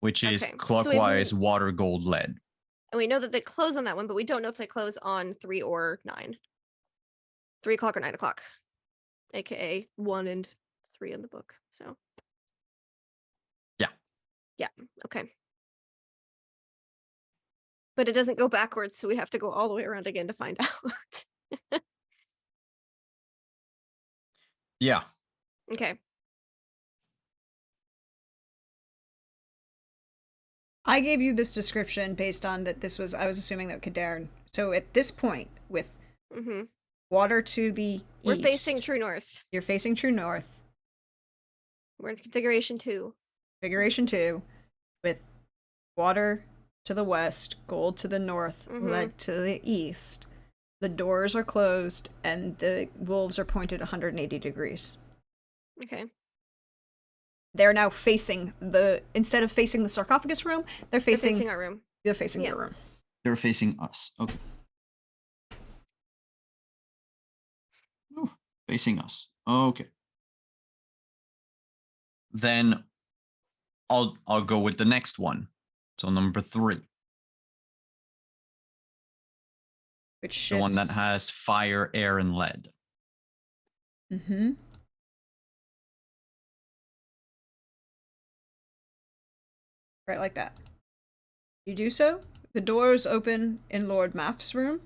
which is Okay, so if clockwise water, gold, lead. And we know that they close on that one, but we don't know if they close on 3 or 9. 3 o'clock or 9 o'clock. AKA 1 and 3 in the book. So. Yeah. Yeah. Okay. But it doesn't go backwards, so we have to go all the way around again to find out. Yeah. Okay. I gave you this description based on that this was, I was assuming that Cadarn. So at this point, with Mm-hmm. water to the We're east, facing true north. you're facing true north, We're in configuration 2. configuration 2, with water to the west, gold to the north, Mhm. lead to the east. The doors are closed, and the wolves are pointed 180 degrees. Okay. They're now facing instead of facing the sarcophagus room, they're They're facing, facing our room. they're facing yeah. the room. They're facing us. Okay. Ooh, facing us. Okay. Then I'll go with the next one. So number 3. Which The shifts. one that has fire, air, and lead. Mm-hmm. Right like that. You do so. The doors open in Lord Math's room.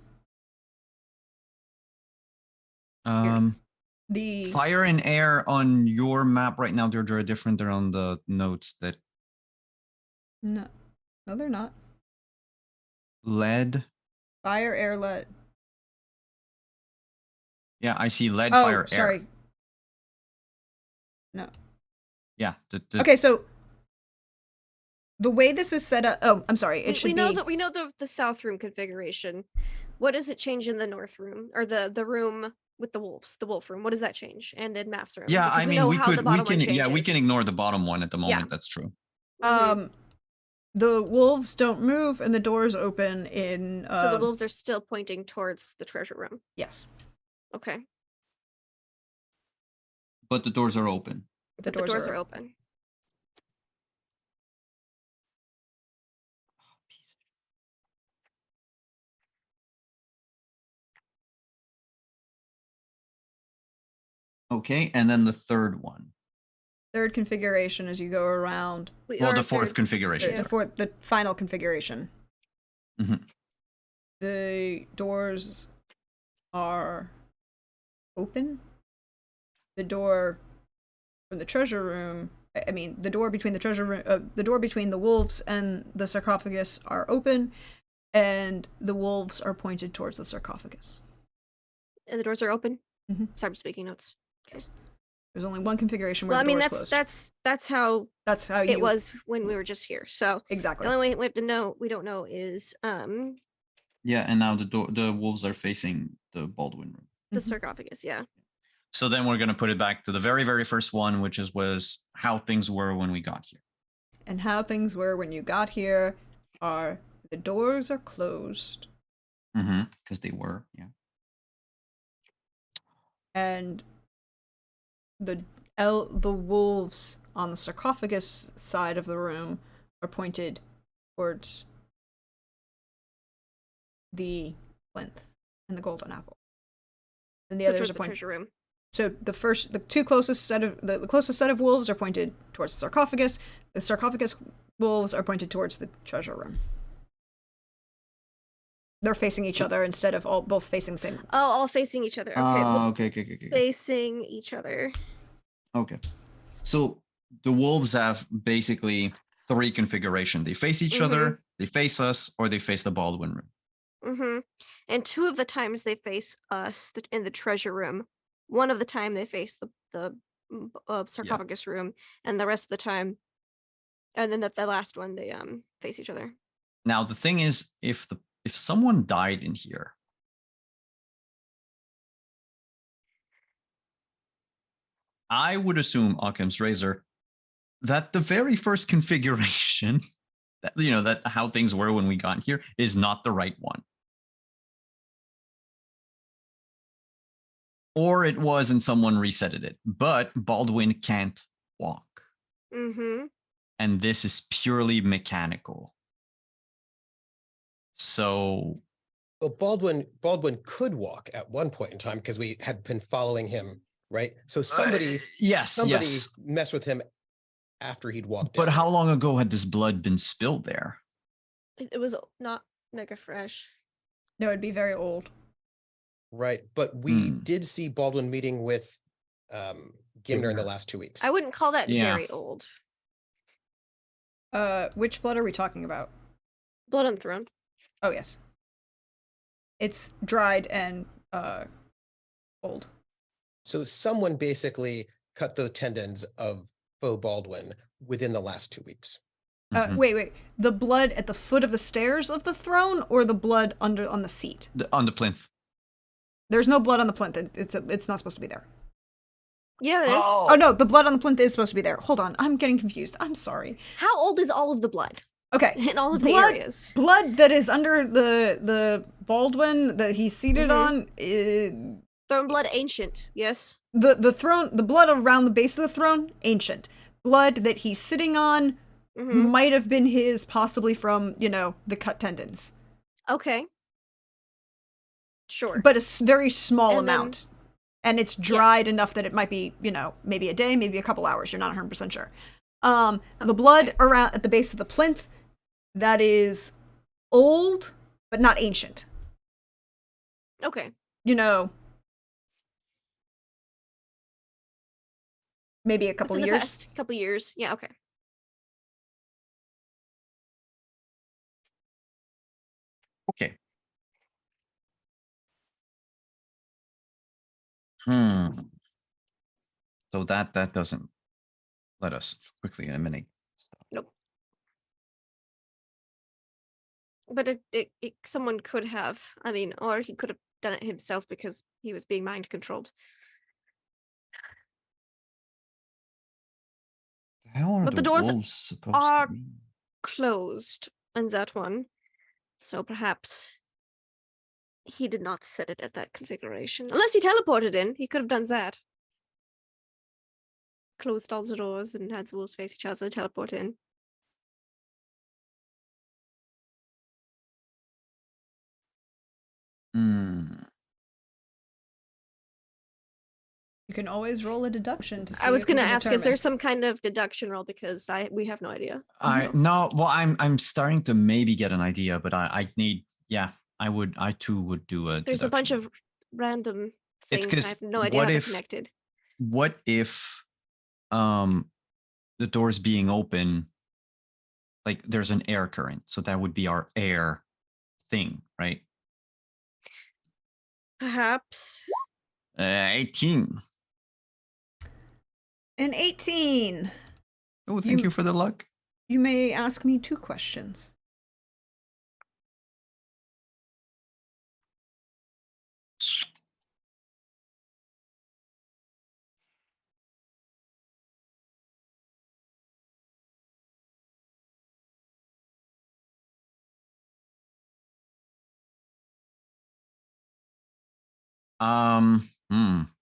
The Fire and air on your map right now, they're very different. They're on the notes that no, they're not. lead. Fire, air, lead. Yeah, I see lead, Oh, fire, sorry. air. No. Yeah. Okay, so the way this is set up. Oh, I'm sorry. It should We know be. that we know the south room configuration. What does it change in the north room or the room with the wolves, the wolf room? What does that change? And in Math's room? Yeah, Because I mean, know we how could, the we bottom one can, yeah, we can changes. ignore the bottom one at the moment. Yeah. That's true. Mhm. The wolves don't move, and the doors open in. So the wolves are still pointing towards the treasure room. Yes, Okay. But the doors are open. the But the doors are open. Okay, and then the third one. Third configuration as you go around. We Well, are the fourth third- configuration. The final configuration. Mhm. The doors are open. The door from the treasure room. I mean, the door between the treasure room, the door between the wolves and the sarcophagus are open, and the wolves are pointed towards the sarcophagus. And the doors are open. Mhm. Sorry, I'm speaking notes. Yes. There's only one configuration where Well, I the mean door is closed. that's how That's how it you was when we were just here. So exactly. the only way we have to know we don't know is Yeah, and now the wolves are facing the Baldwin room. the Mhm. sarcophagus. Yeah. So then we're gonna put it back to the very, very first one, which was how things were when we got here. And how things were when you got here are the doors are closed Because they were, yeah. and the wolves on the sarcophagus side of the room are pointed towards the plinth and the golden apple. And the So others towards are the pointed. treasure room. So the closest set of wolves are pointed towards the sarcophagus. The sarcophagus wolves are pointed towards the treasure room. They're facing each other instead of both facing the same. Oh, all facing each other. Okay. Okay. Facing each other. Okay. So the wolves have basically 3 configuration. They face each other, they face us, or they face the Baldwin room. Mm-hmm. And 2 of the times they face us in the treasure room. 1 of the time they face the sarcophagus room, and the rest of the time, and then the last one they face each other. Now the thing is, if someone died in here, I would assume, Occam's razor, that the very first configuration, that how things were when we got here, is not the right one. Or it was and someone resetted it. But Baldwin can't walk. Mm-hmm. And this is purely mechanical. So Well, Baldwin could walk at one point in time because we had been following him, right? So somebody yes. messed with him after he'd walked But in. how long ago had this blood been spilled there? It was not Mega fresh. No, it'd be very old. Right, but we Hmm. did see Baldwin meeting with Gimner in the Gimner. last 2 weeks. I wouldn't call that Yeah. very old. Which blood are we talking about? Blood on the Throne. Oh yes. It's dried and old. So someone basically cut the tendons of Beau Baldwin within the last 2 weeks. Mhm. Wait. The blood at the foot of the stairs of the throne, or the blood on the seat? On the plinth. There's no blood on the plinth. It's not supposed to be there. Yeah, it is. Oh no, the blood on the plinth is supposed to be there. Hold on, I'm getting confused. I'm sorry. How old is all of the blood Okay, in all of the blood, areas? blood that is under the Baldwin that he's seated on. Throne blood ancient. Yes. The throne, the blood around the base of the throne, ancient. Blood that he's sitting on Mm-hmm. might have been his, possibly from the cut tendons, Okay. Sure. but a very small And then- amount. And it's dried enough that it might be, maybe a day, maybe a couple hours. You're not 100% sure. The blood around at the base of the plinth, that is old, but not ancient. Okay. Maybe a couple Within the years. past couple years. Yeah. Okay. Okay. So that doesn't let us quickly eliminate stuff. Nope. But someone could have. I mean, or he could have done it himself because he was being mind controlled. How are But the the doors wolves supposed are- to be? Closed in that one. So perhaps he did not set it at that configuration. Unless he teleported in. He could have done that. Closed all the doors and had the wolves face each other, teleport in. You can always roll a deduction to see. I was if you gonna can ask, is determine. there some kind of deduction roll, because we have no idea. I no. Well, I'm starting to maybe get an idea, but I need. Yeah, I too would do a. There's a bunch deduction. of random It's things. I 'cause have no idea how what they're if- connected. What if, the doors being open, like there's an air current, so that would be our air thing, right? Perhaps. 18. An 18. Oh, thank you for the luck. You may ask me 2 questions.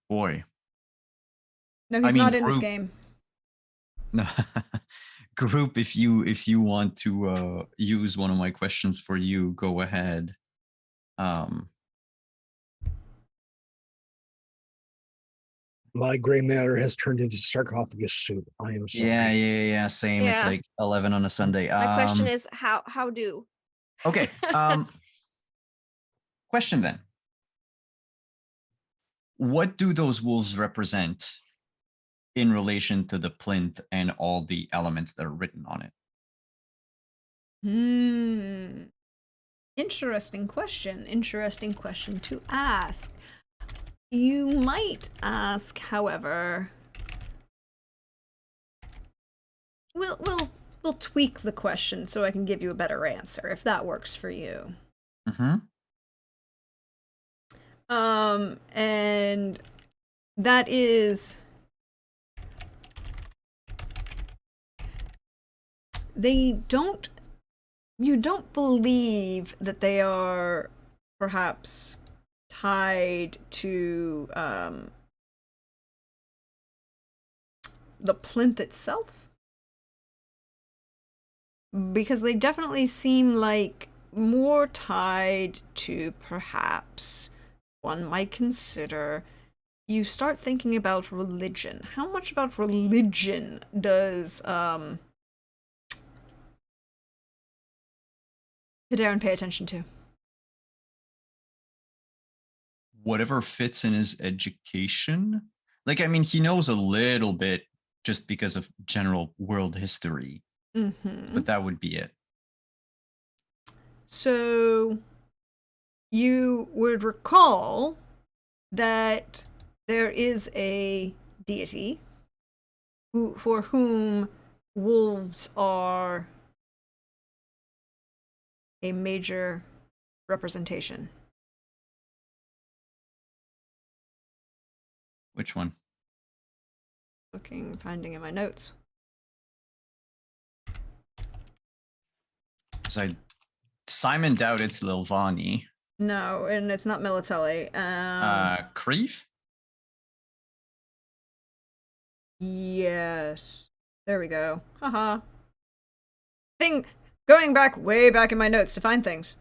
Boy. No, I he's mean, not in this group- game. No. Group, if you want to use one of my questions for you, go ahead. My gray matter has turned into sarcophagus soup. I am sorry. Yeah, same. It's Yeah. like 11 on a Sunday. My question is how do? Okay. Question then. What do those wolves represent in relation to the plinth and all the elements that are written on it? Interesting question. Interesting question to ask. You might ask, however. We'll tweak the question so I can give you a better answer if that works for you. Mm-hmm. And that is you don't believe that they are perhaps tied to the plinth itself, because they definitely seem like more tied to, perhaps one might consider, you start thinking about religion. How much about religion does Hidarin pay attention to? Whatever fits in his education. Like, I mean, he knows a little bit just because of general world history, Mm-hmm. but that would be it. So you would recall that there is a deity for whom wolves are a major representation. Which one? Finding in my notes. Because Simon doubt it's Lilvani. No, and it's not Militelli. Kreef? Yes. There we go. Haha. Going back way back in my notes to find things.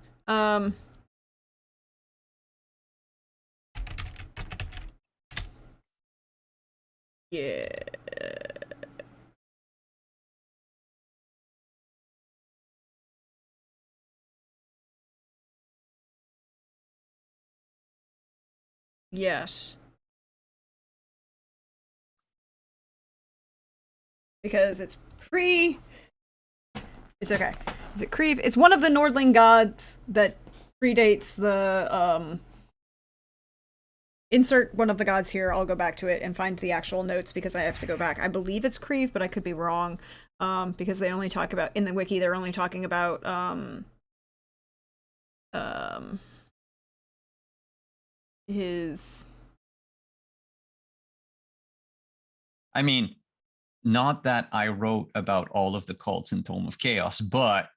Yeah. Yes. Because it's it's okay. Is it Kreef? It's one of the Nordling gods that predates the insert one of the gods here. I'll go back to it and find the actual notes because I have to go back. I believe it's Kreef, but I could be wrong. Because they only talk about in the wiki, they're only talking about his. I mean, not that I wrote about all of the cults in Tome of Chaos, but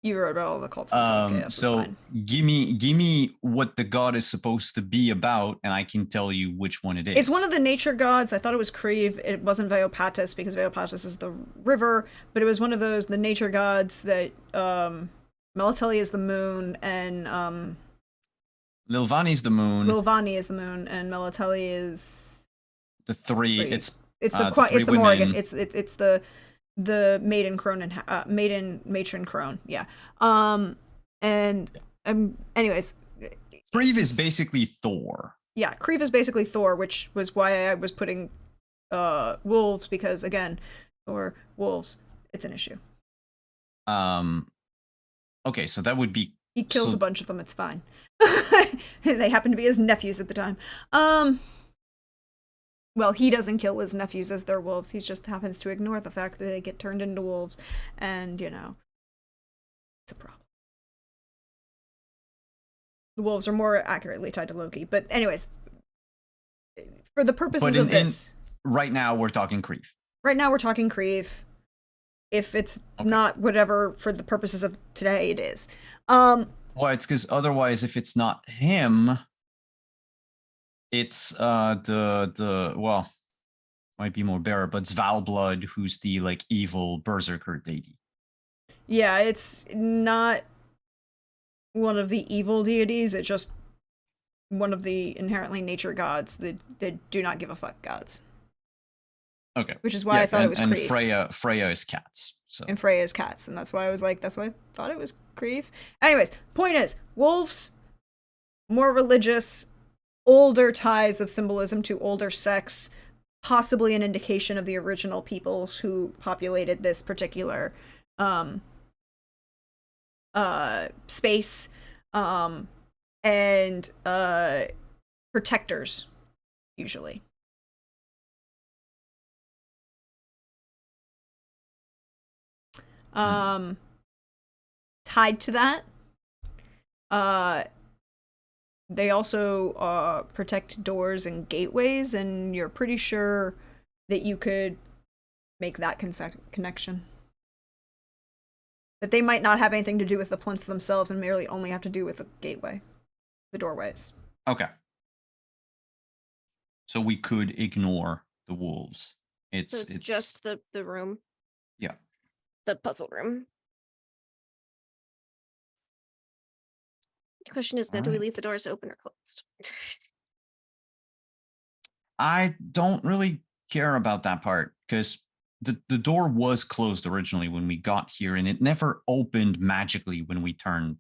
You wrote about all the cults. Okay, that's so fine. give me what the god is supposed to be about, and I can tell you which one it is. It's one of the nature gods. I thought it was Kreef. It wasn't Veopatis because Veopatis is the river, but it was one of those the nature gods that Melitelli is the moon and Lilvani's the moon. Lilvani is the moon and Melitelli is The three. three. It's it's the three Morrigan. women. It's the maiden crone and maiden matron crone. Yeah. Anyways. Kreef is basically Thor. Yeah, Kreef is basically Thor, which was why I was putting wolves because again, Thor wolves, it's an issue. Okay, so that would be He kills so- a bunch of them. It's fine. They happen to be his nephews at the time. Well, he doesn't kill his nephews as their wolves. He just happens to ignore the fact that they get turned into wolves, and you know, it's a problem. The wolves are more accurately tied to Loki, but anyways, for the purposes of this, right now we're talking Kreef. right now we're talking Kreef. If it's not whatever for the purposes of today, it is. Well, it's because otherwise, if it's not him, it's well, might be more bearer, but it's Valblood, who's the like evil berserker deity. Yeah, it's not one of the evil deities. It's just one of the inherently nature gods that do not give a fuck gods. Okay, Which is why I thought it was and Kreef. Freya is cats. So And Freya is cats, and that's why I was like, that's why I thought it was Kreef. Anyways, point is, wolves, more religious, older ties of symbolism to older sects, possibly an indication of the original peoples who populated this particular space, and protectors, usually. Tied to that, they also protect doors and gateways, and you're pretty sure that you could make that connection. That they might not have anything to do with the plinth themselves and merely only have to do with the gateway, the doorways. okay, so we could ignore the wolves. So It's it's just the room. Yeah. The puzzle room. The question is now, do we Alright. leave the doors open or closed? I don't really care about that part because the door was closed originally when we got here, and it never opened magically when we turned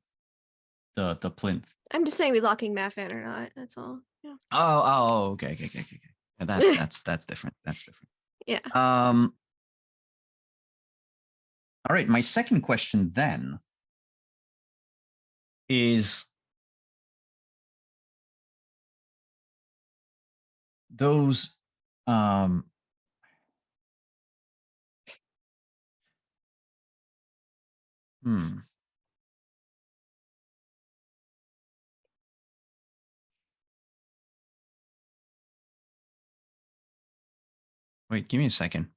the plinth. I'm just saying we locking Math in or not. That's all. Yeah. Oh, okay. Yeah, that's different. That's different. Yeah. All right, my second question then is those Wait, give me a second.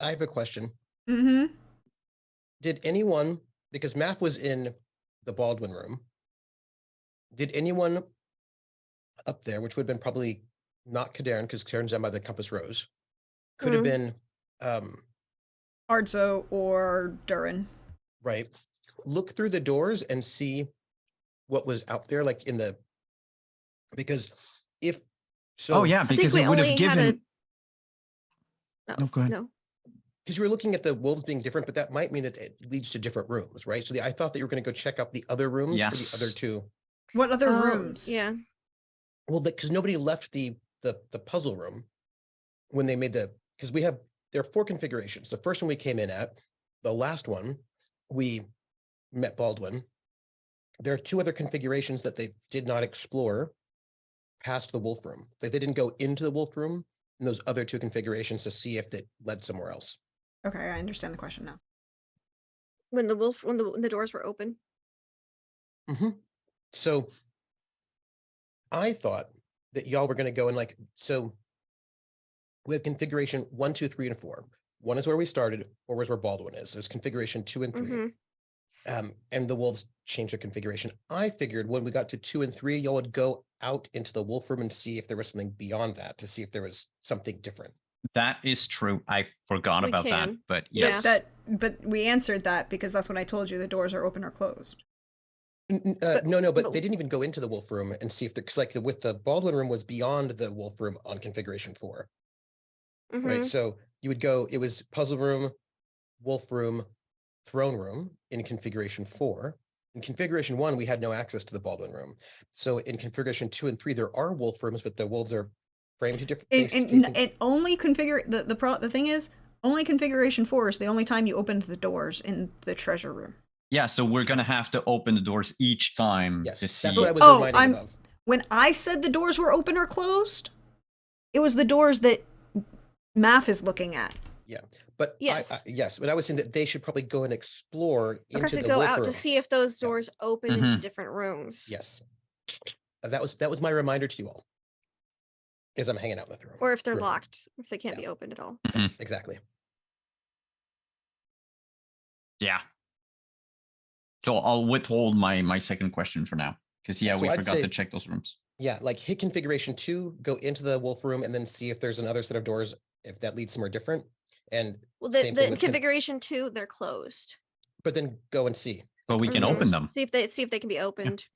I have a question. Mm-hmm. Did anyone, because Math was in the Baldwin room, did anyone up there, which would have been probably not Kadarn, because Kadarn's down by the Compass Rose, could have been Arzo or Durin. right, look through the doors and see what was out there, like in the, because if so. Oh yeah, because it would have given. No, go ahead. No. Because you were looking at the wolves being different, but that might mean that it leads to different rooms, right? So I thought that you were going to go check out the other rooms for the other Yes. two. What other Oh, rooms? Yeah. Well, because nobody left the puzzle room when they made because there are 4 configurations. The first one we came in at, the last one, we met Baldwin. There are 2 other configurations that they did not explore past the wolf room. They didn't go into the wolf room in those other 2 configurations to see if that led somewhere else. Okay, I understand the question now. When the doors were open. So I thought that y'all were going to go and so we have configuration 1, 2, 3, and 4. 1 is where we started, 4 is where Baldwin is. There's configuration 2 and 3. Mm-hmm. And the wolves changed their configuration. I figured when we got to 2 and 3, y'all would go out into the wolf room and see if there was something beyond that, to see if there was something different. That is true. I forgot We about that, can. but Yeah. yes. But we answered that because that's when I told you the doors are open or closed. But but- they didn't even go into the wolf room and see if because with the Baldwin room was beyond the wolf room on configuration 4. Mhm. Right. So you would go, it was puzzle room, wolf room, throne room in configuration 4. In configuration 1, we had no access to the Baldwin room. So in configuration 2 and 3, there are wolf rooms, but the wolves are framed to different. It only configure the thing is only configuration 4 is the only time you opened the doors in the treasure room. Yeah, so we're gonna have to open the doors each time Yes, to see. that's what I was Oh, reminding him of. When I said the doors were open or closed, it was the doors that Math is looking at. Yeah, but Yes. yes, but I was saying that they should probably go and explore into To the go wolf out room. to see if those Yeah. doors open into Mhm. different rooms. Yes, that was my reminder to you all, because I'm hanging out in the room. Or if they're room. locked, if they can't Yeah. be opened at all. Exactly. Yeah. So I'll withhold my second question for now, because So we I'd forgot say- to check those rooms. Yeah, hit configuration 2, go into the wolf room, and then see if there's another set of doors, if that leads somewhere different. And Well, same thing the with configuration 2, they're closed. but then go and see. But we can Mhm. open them. See if they can be opened.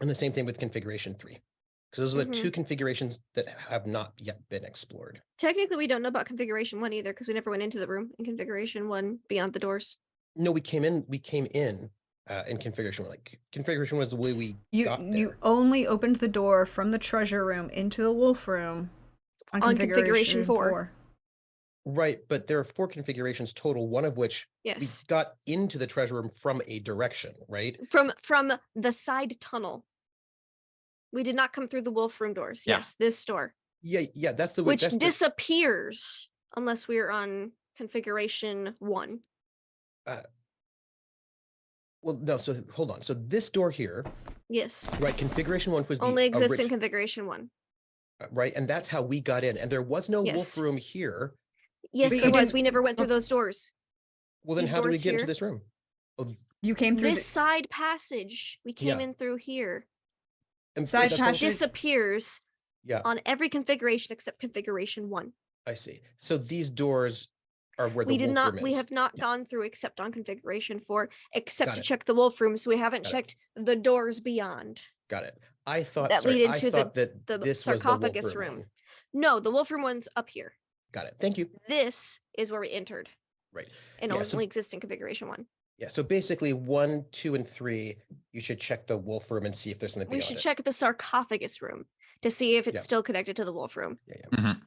And the same thing with configuration 3. Because those are the Mhm. 2 configurations that have not yet been explored. Technically, we don't know about configuration 1 either because we never went into the room in configuration 1 beyond the doors. No, we came in in configuration 1. Configuration 1 was the way we got there. You only opened the door from the treasure room into the wolf room on configuration 4. Right, but there are 4 configurations total, one of which Yes. we got into the treasure room from a direction, right? From the side tunnel. We did not come through the wolf room doors. Yeah. Yes, this door. Yeah, that's the way. Which that's the- disappears unless we're on configuration 1. well, no, so hold on. So this door here, Yes. right? Configuration 1 was the Only exists in orig- configuration 1. right, and that's how we got in. And there was no wolf Yes. room here. Yes, But there you was. didn't- We never went through those doors. Well, then These how did we doors get into here? this room? Oh, You came through This side passage, we came Yeah. in through here. and Side that's passage- also- Disappears Yeah, on every configuration except configuration 1. I see. So these doors are where the We did wolf not. room We is. have not gone through except on configuration 4, except Got to it. check the wolf room. So we haven't Got it. checked the doors beyond. Got it. I thought, That sorry, lead I into thought the that this was the wolf sarcophagus room. room. one. No, the wolf room one's up here. Got it. Thank you. This is where we entered Right. in Yeah, only so- existing configuration 1. Yeah. So basically 1, 2, and 3, you should check the wolf room and see if there's something We beyond should it. check the sarcophagus room to see if it's Yeah. still connected to the wolf room. Yeah. Yeah. Mhm.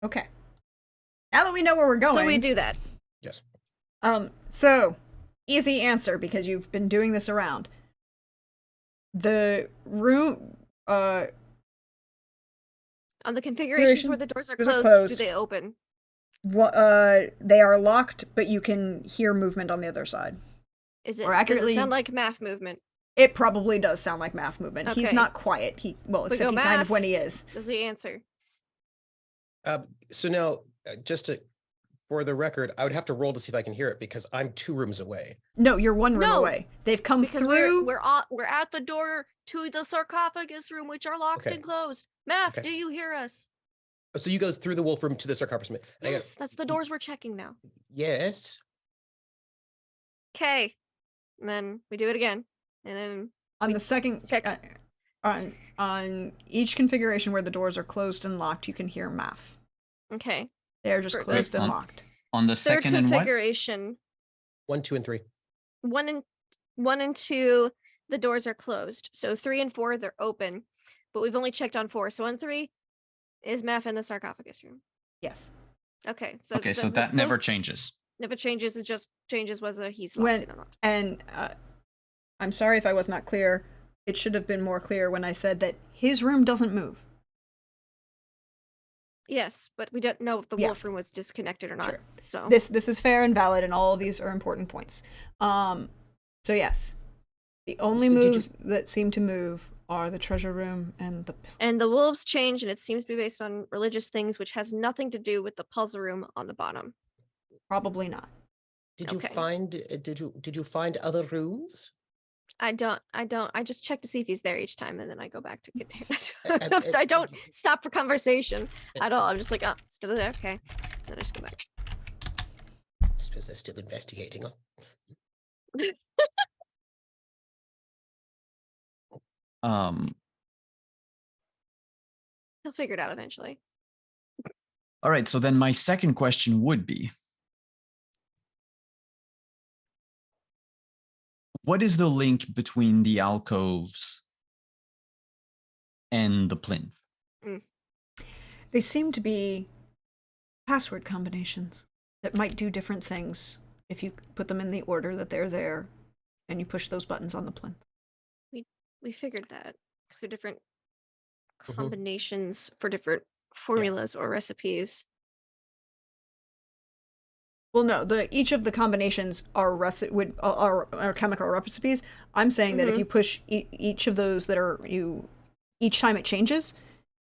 Okay. Now that we know where we're going. So we do that. Yes. So easy answer because you've been doing this around. The room, On the configurations where the doors are Doors are closed, closed. do they open? they are locked, but you can hear movement on the other side. Is it, Or does accurately- it sound like math movement? It probably does sound like math movement. He's Okay. not quiet. We Except go he kind of math. when he is. Does he answer? So now, for the record, I would have to roll to see if I can hear it because I'm 2 rooms away. No, you're one room No, away. They've come Because through. we're at the door to the sarcophagus room, which are locked Okay. and closed. Math, Okay. do you hear us? Oh, so you go through the wolf room to the sarcophagus room. and I go, Yes, that's the doors we're checking now. yes. Okay. And then we do it again. And then On the second, check. on each configuration where the doors are closed and locked, you can hear math. okay. They are just For- closed and on- locked. On the Third second and what? configuration, 1, 2, and 3. 1 and 2, the doors are closed. So 3 and 4, they're open. But we've only checked on 4. So on 3 is Math in the sarcophagus room. Yes. Okay. So Okay, so that never changes. never changes. It just changes whether he's When- locked in or not. And I'm sorry if I was not clear. It should have been more clear when I said that his room doesn't move. Yes, but we don't know if the Yeah. wolf room was disconnected or not. Sure. So This is fair and valid, and all of these are important points. So yes, the only So did you- moves that seem to move are the treasure room and the. and the wolves change, and it seems to be based on religious things, which has nothing to do with the puzzle room on the bottom. Probably not. Did Okay. you find? Did you find other rooms? I don't. I just check to see if he's there each time, and then I go back to continue. and- I don't stop for conversation at all. I'm just like, oh, still there, okay. Then I just go back. I suppose they're still investigating. Huh? He'll figure it out eventually. All right, so then my second question would be, what is the link between the alcoves and the plinth? They seem to be password combinations that might do different things if you put them in the order that they're there, and you push those buttons on the plinth. We figured that because they're different Mhm. combinations for different formulas or recipes. Well, no, each of the combinations are are chemical recipes. I'm saying that if Mhm. you push each of those each time it changes,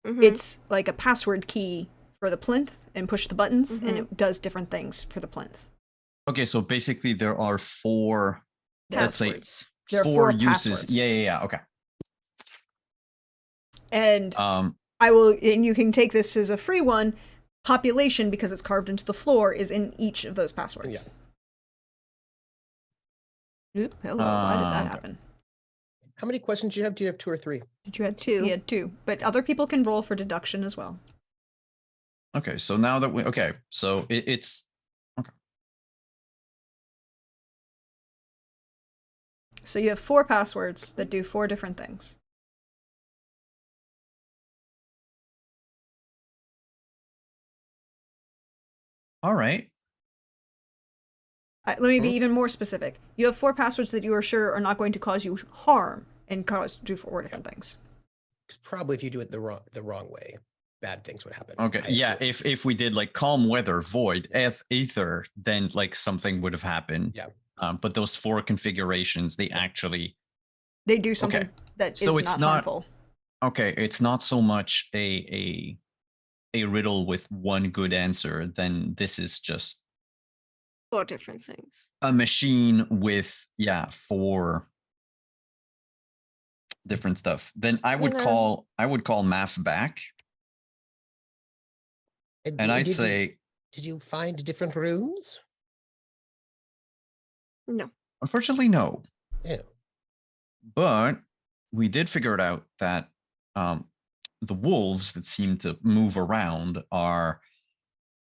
Mhm. it's like a password key for the plinth, and push the buttons, and Mhm. it does different things for the plinth. Okay, so basically there are four, let's say, Passwords. There are four four uses. passwords. Yeah. Okay. And and you can take this as a free one. Population, because it's carved into the floor, is in each of those passwords. Oop, hello, why did that Okay. happen? How many questions do you have? Do you have 2 or 3? Did you have Two. He had 2, but other people can roll for deduction as well. Okay, so now that so it's So you have 4 passwords that do 4 different things. all right. Let me be even more specific. You have 4 passwords that you are sure are not going to cause you harm and do 4 different things. 'Cause probably if you do it the wrong way, bad things would happen. Okay, I yeah. assume. If we did like calm weather, void, ether, then like something would have happened. Yeah. But those 4 configurations, they actually They do something that is So it's not not- harmful. okay. It's not so much a riddle with one good answer. Then this is just 4 different things. a machine with 4 different stuff. Then I would know- call maths back, and I'd did say, did you find different rooms? No. unfortunately, no. Yeah. But we did figure it out that the wolves that seem to move around are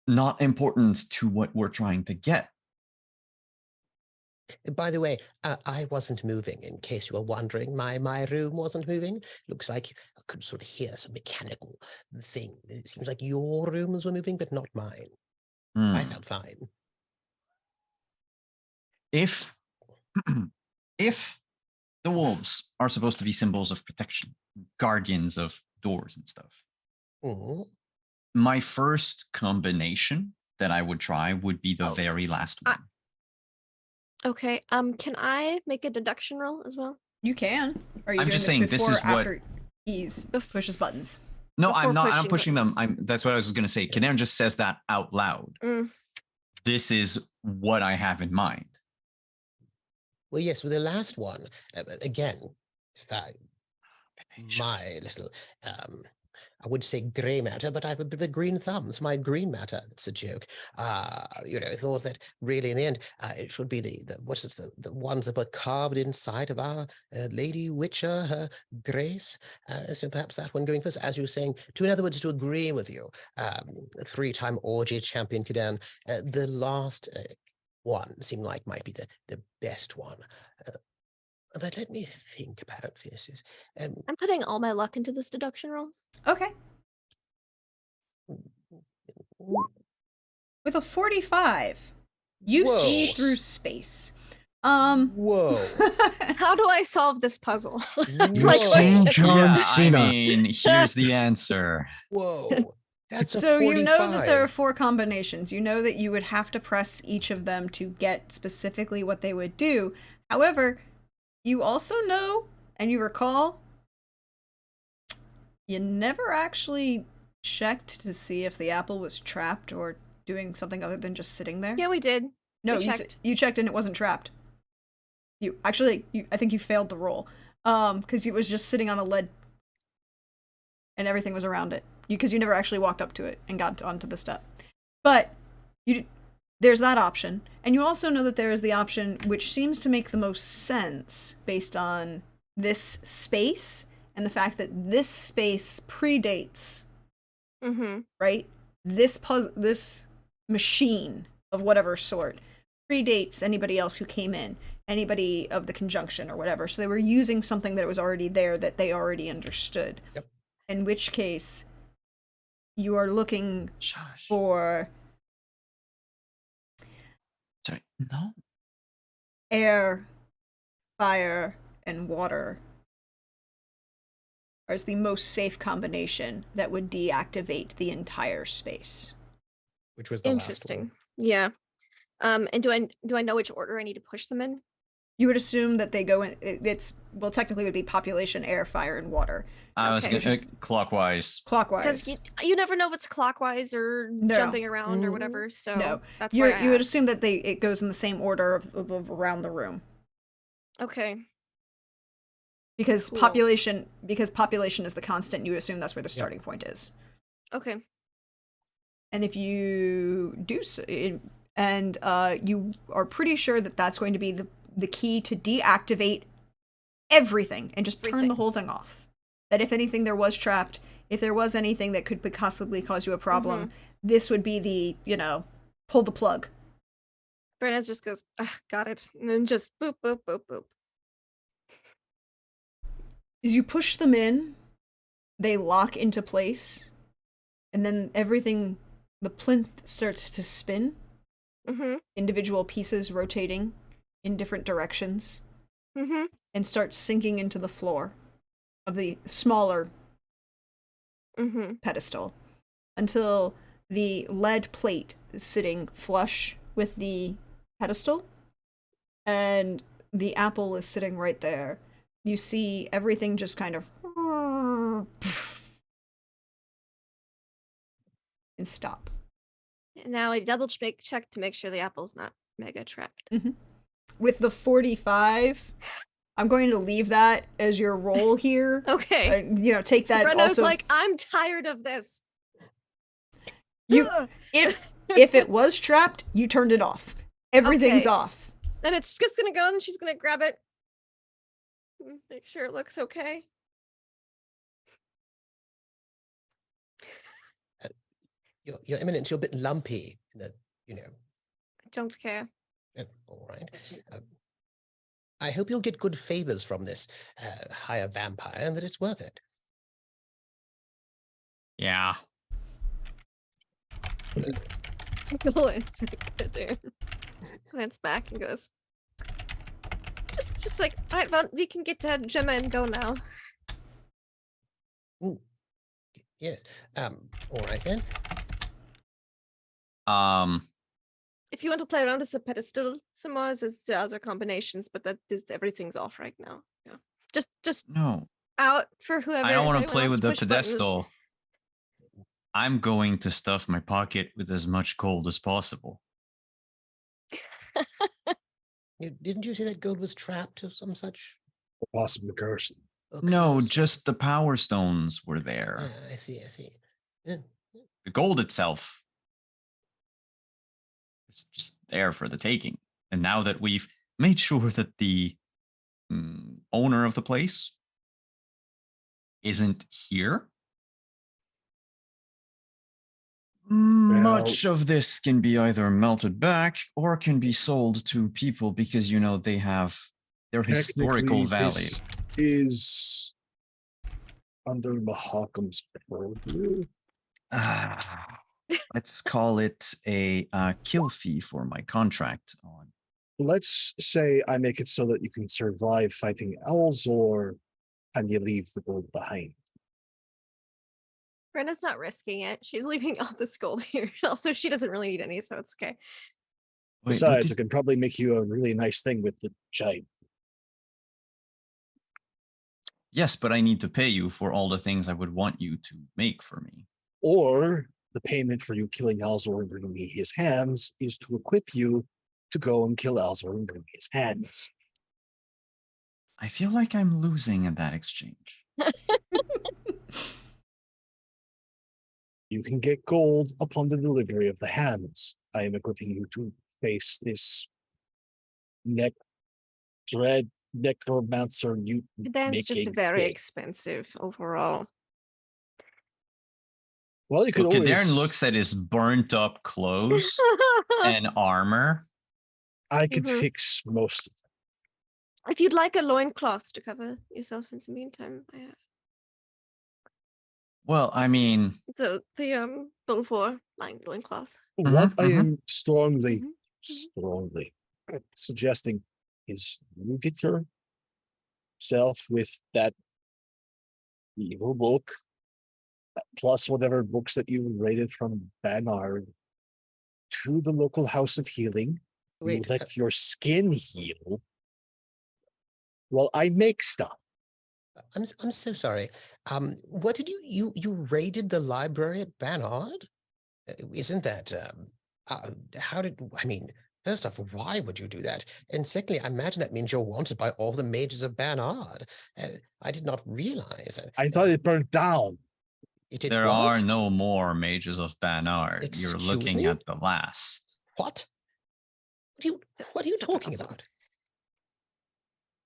not important to what we're trying to get. By the way, I wasn't moving, in case you were wondering. My room wasn't moving. Looks like I could sort of hear some mechanical thing. It seems like your rooms were moving, but not mine. I Hmm. felt fine. If if the wolves are supposed to be symbols of protection, guardians of doors and stuff, Mhm. my first combination that I would try would be the Oh, very last I- one. Okay. Can I make a deduction roll as well? You can. Are you I'm doing just this saying this before is or what- after he's pushes buttons? No, Before I'm not. I'm pushing pushing them. buttons. That's what I was going to say. Kinerin just says that out loud. Mm. This is what I have in mind. Well, yes, with the last one, again, if my little, I would say grey matter, but I have a bit of a green thumb. It's my green matter. It's a joke. I thought that really in the end, it should be the ones that were carved inside of our Lady Witcher, her Grace. So perhaps that one going first, as you were saying, in other words, to agree with you, 3-time orgy champion Kudan, the last one seemed like might be the best one. But let me think about this. I'm putting all my luck into this deduction roll. Okay. With a 45, you see Whoa. through space. Whoa. How do I solve this puzzle? That's You my seen question. John I Cena. mean, here's the answer. Whoa. That's a So 45. you know that there are 4 combinations. You know that you would have to press each of them to get specifically what they would do. However, you also know, and you recall, you never actually checked to see if the apple was trapped or doing something other than just sitting there. Yeah, we did. No, we checked. you checked and it wasn't trapped. I think you failed the roll. Because it was just sitting on a lead and everything was around it. Because you never actually walked up to it and got onto the step. But there's that option. And you also know that there is the option which seems to make the most sense based on this space and the fact that this space predates, Mm-hmm. right? This machine of whatever sort predates anybody else who came in, anybody of the conjunction or whatever. So they were using something that was already there that they already understood. Yep. In which case, you are looking Josh. for Sorry. No. air, fire, and water as the most safe combination that would deactivate the entire space. Which was the last Interesting. one. Yeah. And do I know which order I need to push them in? You would assume that they go in. Technically, it would be population, air, fire, and water. I was Okay. going clockwise. Clockwise. Because you never know if it's clockwise or No. jumping around or Mm. whatever. So No. that's why I You would asked. assume that it goes in the same order of around the room Okay. because Cool. population is the constant. You would assume that's where the starting point is. Okay. And if you do so, and you are pretty sure that that's going to be the key to deactivate everything and just turn Everything. the whole thing off. That if anything there was trapped, if there was anything that could possibly cause you a problem, this would be the, pull the plug. Bernaz just goes, got it. And then just boop, boop, boop, boop. As you push them in, they lock into place, and then the plinth starts to spin, Mm-hmm. individual pieces rotating in different directions, Mm-hmm. and starts sinking into the floor of the smaller Mm-hmm. pedestal until the lead plate is sitting flush with the pedestal, and the apple is sitting right there. You see everything just kind of and stop. Now I double check to make sure the apple's not mega trapped. With the 45, I'm going to leave that as your roll here. Okay. Take that. Brenna's Also, like, I'm tired of this. if it was trapped, you turned it off. Everything's Okay. off. And it's just gonna go and she's gonna grab it. Make sure it looks okay. Your Eminence, you're a bit lumpy in the, I don't care. all right. I hope you'll get good favors from this higher vampire and that it's worth it. Yeah. Glance back and goes, just like, all right, well, we can get to Gemma and go now. Ooh. Yes. All right then. If you want to play around with the pedestal some more, there's the other combinations, but everything's off right now. Yeah. Just No, out for whoever. I don't want to anyone play wants with the push buttons. pedestal. I'm going to stuff my pocket with as much gold as possible. Didn't you say that gold was trapped or some such? Possibly cursed. No, curse? just the power stones were there. I see. Yeah. The gold itself is just there for the taking. And now that we've made sure that the owner of the place isn't here, much of this can be either melted back or can be sold to people because, they have their historical Technically, value. this is under Mahakam's purview. Let's call it a kill fee for my contract on. Let's say I make it so that you can survive fighting Elzor and you leave the gold behind. Brenna's not risking it. She's leaving all this gold here. Also, she doesn't really need any, so it's okay. Wait, what Besides, did- it can probably make you a really nice thing with the giant. Yes, but I need to pay you for all the things I would want you to make for me. Or the payment for you killing Elzor and bringing me his hands is to equip you to go and kill Elzor and bring me his hands. I feel like I'm losing in that exchange. You can get gold upon the delivery of the hands. I am equipping you to face this necromancer you Then it's just making very thing. expensive overall. Well, you could Okay, always. Darren looks at his burnt up clothes and armor. I could Mhm. fix most of them. If you'd like a loincloth to cover yourself in the meantime, I have. Well, I mean, So the Belfour lined loincloth. What I mhm. am strongly, Mhm, strongly suggesting is you get yourself with that evil book, plus whatever books that you raided from Banard, to the local house of healing. You Wait, let your skin heal. Well, I make stuff. I'm so sorry. What did you raided the library at Banard? Isn't that how did I mean? First off, why would you do that? And secondly, I imagine that means you're wanted by all the mages of Banard. I did not realize. I thought it burned down. It did there what? are no more mages of Banard. You're Excuse looking me? at the last. What? What are you Something talking else. about?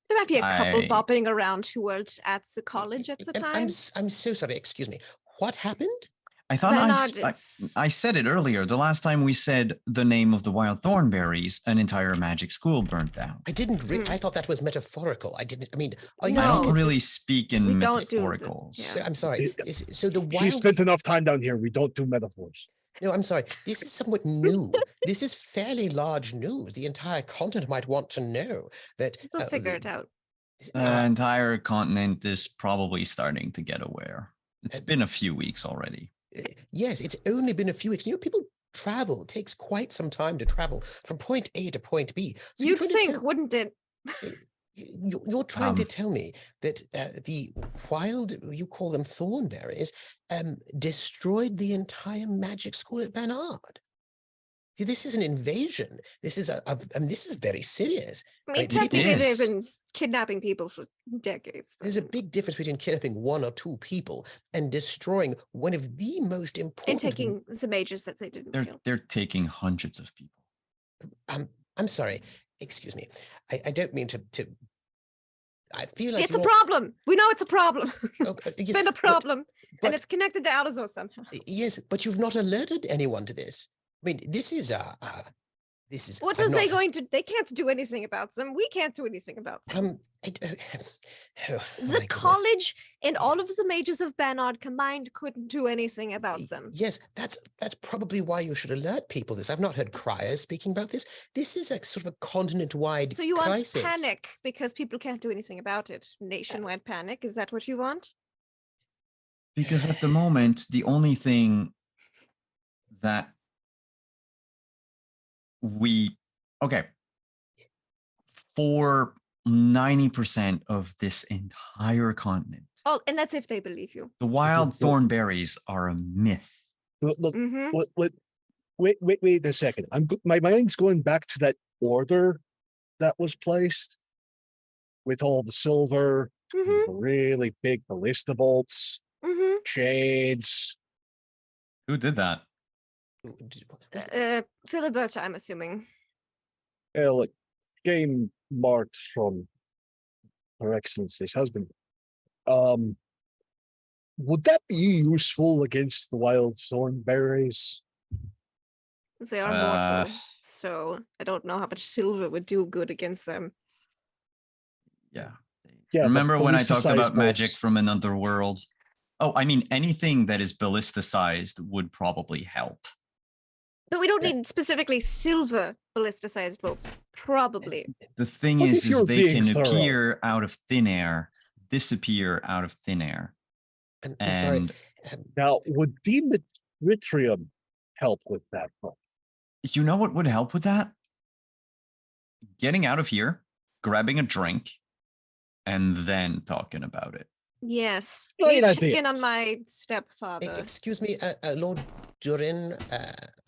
There might be a couple I- bopping around who weren't at the college at the time. I'm so sorry. Excuse me. What happened? I thought Banard is- I said it earlier. The last time we said the name of the wild thornberries, an entire magic school burnt down. I didn't. Hmm. I thought that was metaphorical. I didn't. I mean, are you No. I saying don't that really this- speak in We don't do the- metaphoricals. yeah. I'm sorry. So the She wild. spent enough time down here. We don't do metaphors. No, I'm sorry. This is somewhat new. This is fairly large news. The entire continent might want to know that. We'll figure it out. The entire continent is probably starting to get aware. It's And- been a few weeks already. Yes, it's only been a few weeks. People travel. It takes quite some time to travel from point A to point B. So You'd trying to think, tell- wouldn't it? You're trying to Um, tell me that the wild, you call them thornberries, destroyed the entire magic school at Banard. See, this is an invasion. This is this is very serious. I mean, Right, it technically, they've is. been kidnapping people for decades. There's a but- big difference between kidnapping one or two people and destroying one of the most and important. taking the mages that they didn't They're kill. they're taking hundreds of people. I'm sorry. Excuse me. I don't mean to I feel like It's a you're- problem. We know it's a problem. Oh, It's yes, been a but- problem, but- and it's connected to Alazor somehow. Yes, but you've not alerted anyone to this. I mean, this is What I'm was they not- going to? They can't do anything about them. We can't do anything about them. oh, The my goodness. college and all of the mages of Banod combined couldn't do anything about them. Yes, that's probably why you should alert people. This I've not heard criers speaking about this. This is a sort of a continent-wide So you want crisis. panic because people can't do anything about it. Nationwide panic. Is that what you want? Because at the moment, the only thing that for 90% of this entire continent, Oh, and that's if they believe you. the wild look- thornberries are a myth. Look, Mm-hmm. wait a second. My mind's going back to that order that was placed with all the silver, Mm-hmm. the really big ballista bolts, Mm-hmm. shades. Who did that? Philiberta, I'm assuming. Like game marked from Her Excellency's husband. Would that be useful against the wild thornberries? They are mortal, so I don't know how much silver would do good against them. Yeah. Yeah, but Remember when I talked ballista-sized about magic bolts. from another world? Oh, I mean, anything that is ballista-sized would probably help. But we don't Yeah. need specifically silver ballista-sized bolts. Probably. The thing What is if you're they being can thorough? appear out of thin air, disappear out of thin air. I'm sorry. And Now, would Demetrium help with that? you know what would help with that? Getting out of here, grabbing a drink, and then talking about it. Yes. Great You check idea. in on my stepfather. Excuse me, Lord Durin.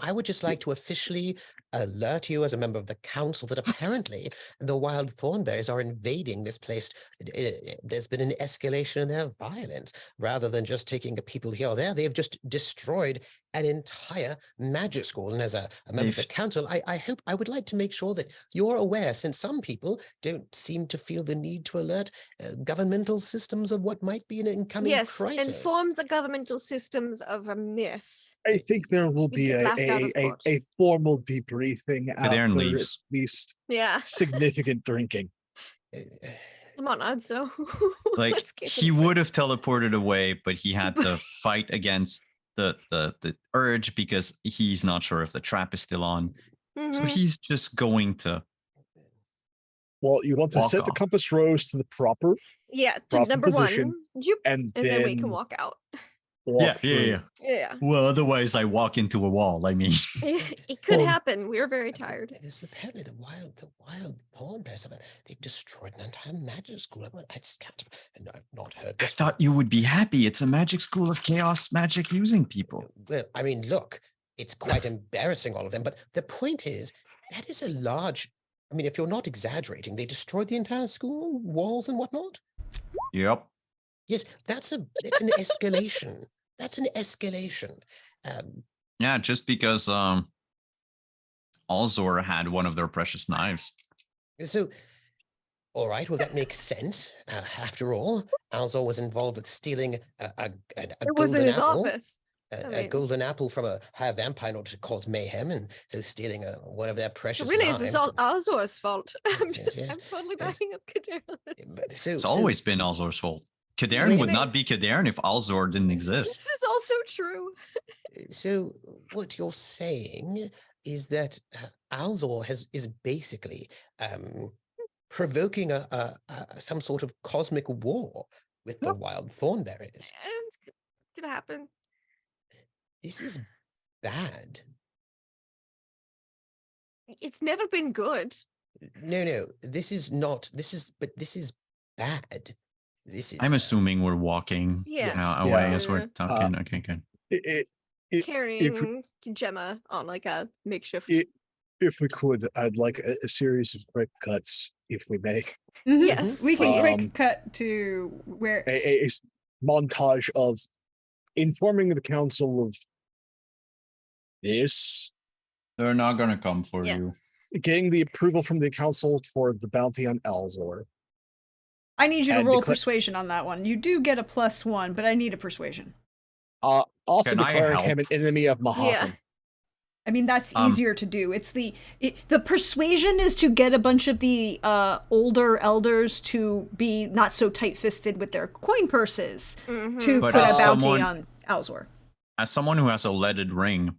I would just like to officially alert you as a member of the council that apparently the wild thornberries are invading this place. There's been an escalation in their violence. Rather than just taking people here or there, they've just destroyed an entire magic school. And as a member of the They've- council, I would like to make sure that you're aware, since some people don't seem to feel the need to alert governmental systems of what might be an incoming Yes, crisis. inform the governmental systems of a myth. I think there will We be get laughed out of court. a formal debriefing after at leaves. least Yeah. significant drinking. Uh, Come on, Adzo. Like Let's get he into it. would have teleported away, but he had to fight against the urge because he's not sure if the trap is still on. So Mhm. he's just going to Well, you want to Walk set the off. compass rose to the proper, Yeah, to proper number position, one. Zoop, and, and then we can walk out. walk through. Yeah. Well, otherwise I walk into a wall. I mean, It could Well, happen. We are very tired. This apparently the wild thornberries. They've destroyed an entire magic school. I just can't. And I've not heard I this. thought you would be happy. It's a magic school of chaos magic using people. Well, I mean, look, it's quite embarrassing, all of them. But the point is, that is a large. I mean, if you're not exaggerating, they destroyed the entire school, walls and whatnot. Yep. Yes, it's an escalation. That's an escalation. Yeah, just because Alzor had one of their precious knives. So, all right, well, that makes sense. After all, Alzor was involved with stealing a It was in golden his apple. office. A mean- golden apple from a high vampire in order to cause mayhem, and so stealing one of their precious Really, knives. is this all Azor's fault? I'm, Yes, yes, I'm totally yes. backing up Kadir on this. But so- It's so- always been Alzor's fault. Kadarn would Really? not be Kadarn if Alzor didn't This exist. is also true. So what you're saying is that Alzor is basically provoking some sort of cosmic war with the wild thornberries. And it could happen. This is bad. It's never been good. No, this is not. This is bad. This is. I'm assuming we're walking Yes. away Yeah. as we're talking. Okay, good. Carrying Gemma on like a makeshift. If we could, I'd like a series of quick cuts, if we may. Mhm. Yes, We can please. quick cut to where A montage of informing the council of this, They're not gonna come for Yeah. you. getting the approval from the council for the bounty on Alzor, I need you to And roll declare- persuasion on that one. You do get a +1, but I need a persuasion. Also Can I declaring him an help? enemy of Yeah. Mahakam. I mean, that's Um, easier to do. It's the persuasion is to get a bunch of the older elders to be not so tight-fisted with their coin purses to But put a as bounty someone- on Alzor. As someone who has a leaded ring,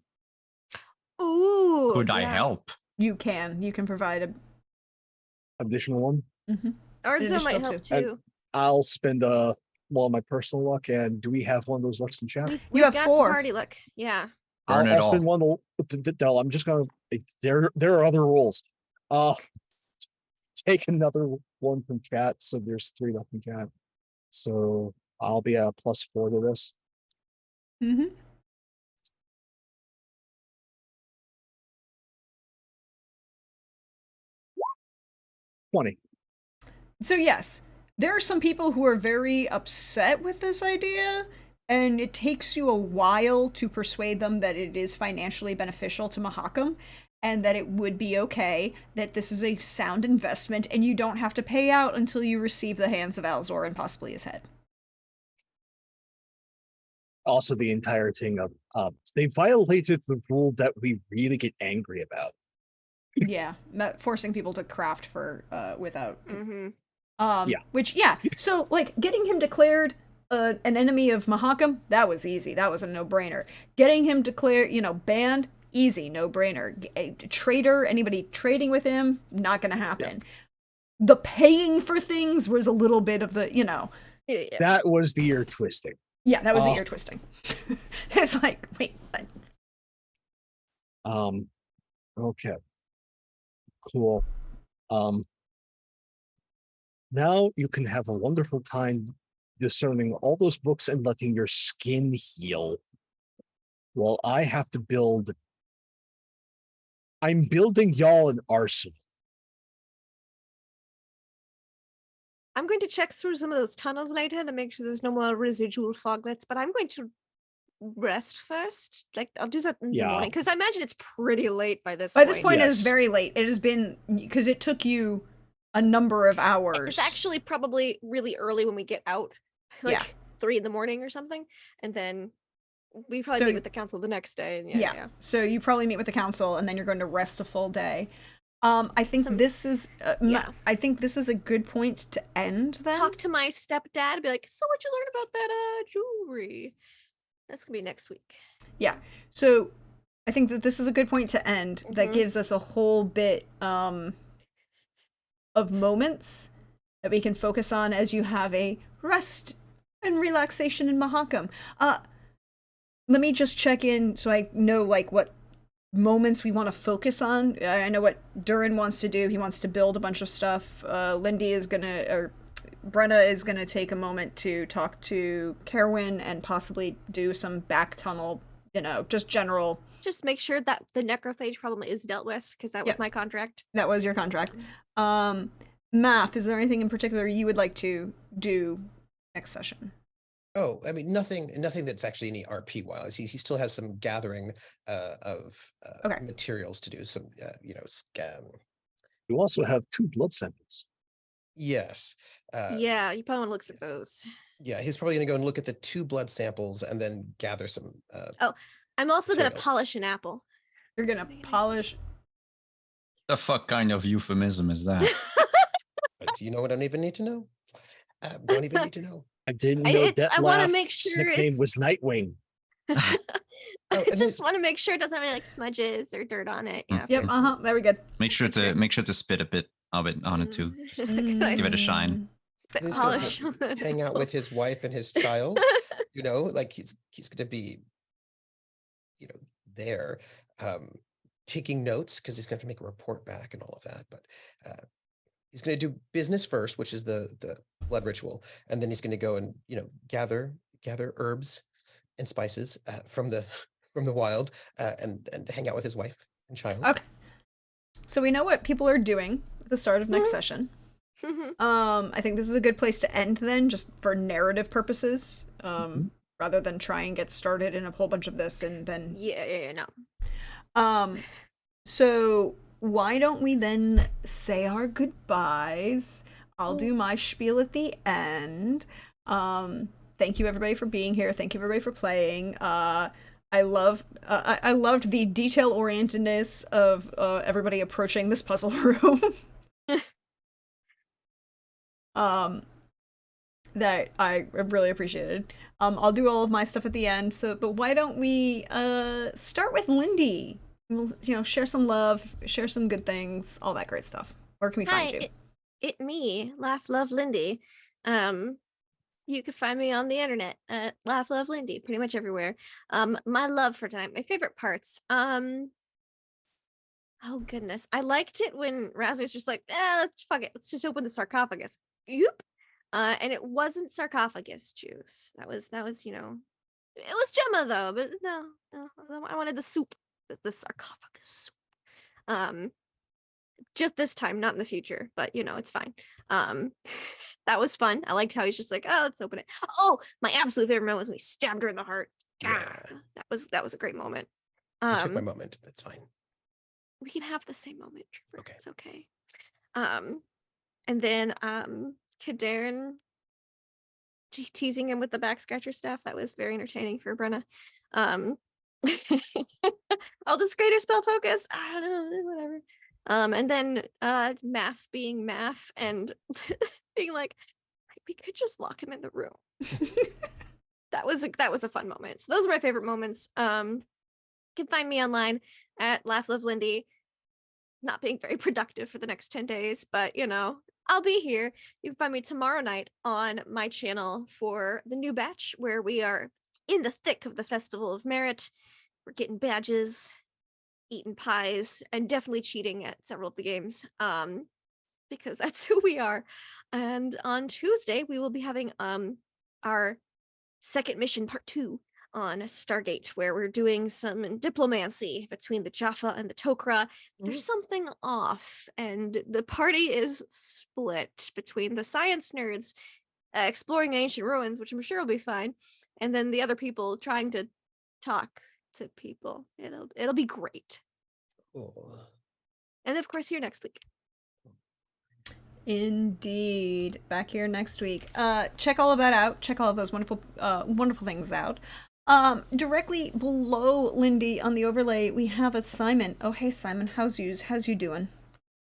Ooh. could I yeah. help? You can provide a. Additional one. Arzo might initiative help too. too. I'll spend well my personal luck. And do we have one of those lucks in chat? We've have got 4. some party luck. Yeah. Burn it I'll spend all. one. No, I'm just gonna. There are other rules. Take another one from chat. So there's 3 left in chat. So I'll be a +4 to this. Mm-hmm. $20. So yes, there are some people who are very upset with this idea, and it takes you a while to persuade them that it is financially beneficial to Mahakam, and that it would be okay, that this is a sound investment, and you don't have to pay out until you receive the hands of Alzor and possibly his head. Also, the entire thing of they violated the rule that we really get angry about. Yeah, forcing people to craft for without. Mm-hmm. Yeah. Which so like getting him declared an enemy of Mahakam, that was easy. That was a no-brainer. Getting him declared, banned, easy, no-brainer. A traitor, anybody trading with him, not gonna happen. The paying for things was a little bit of the, Yeah. That was the ear twisting. yeah, that was the Oh. ear twisting. It's like, wait, what? Okay. Cool. Now you can have a wonderful time discerning all those books and letting your skin heal. Well, I have to build. I'm building y'all an arsenal. I'm going to check through some of those tunnels later to make sure there's no more residual foglets, but I'm going to rest first. Like, I'll do that in the Yeah. morning because I imagine it's pretty late by this By point. this point, it is Yes. very late. It has been, because it took you a number of hours. It's actually probably really early when we get out, like Yeah. 3 in the morning or something, and then we probably So- meet with the council the next day. And Yeah. So you probably meet with the council, and then you're going to rest a full day. I think Some- this is. yeah. I think this is a good point to end. Then Talk to my stepdad, be like, "So, what'd you learn about that jewelry?" That's gonna be next week. Yeah. So I think that this is a good point to end. That Mhm. gives us a whole bit of moments that we can focus on as you have a rest and relaxation in Mahakam. Let me just check in so I know like what moments we want to focus on. I know what Durin wants to do. He wants to build a bunch of stuff. Lindy is or Brenna is gonna take a moment to talk to Kerwin and possibly do some back tunnel, just general. Just make sure that the necrophage problem is dealt with because that was Yeah. my contract. That was your contract. Math, is there anything in particular you would like to do next session? Oh, I mean, nothing that's actually any RP wise. He still has some gathering of Okay. materials to do. Some, You also have 2 blood samples. yes. Yeah, you probably want to look through those. Yeah, he's probably going to go and look at the 2 blood samples and then gather some. I'm also gonna Materials. polish an apple. You're gonna Make it nice. polish. The fuck kind of euphemism is that? Do you know what I don't even need to know? Don't even need to know. I didn't I- know it's- I wanna Detlef's make sure nickname was Nightwing. Oh, I and then- just want to make sure it doesn't have any like smudges or dirt on it. Yeah. Yep. Very good. Make sure to spit a bit of it on it too. Just Nice. give it a shine. Spit He's gonna polish on the hang out apple. with his wife and his child. Like he's going to be, there, taking notes because he's going to have to make a report back and all of that. But he's going to do business first, which is the blood ritual, and then he's going to go and gather herbs and spices from the wild and hang out with his wife and child. Okay. So we know what people are doing at the start of next Mhm. session. I think this is a good place to end then, just for narrative purposes, rather than try and get started in a whole bunch of this and then. yeah, no. So why don't we then say our goodbyes? I'll do my spiel at the end. Thank you everybody for being here. Thank you everybody for playing. I loved the detail orientedness of everybody approaching this puzzle room. That I really appreciated. I'll do all of my stuff at the end. But why don't we start with Lindy? We'll, share some love, share some good things, all that great stuff. Where can we find you? It me, Laugh Love Lindy. You can find me on the internet at Laugh Love Lindy, pretty much everywhere. My love for tonight, my favorite parts. Oh goodness, I liked it when Rasmus just like, fuck it, let's just open the sarcophagus. Yoop. And it wasn't sarcophagus juice. That was it was Gemma though, but no, I wanted the soup, the sarcophagus soup. Just this time, not in the future, but it's fine. That was fun. I liked how he's just like, oh, let's open it. Oh, my absolute favorite moment was when he stabbed her in the heart. Yeah. That was a great moment. You took my moment, but it's fine. We can have the same moment, Trevor. Okay. It's okay. And then Kadarn teasing him with the back scratcher stuff. That was very entertaining for Brenna. Oh, this greater spell focus. I don't know, whatever. And then Math being Math and being like, we could just lock him in the room. That was a fun moment. So those are my favorite moments. You can find me online at Laugh Love Lindy. Not being very productive for the next 10 days, but I'll be here. You can find me tomorrow night on my channel for the new batch where we are in the thick of the Festival of Merit. We're getting badges, eating pies, and definitely cheating at several of the games because that's who we are. And on Tuesday, we will be having our second mission part 2 on Stargate, where we're doing some diplomancy between the Jaffa and the Tok'ra. There's something off, and the party is split between the science nerds exploring ancient ruins, which I'm sure will be fine, and then the other people trying to talk to people. It'll be great. Oh. And of course, here next week. Indeed. Back here next week. Check all of that out. Check all of those wonderful things out. Directly below Lindy on the overlay, we have a Simon. Oh, hey, Simon. How's you doing?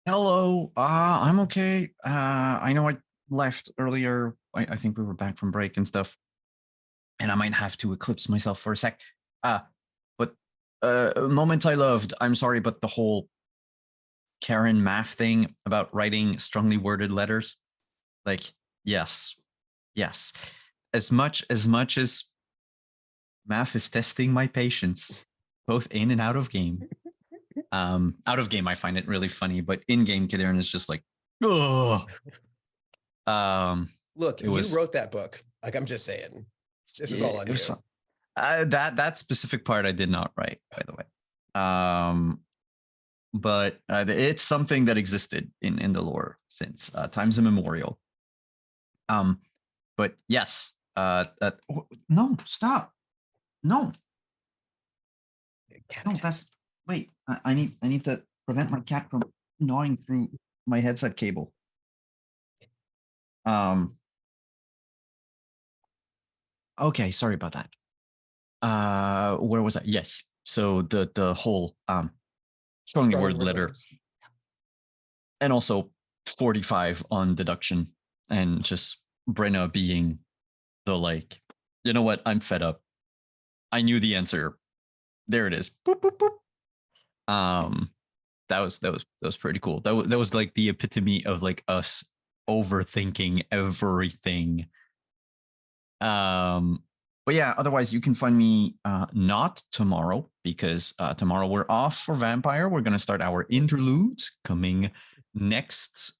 Hello. I'm okay. I know I left earlier. I think we were back from break and stuff. And I might have to eclipse myself for a sec. But a moment I loved. I'm sorry, but the whole Karen Math thing about writing strongly worded letters. Like, yes. As much as Math is testing my patience, both in and out of game. Out of game, I find it really funny, but in game, Kadarn is just like, oh. Look, you wrote that book. Like, I'm just saying, this is all on you. That specific part I did not write, by the way. But it's something that existed in the lore since times immemorial. But yes, no, stop. No, that's wait. I need to prevent my cat from gnawing through my headset cable. Okay, sorry about that. Where was I? Yes. So the whole strongly worded letter, and also 45 on deduction, and just Brenna being the like, you know what? I'm fed up. I knew the answer. There it is. Boop, boop, boop. That was pretty cool. That was like the epitome of like us overthinking everything. But yeah, otherwise you can find me not tomorrow because tomorrow we're off for Vampire. We're gonna start our interlude coming next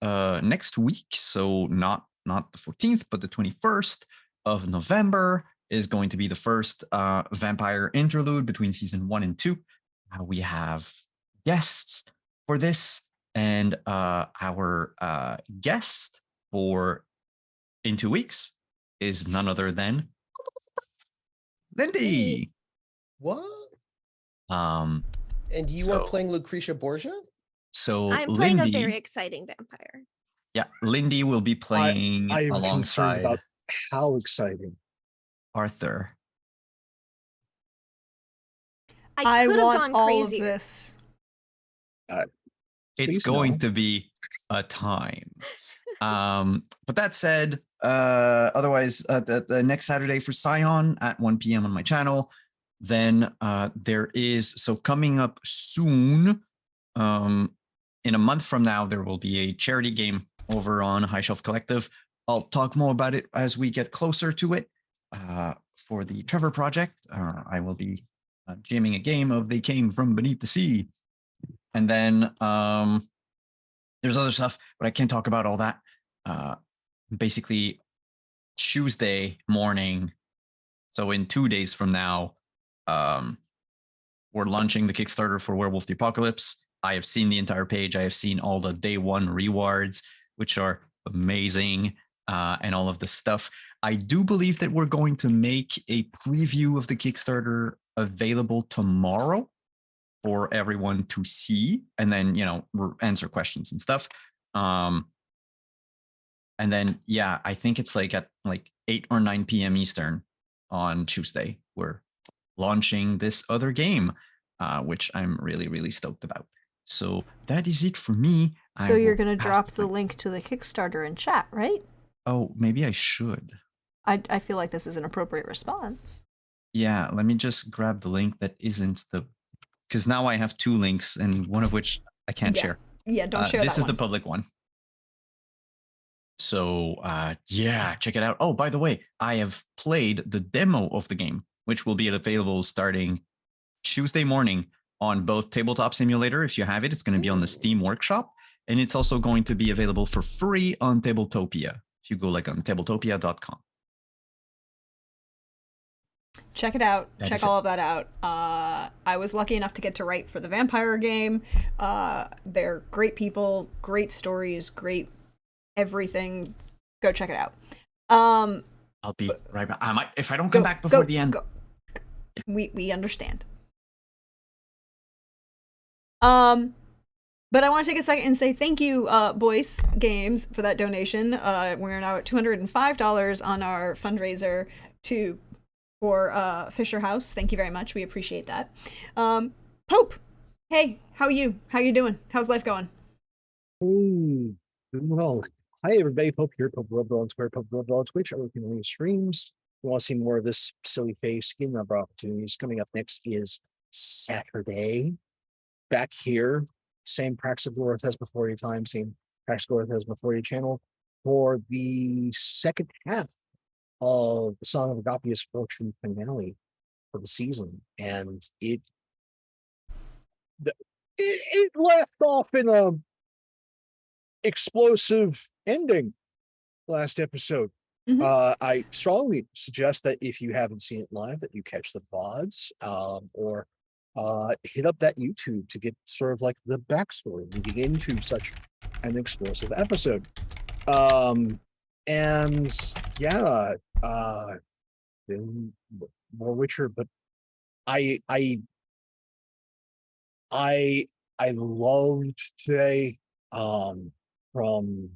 week. So not the 14th, but the 21st of November is going to be the first Vampire interlude between season 1 and 2. We have guests for this, and our guest for in 2 weeks is none other than Lindy. What? And you are playing Lucretia Borgia? So I'm playing Lindy, a very exciting vampire. Yeah, Lindy will be playing I am concerned alongside about how exciting. Arthur. I could have want gone all crazier. of this. It's Please going no. to be a time. But that said, otherwise, the next Saturday for Scion at 1 p.m. on my channel. Then there is, so coming up soon, in a month from now, there will be a charity game over on High Shelf Collective. I'll talk more about it as we get closer to it. For the Trevor Project, I will be jamming a game of They Came From Beneath the Sea. And then there's other stuff, but I can't talk about all that. Basically, Tuesday morning, so in 2 days from now, we're launching the Kickstarter for Werewolf the Apocalypse. I have seen the entire page. I have seen all the day one rewards, which are amazing, and all of the stuff. I do believe that we're going to make a preview of the Kickstarter available tomorrow for everyone to see, and then, you know, answer questions and stuff. And then, yeah, I think it's like at like 8 or 9 p.m. Eastern on Tuesday, we're launching this other game, which I'm really, really stoked about. So that is it for me. So I you're will going to pass drop the mic. link to the Kickstarter in chat, right? Oh, maybe I should. I feel like this is an appropriate response. Yeah, let me just grab the link that isn't the, because now I have 2 links, and one of which I can't Yeah. share. Yeah, don't share This that is the one. public one. So yeah, check it out. Oh, by the way, I have played the demo of the game, which will be available starting Tuesday morning on both Tabletop Simulator. If you have it, it's going to be on the Steam Workshop, and it's also going to be available for free on Tabletopia. If you go like on tabletopia.com. Check it out. That Check is all of that out. I was lucky enough to get to write for the Vampire game. They're great people, great stories, great everything. Go check it out. I'll be right back. I might, if I don't come back before the end. Go. We understand. But I want to take a second and say thank you, Boyce Games, for that donation. We're now at $205 on our fundraiser for Fisher House. Thank you very much. We appreciate that. Pope, hey, how are you? How you doing? How's life going? Doing well. Hi everybody, Pope here, Pope Rubber on Square, Pope Rubber on Twitch. I'm working on these streams. You want to see more of this silly face, getting other opportunities. Coming up next is Saturday. Back here, same Praxagorth as before your time, same Praxagorth as before your channel, for the second half of the Song of Agapius Fortune finale for the season. And it left off in a explosive ending last episode. Mhm. I strongly suggest that if you haven't seen it live, that you catch the VODs, or hit up that YouTube to get sort of like the backstory leading into such an explosive episode. And yeah, then more Witcher, but I loved today, from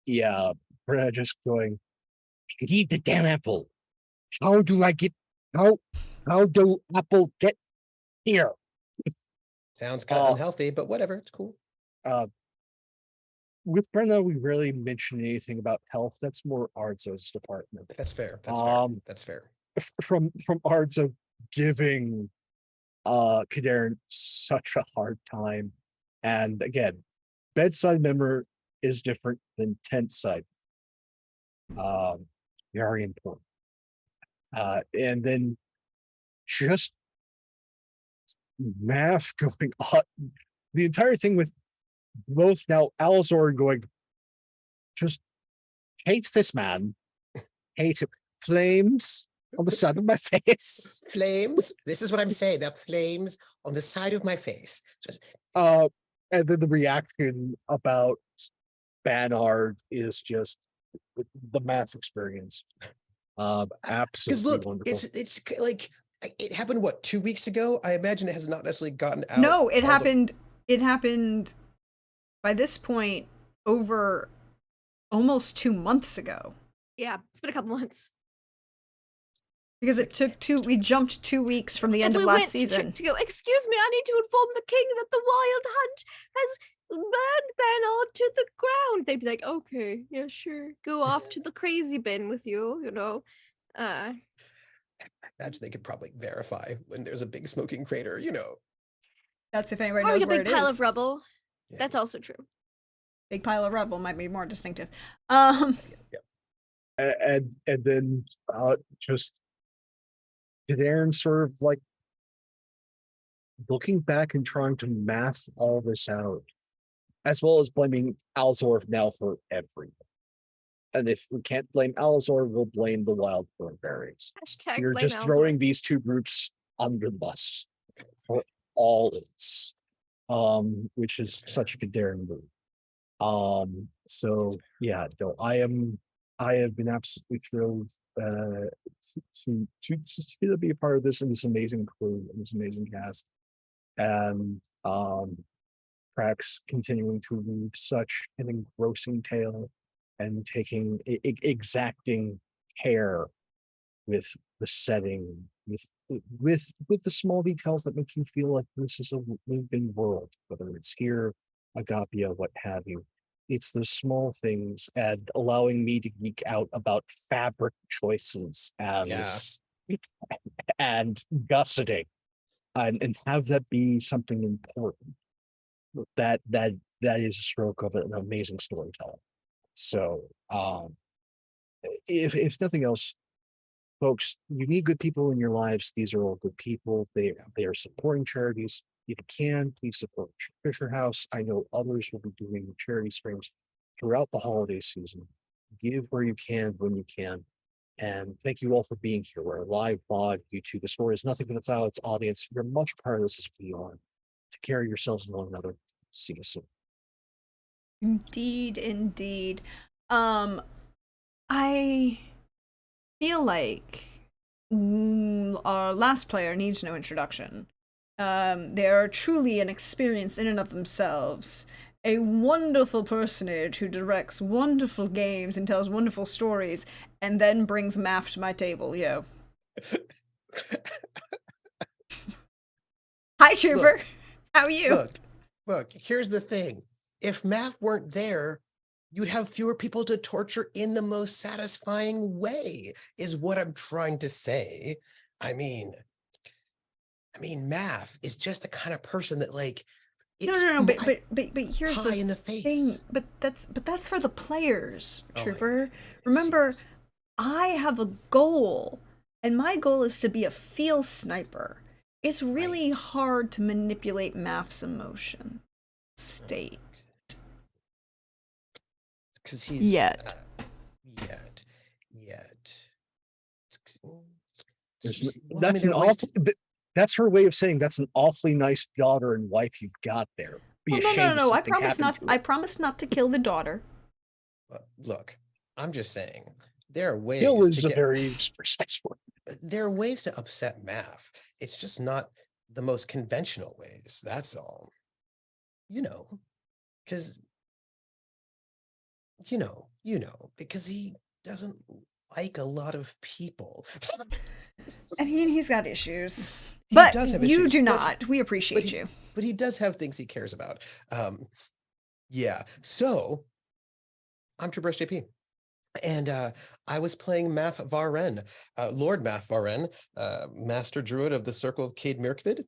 Brenna just going, eat the damn apple. How do I get how do apple get here? Sounds kind of unhealthy, but whatever, it's cool. With Brenna, we rarely mention anything about health. That's more Arzo's department. That's fair. That's fair. That's fair. From Arzo giving Kadarin such a hard time. And again, bedside manner is different than tent side. Very important. And then just math going on. The entire thing with both now Alizor going, just hates this man. Hate him. Flames on the side of my face. Flames. This is what I'm saying. The flames on the side of my face. Just and then the reaction about Banard is just the math experience. Absolutely look, wonderful. it's like it happened what 2 weeks ago. I imagine it has not necessarily gotten out. No, it happened. It happened by this point over almost 2 months ago. Yeah, it's been a couple months. Because it took we jumped 2 weeks from the end And of we last went season. to go, excuse me, I need to inform the king that the wild hunt has burned Banner to the ground. They'd be like, okay, yeah, sure. Go off to the crazy bin with you, you know. Imagine they could probably verify when there's a big smoking crater, you know. That's if anybody Or knows like a where big it pile is. of rubble. Yeah. That's also true. Big pile of rubble might be more distinctive. And then just Darren sort of like looking back and trying to math all this out, as well as blaming Alzor now for everything. And if we can't blame Alzor, we'll blame the wild berries. Hashtag You're blame just Alzor. throwing these two groups under the bus for all is, which is such a good Darren move. So yeah, no, I have been absolutely thrilled to just to be a part of this and this amazing crew and this amazing cast, and Prax continuing to weave such an engrossing tale and taking exacting care with the setting, with the small details that make you feel like this is a living world, whether it's here, Agapia, what have you. It's the small things and allowing me to geek out about fabric choices and gusseting and have that be something important. That is a stroke of an amazing storytelling. So if nothing else, folks, you need good people in your lives. These are all good people. They are supporting charities. If you can, please support Fisher House. I know others will be doing charity streams throughout the holiday season. Give where you can, when you can. And thank you all for being here. We're a live pod, YouTube. The story is nothing without its audience. You're much part of this as we are. Take care of yourselves and one another. See you soon. Indeed, indeed. I feel like our last player needs no introduction. They are truly an experience in and of themselves. A wonderful personage who directs wonderful games and tells wonderful stories, and then brings math to my table, yo. Hi, Trooper. Look, How are you? Look, here's the thing. If Math weren't there, you'd have fewer people to torture in the most satisfying way, is what I'm trying to say. I mean, Math is just the kind of person that, like, No, but here's high the in the thing. face. But that's for the players, Oh, Trooper. I Remember, see. I have a goal, and my goal is to be a field sniper. It's really Right. hard to manipulate Math's emotion state. Because he's Yet. That's an awful. That's her way of saying that's an awfully nice daughter and wife you've got there. Be Oh, ashamed if no. I something promise happened not. to I her. promise not to kill the daughter. Look, I'm just saying there are ways Kill is to a get, very precise word. there are ways to upset Math. It's just not the most conventional ways. That's all. You know, because because he doesn't like a lot of people. I mean, he's got issues. He But does have you issues, do but- not. We appreciate you. But he does have things he cares about. Yeah. So I'm Trooper JP. And I was playing Math Varen, Lord Math Varen, Master Druid of the Circle of Cade Mirkvid.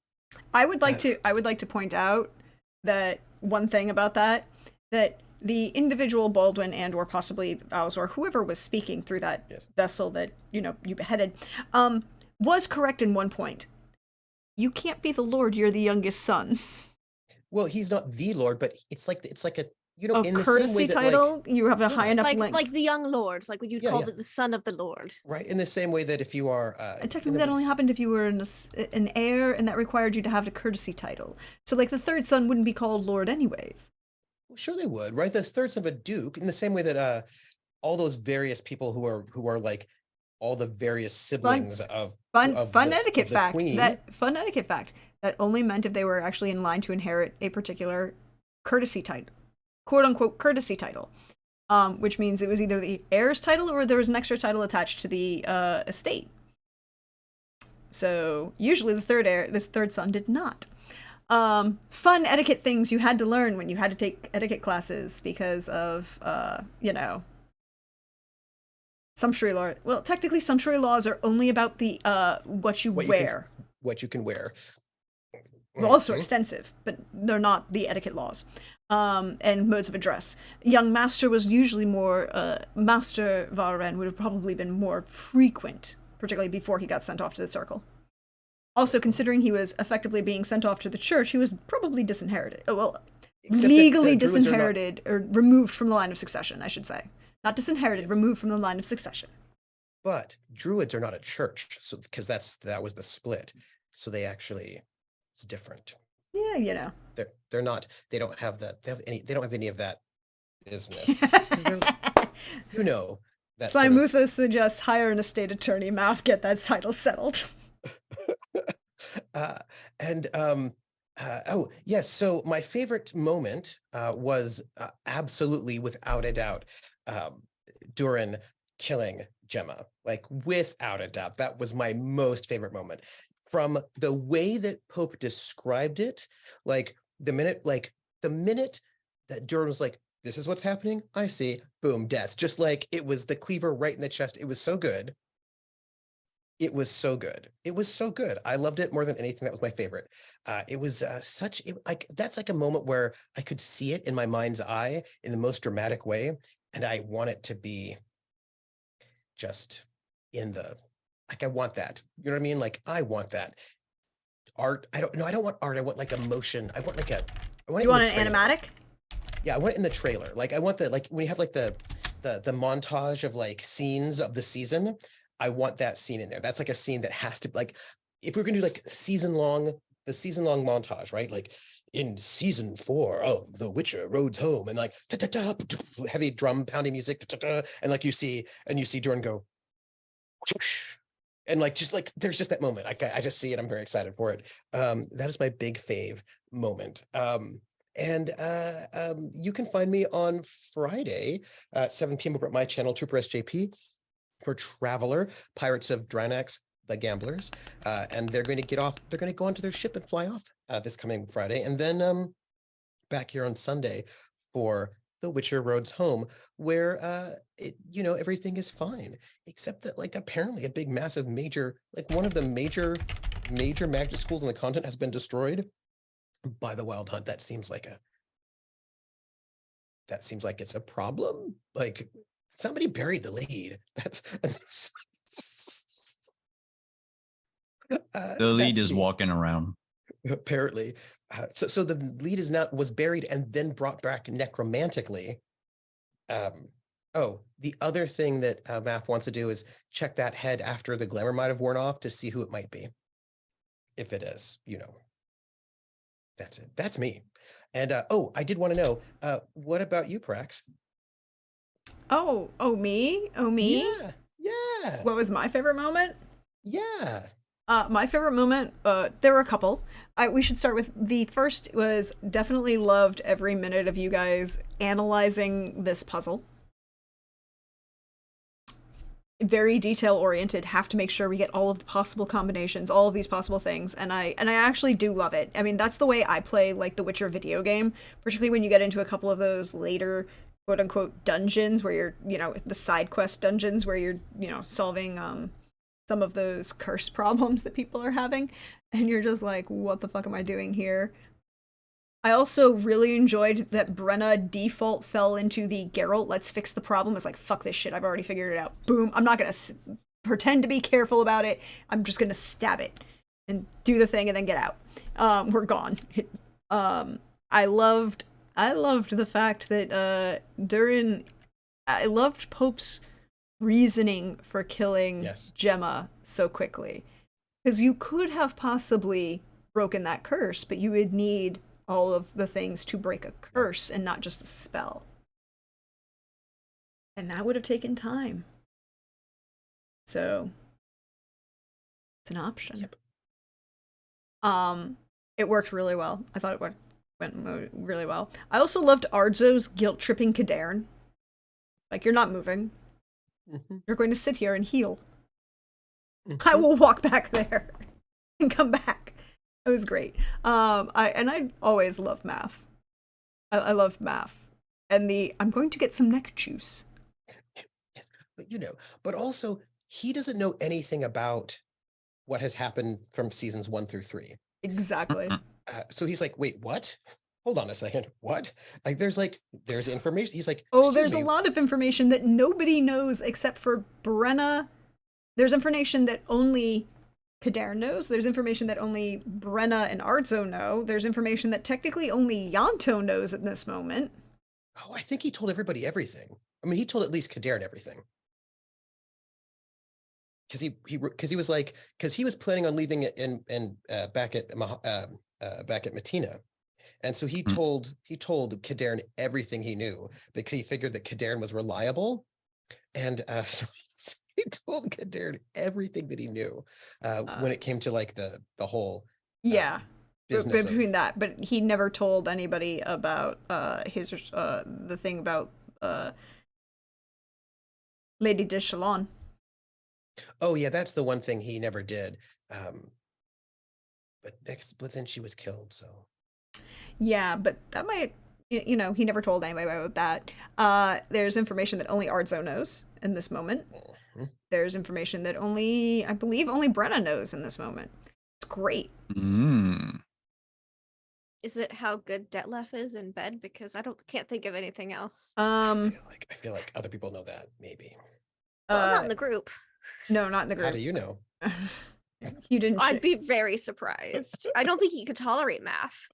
I would like to point out that one thing about that the individual Baldwin and or possibly Alzor, whoever was speaking through that vessel that you beheaded, was correct in one point. You can't be the Lord, you're the youngest son. Well, he's not the Lord, but it's like a A in the same way courtcy that, title, you have a high enough rank. Like the young lord, like what you'd Yeah, call yeah. the son of the lord. right, in the same way that if you are And technically, that only happened if you were an heir, and that required you to have a courtesy title. So, like, the third son wouldn't be called Lord anyways. Sure they would, right? The third son of a duke, in the same way that all those various people who are like all the various siblings of Fun the etiquette fact. queen. Fun etiquette fact. That only meant if they were actually in line to inherit a particular courtesy title, quote unquote courtesy title. which means it was either the heir's title or there was an extra title attached to the estate. So usually this third son did not. Fun etiquette things you had to learn when you had to take etiquette classes because of, sumptuary law. Well, technically, sumptuary laws are only about the what you wear. What you can wear. They're also Mhm. extensive, but they're not the etiquette laws. And modes of address. Young master was usually more. Master Varen would have probably been more frequent, particularly before he got sent off to the circle. Also, considering he was effectively being sent off to the church, he was probably disinherited. Oh, well, Except that legally the Druids are not- disinherited, or removed from the line of succession, I should say. Not disinherited, Yes. removed from the line of succession. But druids are not a church, so because that was the split. So they actually, it's different. Yeah, you know. They're not. They don't have that. They don't have any of that business. 'Cause they're- you know that. sort of- Slimutha suggests hire an estate attorney, Mav, get that title settled. uh, and oh yes, so my favorite moment was absolutely without a doubt Durin killing Gemma, like without a doubt. That was my most favorite moment. From the way that Pope described it, like the minute that Durin was like, this is what's happening, I see, boom, death. Just like it was the cleaver right in the chest. It was so good. It was so good. It was so good. I loved it more than anything. That was my favorite. It was that's like a moment where I could see it in my mind's eye in the most dramatic way, and I want it to be just in the I want that. You know what I mean? Like I want that art. I don't want art. I want like emotion. I want I want it You in want the an trailer. animatic? Yeah, I want it in the trailer. Like I want when you have like the montage of like scenes of the season. I want that scene in there. That's like a scene that has to like if we're gonna do like the season long montage, right? Like in season 4 of The Witcher Roads Home, and like heavy drum pounding music, and like you see Jordan go, whoosh, and like just like there's just that moment. I just see it. I'm very excited for it. That is my big fave moment. And you can find me on Friday at 7 p.m. over at my channel, Trooper SJP, for Traveler, Pirates of Dranax, the Gamblers. And they're going to get off, they're going to go onto their ship and fly off this coming Friday. And then back here on Sunday for The Witcher Roads Home, where everything is fine, except that like apparently a big, massive, major, like one of the major magic schools in the continent has been destroyed by the Wild Hunt. That seems like it's a problem. Like somebody buried the lead. The lead that's is me, walking around. apparently. So the lead was buried and then brought back necromantically. The other thing that Math wants to do is check that head after the glamour might have worn off to see who it might be. If it is, that's it. That's me. And I did want to know, what about you, Prax? Oh, me? Yeah. What was my favorite moment? Yeah. My favorite moment, there were a couple. We should start with the first was definitely loved every minute of you guys analyzing this puzzle. Very detail oriented, have to make sure we get all of the possible combinations, all of these possible things, and I actually do love it. I mean, that's the way I play like the Witcher video game, particularly when you get into a couple of those later quote unquote dungeons where you're, the side quest dungeons where you're, solving some of those curse problems that people are having, and you're just like, what the fuck am I doing here? I also really enjoyed that Brenna default fell into the Geralt, let's fix the problem. It's like, fuck this shit, I've already figured it out. Boom, I'm not gonna pretend to be careful about it. I'm just gonna stab it and do the thing and then get out. We're gone. I loved the fact that Durin, I loved Pope's reasoning for killing Gemma so quickly. Because you could have possibly broken that curse, but you would need all of the things to break a curse and not just a spell. And that would have taken time. So it's an option. Yep. It worked really well. I thought it went really well. I also loved Arzo's guilt tripping Cadarn. Like, you're not moving. Mhm, You're going to sit here and heal. I mhm. will walk back there and come back. It was great. I always love math. I love math. And I'm going to get some neck juice. Yes, but also he doesn't know anything about what has happened from seasons 1 through 3. Exactly. So he's like, "Wait, what? Hold on a second. What?" Like there's information. He's like, Oh, "Excuse there's a me." lot of information that nobody knows except for Brenna. There's information that only Kader knows. There's information that only Brenna and Arzo know. There's information that technically only Yanto knows at this moment. Oh, I think he told everybody everything. I mean, he told at least Kaderin everything. Because he was like, because he was planning on leaving it in back at back at Matina. And so he told Kaderin everything he knew because he figured that Kaderin was reliable. And so he told Kaderin everything that he knew when it came to like the whole Yeah. business. Between that, but he never told anybody about the thing about Lady de Chalon. Oh yeah, that's the one thing he never did. But then she was killed. So Yeah, but that might, he never told anybody about that. There's information that only Arzo knows in this moment. mhm. There's information that I believe only Brenna knows in this moment. It's great. Is it how good Detlef is in bed? Because can't think of anything else. I feel like other people know that maybe. Well, not in the group. No, not in the group. How do you know? You didn't. I'd be very surprised. I don't think he could tolerate math.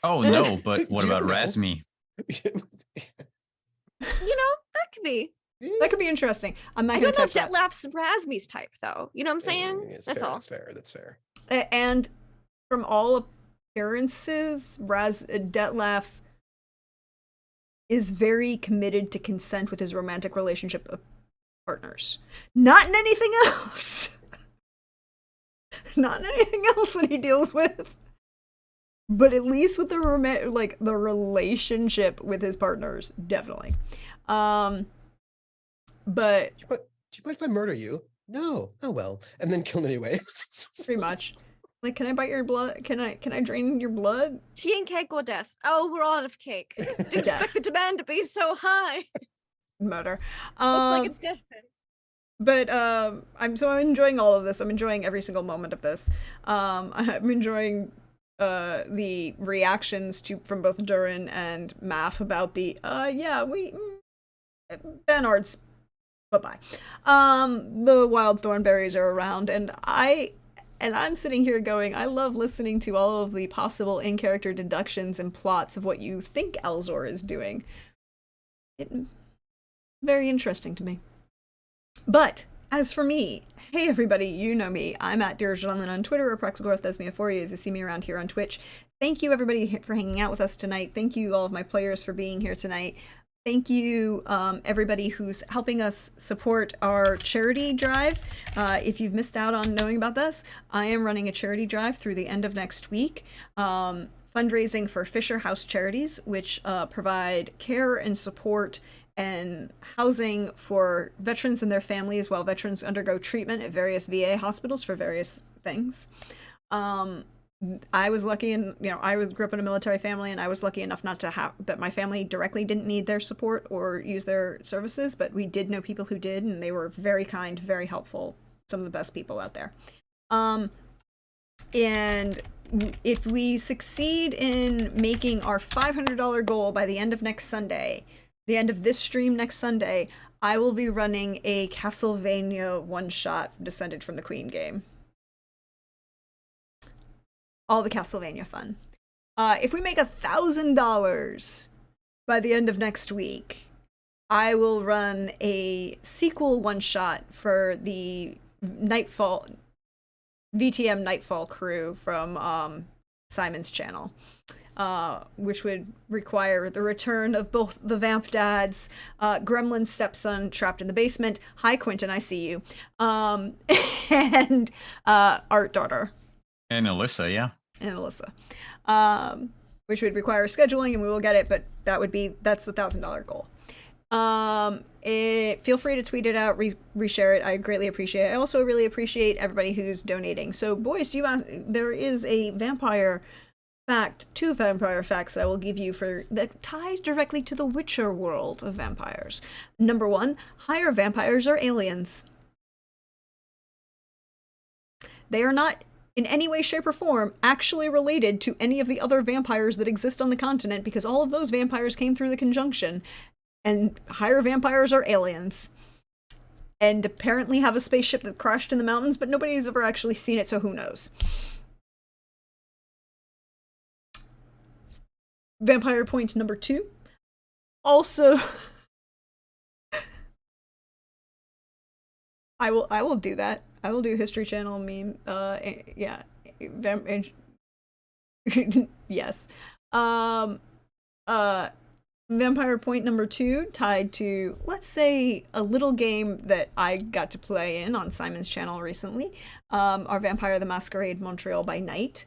Oh no, but what You about know. Razmi? That could be. That could be interesting. I'm not I going don't to know if touch that. Detlef's Razmi's type, though. You know what I'm saying? That's all. That's fair. And from all appearances, Detlef is very committed to consent with his romantic relationship partners. Not in anything else. Not in anything else that he deals with. But at least with the relationship with his partners, definitely. But Do you mind if I murder you? No. Oh well. And then kill him anyway. pretty much. Like, can I bite your blood? Can I drain your blood? Tea and cake or death? Oh, we're all out of cake. Didn't expect the demand to be so high. Murder. Looks like it's death. But I'm enjoying all of this. I'm enjoying every single moment of this. I'm enjoying the reactions from both Durin and Math about the Bernard's bye-bye. The wild thornberries are around, and I'm sitting here going, I love listening to all of the possible in-character deductions and plots of what you think Elzor is doing. Very interesting to me. But as for me, hey everybody, you know me. I'm at Dearjolin on Twitter or Praxagorthesmia4 as you see me around here on Twitch. Thank you everybody for hanging out with us tonight. Thank you all of my players for being here tonight. Thank you everybody who's helping us support our charity drive. If you've missed out on knowing about this, I am running a charity drive through the end of next week. Fundraising for Fisher House Charities, which provide care and support and housing for veterans and their families while veterans undergo treatment at various VA hospitals for various things. I was lucky, and I grew up in a military family, and I was lucky enough not to have that. My family directly didn't need their support or use their services, but we did know people who did, and they were very kind, very helpful. Some of the best people out there. And if we succeed in making our $500 goal by the end of next Sunday, the end of this stream next Sunday, I will be running a Castlevania one-shot Descended from the Queen game. All the Castlevania fun. If we make $1,000 by the end of next week, I will run a sequel one-shot for the VTM Nightfall crew from Simon's channel. Which would require the return of both the Vamp Dads, Gremlin's stepson trapped in the basement, hi Quentin, I see you, and Art Daughter. And Alyssa, yeah. And Alyssa. Which would require scheduling, and we will get it, but that's the $1,000 goal. Feel free to tweet it out, reshare it. I greatly appreciate it. I also really appreciate everybody who's donating. So, boys, there is a vampire fact, 2 vampire facts that I will give you that tie directly to the Witcher world of vampires. Number 1, higher vampires are aliens. They are not in any way, shape, or form actually related to any of the other vampires that exist on the continent, because all of those vampires came through the conjunction, and higher vampires are aliens. And apparently have a spaceship that crashed in the mountains, but nobody's ever actually seen it, so who knows. Vampire point number 2. Also, I will do that. I will do History Channel meme. Yeah. Yes. Vampire point number 2 tied to, let's say, a little game that I got to play in on Simon's channel recently. Our Vampire the Masquerade Montreal by Night.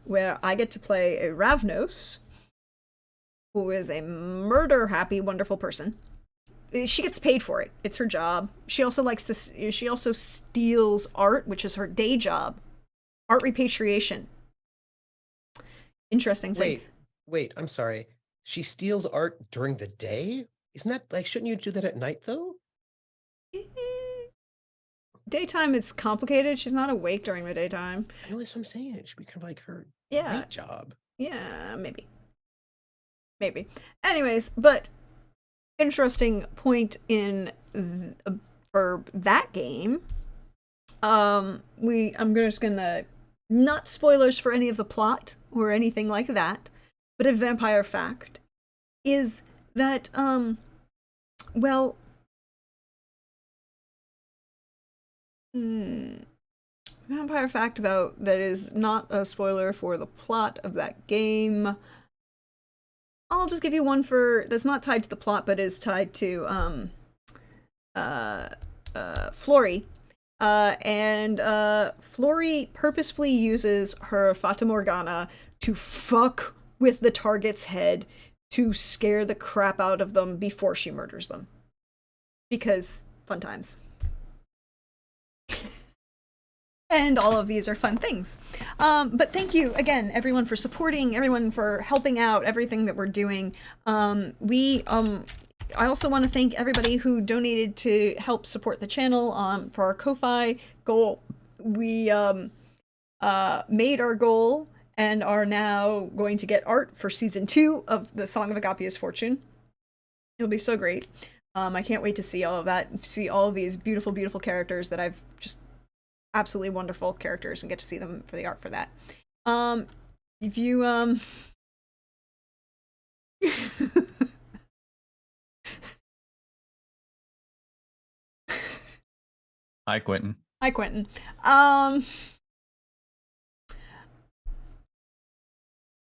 Where I get to play a Ravnos, who is a murder-happy, wonderful person. She gets paid for it. It's her job. She also she also steals art, which is her day job. Art repatriation. Interesting thing. Wait, I'm sorry. She steals art during the day? Isn't that, like, shouldn't you do that at night, though? Daytime, it's complicated. She's not awake during the daytime. I know, that's what I'm saying. It should be kind of like her Yeah. night job. Yeah, maybe. Anyways, but interesting point in for that game. I'm just gonna, not spoilers for any of the plot or anything like that, but a vampire fact is that well, vampire fact about that is not a spoiler for the plot of that game. I'll just give you one that's not tied to the plot, but is tied to Flori. Flori purposefully uses her Fata Morgana to fuck with the target's head to scare the crap out of them before she murders them. Because fun times. And all of these are fun things. But thank you again, everyone, for supporting, everyone for helping out, everything that we're doing. I also want to thank everybody who donated to help support the channel for our Ko-Fi goal. We made our goal and are now going to get art for season 2 of the Song of Agapia's Fortune. It'll be so great. I can't wait to see all of that, see all of these beautiful, beautiful characters that I've just absolutely wonderful characters, and get to see them for the art for that. If you Hi, Quentin. Hi, Quentin.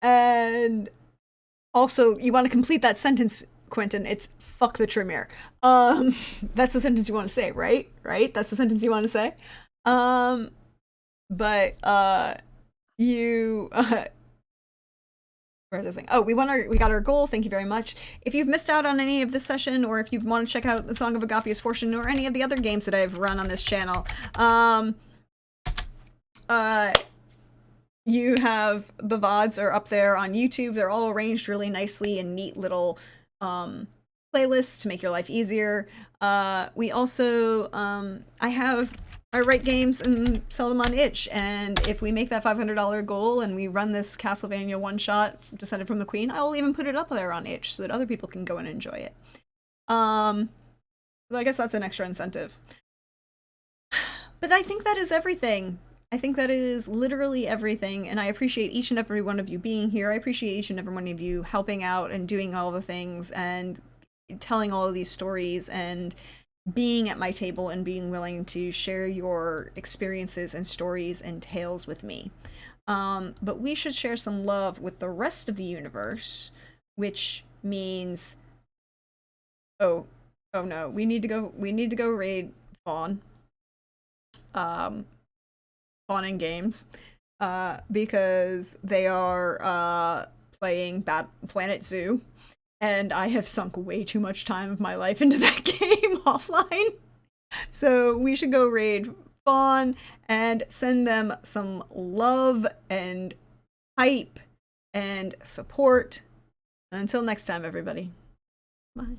And also, you want to complete that sentence, Quentin. It's fuck the Tremere. That's the sentence you want to say, right? Right? That's the sentence you want to say. Where's this thing? Oh, we got our goal. Thank you very much. If you've missed out on any of this session, or if you want to check out the Song of Agapia's Fortune or any of the other games that I've run on this channel, you have the VODs are up there on YouTube. They're all arranged really nicely in neat little playlists to make your life easier. We also, I write games and sell them on itch, and if we make that $500 goal and we run this Castlevania one-shot, Descended from the Queen, I will even put it up there on itch so that other people can go and enjoy it. So I guess that's an extra incentive. But I think that is everything. I think that is literally everything, and I appreciate each and every one of you being here. I appreciate each and every one of you helping out and doing all the things and telling all of these stories and being at my table and being willing to share your experiences and stories and tales with me. But we should share some love with the rest of the universe, which means, oh no, we need to go raid Fawn. Fawn and Games, because they are playing Planet Zoo, and I have sunk way too much time of my life into that game offline. So we should go raid Fawn and send them some love and hype and support. Until next time, everybody. Bye.